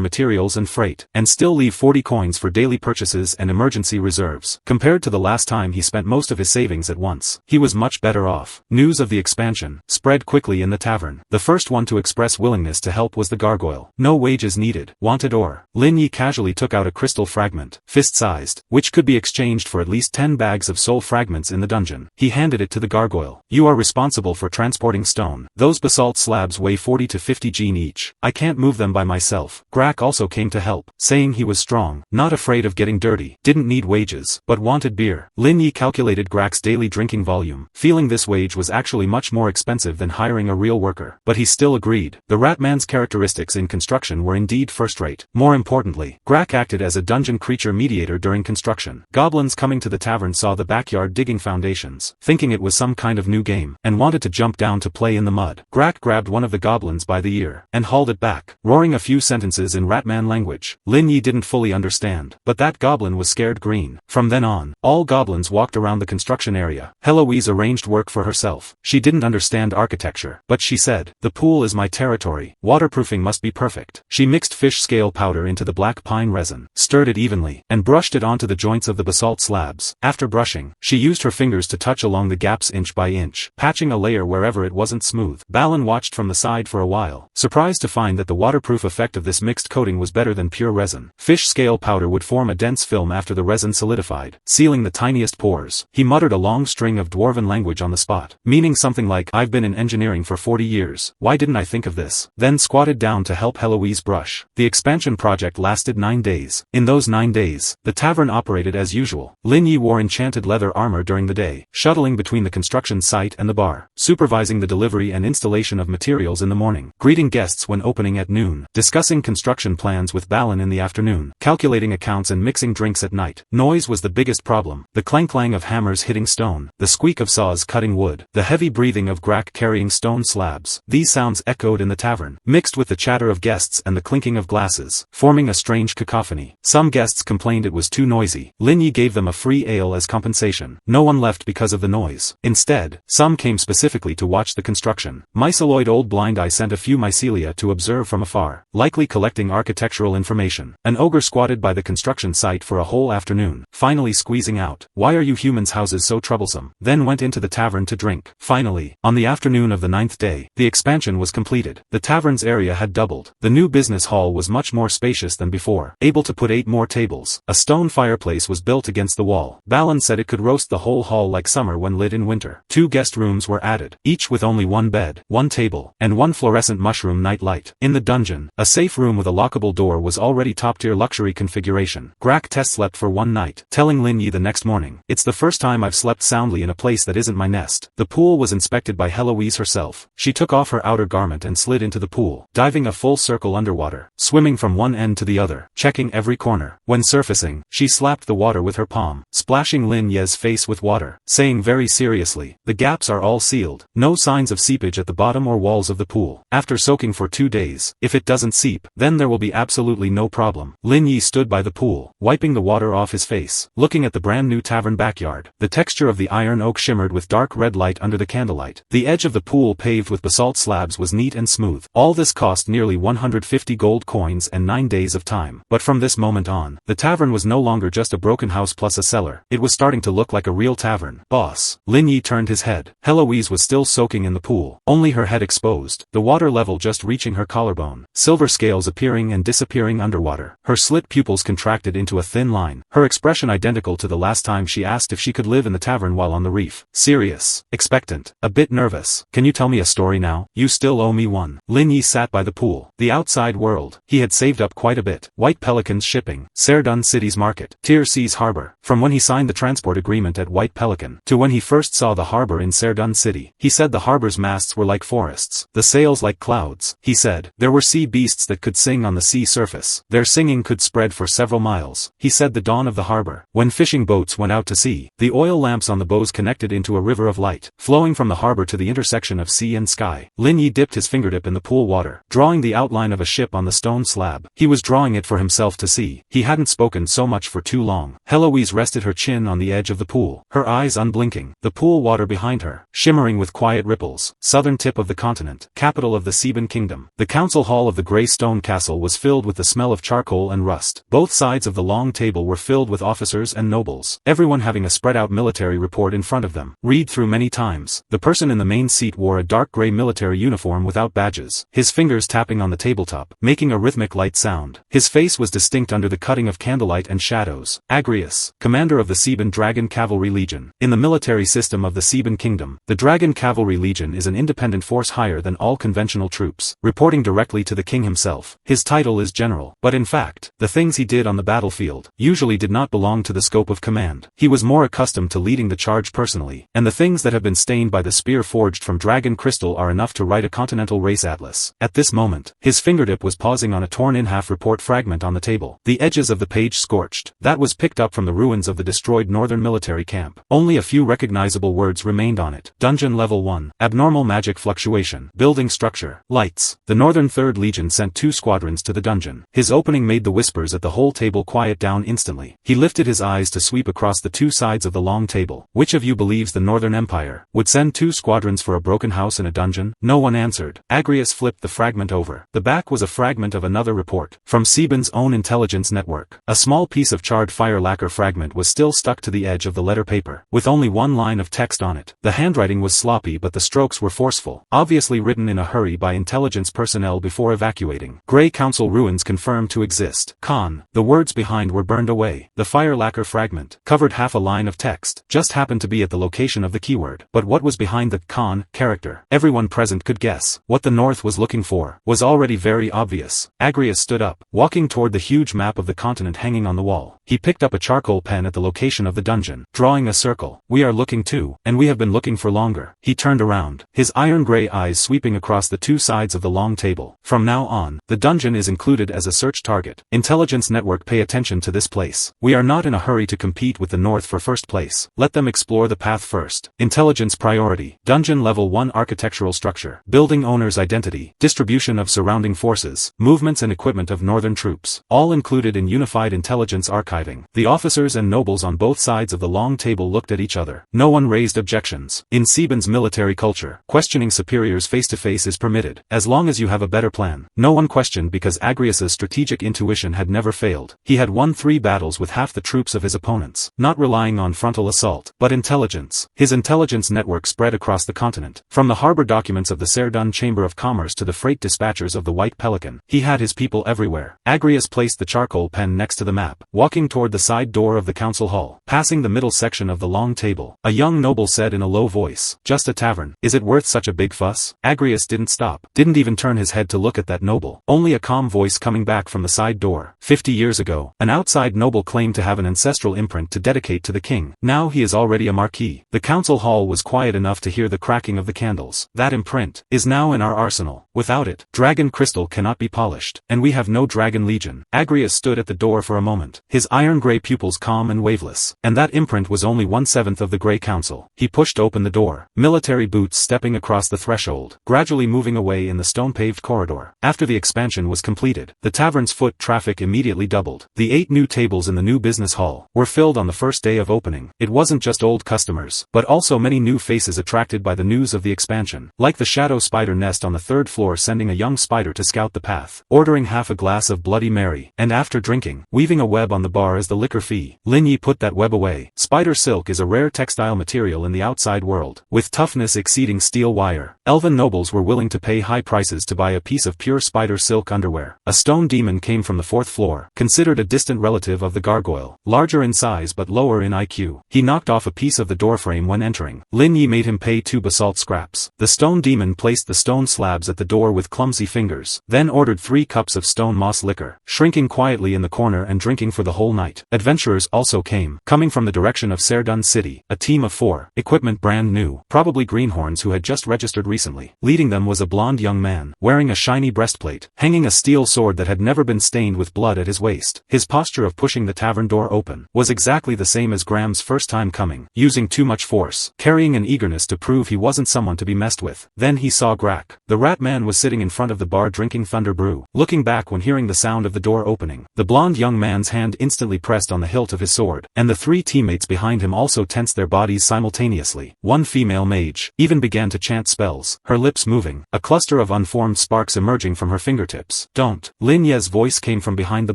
materials and freight, and still leave 40 coins for daily purchases and emergency reserves. Compared to the last time he spent most of his savings at once, he was much better off. News of the expansion spread quickly in the tavern. The first one to express willingness to help was the gargoyle. No wages needed. Wanted ore. Lin Yi casually took out a crystal fragment, fist-sized, which could be exchanged for at least 10 bags of soul fragments in the dungeon. He handed it to the gargoyle. You are responsible for transporting stone. Those basalt slabs weigh 40 to 50 gene each. I can't move them by myself. Grak also came to help, saying he was strong, not afraid of getting dirty, didn't need wages, but wanted beer. Lin Yi calculated Grak's daily drinking volume, feeling this wage was actually much more expensive than hiring a real worker, but he still agreed. The Ratman's characteristics in construction were indeed first-rate. More importantly, Grak acted as a dungeon creature mediator during construction. Goblins coming to the tavern saw the backyard digging foundations, thinking it was some kind of new game, and wanted to jump down to play in the mud. Grak grabbed one of the goblins by the ear, and hauled it back, roaring a few sentences in Ratman language. Lin Yi didn't fully understand, but that goblin was scared green. From then on, all goblins walked around the construction area. Heloise arranged work for herself. She didn't understand architecture, but she said, the pool is my territory. Waterproofing must be perfect. She mixed fish scale powder into the black pine resin, stirred it evenly, and broke brushed it onto the joints of the basalt slabs. After brushing, she used her fingers to touch along the gaps inch by inch, patching a layer wherever it wasn't smooth. Balin watched from the side for a while, surprised to find that the waterproof effect of this mixed coating was better than pure resin. Fish scale powder would form a dense film after the resin solidified, sealing the tiniest pores. He muttered a long string of dwarven language on the spot, meaning something like, "I've been in engineering for 40 years, why didn't I think of this?" Then squatted down to help Heloise brush. The expansion project lasted 9 days. In those 9 days, the tavern operated as usual. Lin Yi wore enchanted leather armor during the day, shuttling between the construction site and the bar, supervising the delivery and installation of materials in the morning, greeting guests when opening at noon, discussing construction plans with Balin in the afternoon, calculating accounts and mixing drinks at night. Noise was the biggest problem. The clang-clang of hammers hitting stone, the squeak of saws cutting wood, the heavy breathing of Grak carrying stone slabs. These sounds echoed in the tavern, mixed with the chatter of guests and the clinking of glasses, forming a strange cacophony. Some guests complained it was too noisy. Lin Yi gave them a free ale as compensation. No one left because of the noise. Instead, some came specifically to watch the construction. Myceloid Old Blind Eye sent a few mycelia to observe from afar, likely collecting architectural information. An ogre squatted by the construction site for a whole afternoon, finally squeezing out, "Why are you humans' houses so troublesome?" Then went into the tavern to drink. Finally, on the afternoon of the 9th day, the expansion was completed. The tavern's area had doubled. The new business hall was much more spacious than before, able to put 8 more tables. A stone fireplace was built against the wall. Balin said it could roast the whole hall like summer when lit in winter. 2 guest rooms were added, each with only 1 bed, 1 table, and 1 fluorescent mushroom night light. In the dungeon, a safe room with a lockable door was already top-tier luxury configuration. Grak test slept for 1 night, telling Lin Yi the next morning, "It's the first time I've slept soundly in a place that isn't my nest." The pool was inspected by Heloise herself. She took off her outer garment and slid into the pool, diving a full circle underwater, swimming from one end to the other, checking every corner. When surfacing, she slapped the water with her palm, splashing Lin Ye's face with water, saying very seriously, "The gaps are all sealed. No signs of seepage at the bottom or walls of the pool. After soaking for 2 days, if it doesn't seep, then there will be absolutely no problem." Lin Yi stood by the pool, wiping the water off his face, looking at the brand new tavern backyard. The texture of the iron oak shimmered with dark red light under the candlelight. The edge of the pool paved with basalt slabs was neat and smooth. All this cost nearly 150 gold coins and 9 days of time. But from this moment on, the tavern was no longer just a broken house plus a cellar. It was starting to look like a real tavern. "Boss." Lin Yi turned his head. Heloise was still soaking in the pool, only her head exposed, the water level just reaching her collarbone. Silver scales appearing and disappearing underwater. Her slit pupils contracted into a thin line, her expression identical to the last time she asked if she could live in the tavern while on the reef. Serious, expectant, a bit nervous. "Can you tell me a story now? You still owe me one." Lin Yi sat by the pool. The outside world. He had saved up quite a bit. White Pelicans shipping. Serdun City's market. Tyr Sea's harbor. From when he signed the transport agreement at White Pelican, to when he first saw the harbor in Serdun City. He said the harbor's masts were like forests. The sails like clouds. He said, there were sea beasts that could sing on the sea surface. Their singing could spread for several miles. He said the dawn of the harbor. When fishing boats went out to sea, the oil lamps on the bows connected into a river of light, flowing from the harbor to the intersection of sea and sky. Lin Yi dipped his fingertip in the pool water, drawing the outline of a ship on the stone slab. He was drawing it for himself to see. He hadn't spoken so much for too long. Heloise rested her chin on the edge of the pool, her eyes unblinking. The pool water behind her, shimmering with quiet ripples. Southern tip of the continent, capital of the Theban kingdom. The council hall of the grey stone castle was filled with the smell of charcoal and rust. Both sides of the long table were filled with officers and nobles, everyone having a spread-out military report in front of them, read through many times. The person in the main seat wore a dark grey military uniform without badges, his fingers tapping on the tabletop, making a rhythmic light sound. His face was distinct under the cutting of candlelight and shadows. Agrius, commander of the Theban Dragon Cavalry Legion. In the military system of the Theban kingdom, the Dragon Cavalry Legion is an independent force higher than all conventional troops, reporting directly to the king himself. His title is general, but in fact, the things he did on the battlefield usually did not belong to the scope of command. He was more accustomed to leading the charge personally, and the things that have been stained by the spear forged from dragon crystal are enough to write a continental race atlas. At this moment, his fingertip was pausing on a torn-in-half report fragment on the table, the edges of the page scorched. That was picked up from the ruins of the destroyed northern military camp. Only a few recognizable words remained on it. Dungeon Level 1. Abnormal magic fluctuation. Building structure. Lights. The Northern 3rd Legion sent 2 squadrons to the dungeon. His opening made the whispers at the whole table quiet down instantly. He lifted his eyes to sweep across the 2 sides of the long table. Which of you believes the Northern Empire would send 2 squadrons for a broken house in a dungeon? No one answered. Agrius flipped the fragment over. The back was a fragment of another report, from Theban's own intelligence network. A small small piece of charred fire lacquer fragment was still stuck to the edge of the letter paper, with only one line of text on it. The handwriting was sloppy but the strokes were forceful, obviously written in a hurry by intelligence personnel before evacuating. Grey Council ruins confirmed to exist. Con. The words behind were burned away. The fire lacquer fragment, covered half a line of text, just happened to be at the location of the keyword. But what was behind the con character? Everyone present could guess. What the North was looking for was already very obvious. Agrias stood up, walking toward the huge map of the continent hanging on the wall. He picked up a charcoal pen at the location of the dungeon, drawing a circle. We are looking too, and we have been looking for longer. He turned around, his iron-gray eyes sweeping across the two sides of the long table. From now on, the dungeon is included as a search target. Intelligence network, pay attention to this place. We are not in a hurry to compete with the North for first place. Let them explore the path first. Intelligence priority. Dungeon level 1 architectural structure. Building owner's identity. Distribution of surrounding forces. Movements and equipment of northern troops. All included in unified intelligence archiving. The officers and nobles on both sides of the long table looked at each other. No one raised objections. In Seban's military culture, questioning superiors face-to-face is permitted, as long as you have a better plan. No one questioned because Agrias's strategic intuition had never failed. He had won 3 battles with half the troops of his opponents, not relying on frontal assault, but intelligence. His intelligence network spread across the continent. From the harbor documents of the Serdun Chamber of Commerce to the freight dispatchers of the White Pelican, he had his people everywhere. Agrias placed the charcoal pen next to the map, walking toward the side door of the council hall. Passing the middle section of the long table, a young noble said in a low voice, "Just a tavern. Is it worth such a big fuss?" Agrias didn't stop, didn't even turn his head to look at that noble. Only a calm voice coming back from the side door. 50 years ago, an outside noble claimed to have an ancestral imprint to dedicate to the king. Now he is already a marquis. The council hall was quiet enough to hear the cracking of the candles. That imprint is now in our arsenal. Without it, dragon crystal cannot be polished, and we have no dragon legion. Agrias stood at the door for a moment, his iron-gray pupils calm and waveless. And that imprint was only 1/7 of the Grey Council. He pushed open the door, military boots stepping across the threshold, gradually moving away in the stone-paved corridor. After the expansion was completed, the tavern's foot traffic immediately doubled. The 8 new tables in the new business hall were filled on the first day of opening. It wasn't just old customers, but also many new faces attracted by the news of the expansion, like the shadow spider nest on the 3rd floor sending a young spider to scout the path, ordering half a glass of Bloody Mary, and after drinking, weaving a web on the bar as the liquor fee. Lin Yi put that web away. Spider silk is a rare textile material in the outside world, with toughness exceeding steel wire. Elven nobles were willing to pay high prices to buy a piece of pure spider silk underwear. A stone demon came from the 4th floor, considered a distant relative of the gargoyle, larger in size but lower in IQ. He knocked off a piece of the doorframe when entering. Lin Yi made him pay 2 basalt scraps. The stone demon placed the stone slabs at the door with clumsy fingers, then ordered 3 cups of stone moss liquor, shrinking quietly in the corner and drinking for the whole night. Adventurers also came, coming from the direction of Serdun City, a team of 4, equipment brand new, probably greenhorns who had just registered recently. Leading them was a blonde young man, wearing a shiny breastplate, hanging a steel sword that had never been stained with blood at his waist. His posture of pushing the tavern door open was exactly the same as Graham's first time coming, using too much force, carrying an eagerness to prove he wasn't someone to be messed with. Then he saw Grak. The rat man was sitting in front of the bar drinking thunder brew, looking back when hearing the sound of the door opening. The blonde young man's hand instantly pressed on the hilt of his sword, and the 3 teammates behind him also tensed their bodies simultaneously. One female mage even began to chant spells, her lips moving, a cluster of unformed sparks emerging from her fingertips. "Don't." Lin Ye's voice came from behind the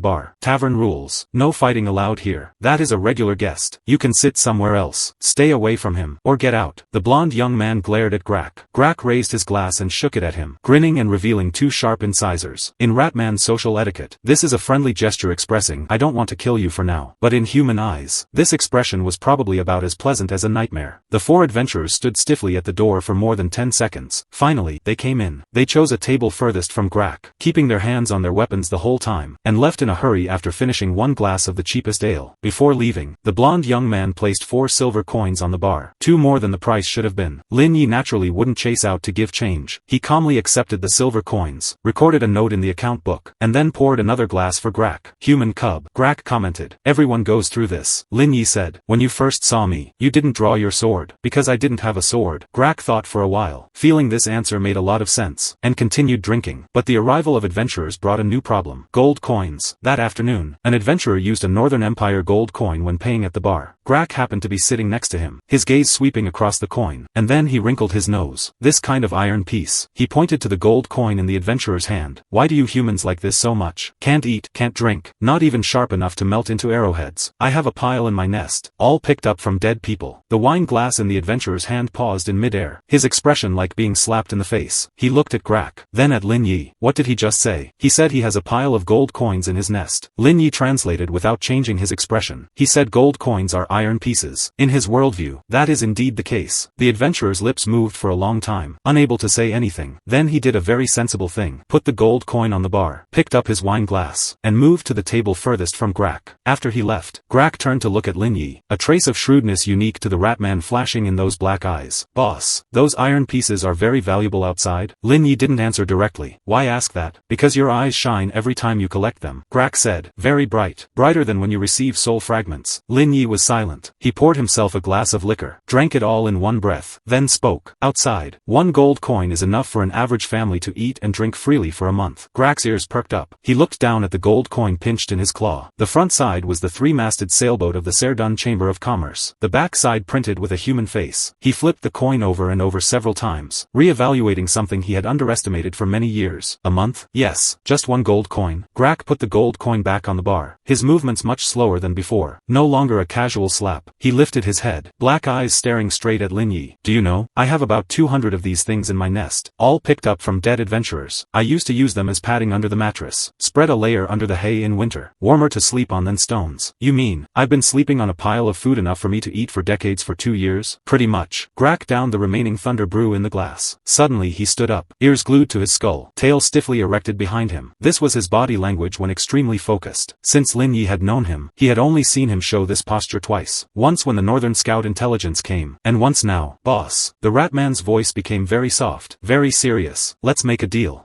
bar. "Tavern rules. No fighting allowed here. That is a regular guest. You can sit somewhere else. Stay away from him, or get out." The blonde young man glared at Grak. Grak raised his glass and shook it at him, grinning and revealing 2 sharp incisors. In Ratman's social etiquette, this is a friendly gesture expressing, "I don't want to kill you for now." But in human eyes, this expression was probably about as pleasant as a nightmare. The 4 adventurers stood stiffly at the door for more than 10 seconds. Finally, they came in. They chose a table furthest from Grak, keeping their hands on their weapons the whole time, and left in a hurry after finishing 1 glass of the cheapest ale. Before leaving, the blonde young man placed 4 silver coins on the bar, 2 more than the price should have been. Lin Yi naturally wouldn't chase out to give change. He calmly accepted the silver coins, recorded a note in the account book, and then poured another glass for Grak. "Human cub." Grak commented. "Everyone goes through this." Lin Yi said, "When you first saw me, you didn't draw your sword." "Because I didn't have a sword." Grak thought for a while, feeling this answer made a lot of sense, and continued drinking. But the arrival of adventurers brought a new problem. Gold coins. That afternoon, an adventurer used a Northern Empire gold coin when paying at the bar. Grak happened to be sitting next to him, his gaze sweeping across the coin, and then he wrinkled his nose. "This kind of iron piece." He pointed to the gold coin in the adventurer's hand. "Why do you humans like this so much? Can't eat, can't drink, not even sharp sharp enough to melt into arrowheads. I have a pile in my nest, all picked up from dead people. The wine glass in the adventurer's hand paused in midair, his expression like being slapped in the face. He looked at Grak, then at Lin Yi. What did he just say? He said he has a pile of gold coins in his nest. Lin Yi translated without changing his expression. He said gold coins are iron pieces. In his worldview, that is indeed the case. The adventurer's lips moved for a long time, unable to say anything. Then he did a very sensible thing. Put the gold coin on the bar, picked up his wine glass, and moved to the table furthest from Grak. After he left, Grak turned to look at Lin Yi, a trace of shrewdness unique to the Ratman flashing in those black eyes. Boss, those iron pieces are very valuable outside? Lin Yi didn't answer directly. Why ask that? Because your eyes shine every time you collect them. Grak said, very bright, brighter than when you receive soul fragments. Lin Yi was silent. He poured himself a glass of liquor, drank it all in one breath, then spoke. Outside, 1 gold coin is enough for an average family to eat and drink freely for a month. Grak's ears perked up. He looked down at the gold coin pinched in his claw. The front side was the 3-masted sailboat of the Serdun Chamber of Commerce. The back side printed with a human face. He flipped the coin over and over several times, re-evaluating something he had underestimated for many years. A month? Yes, just 1 gold coin. Grak put the gold coin back on the bar, his movements much slower than before. No longer a casual slap. He lifted his head, black eyes staring straight at Lin Yi. Do you know, I have about 200 of these things in my nest, all picked up from dead adventurers. I used to use them as padding under the mattress. Spread a layer under the hay in winter, warmer to sleep on than stones. You mean, I've been sleeping on a pile of food enough for me to eat for decades for 2 years? Pretty much. Grak downed the remaining thunder brew in the glass. Suddenly he stood up, ears glued to his skull, tail stiffly erected behind him. This was his body language when extremely focused. Since Lin Yi had known him, he had only seen him show this posture twice. Once when the Northern Scout intelligence came, and once now. Boss. The Ratman's voice became very soft, very serious. Let's make a deal.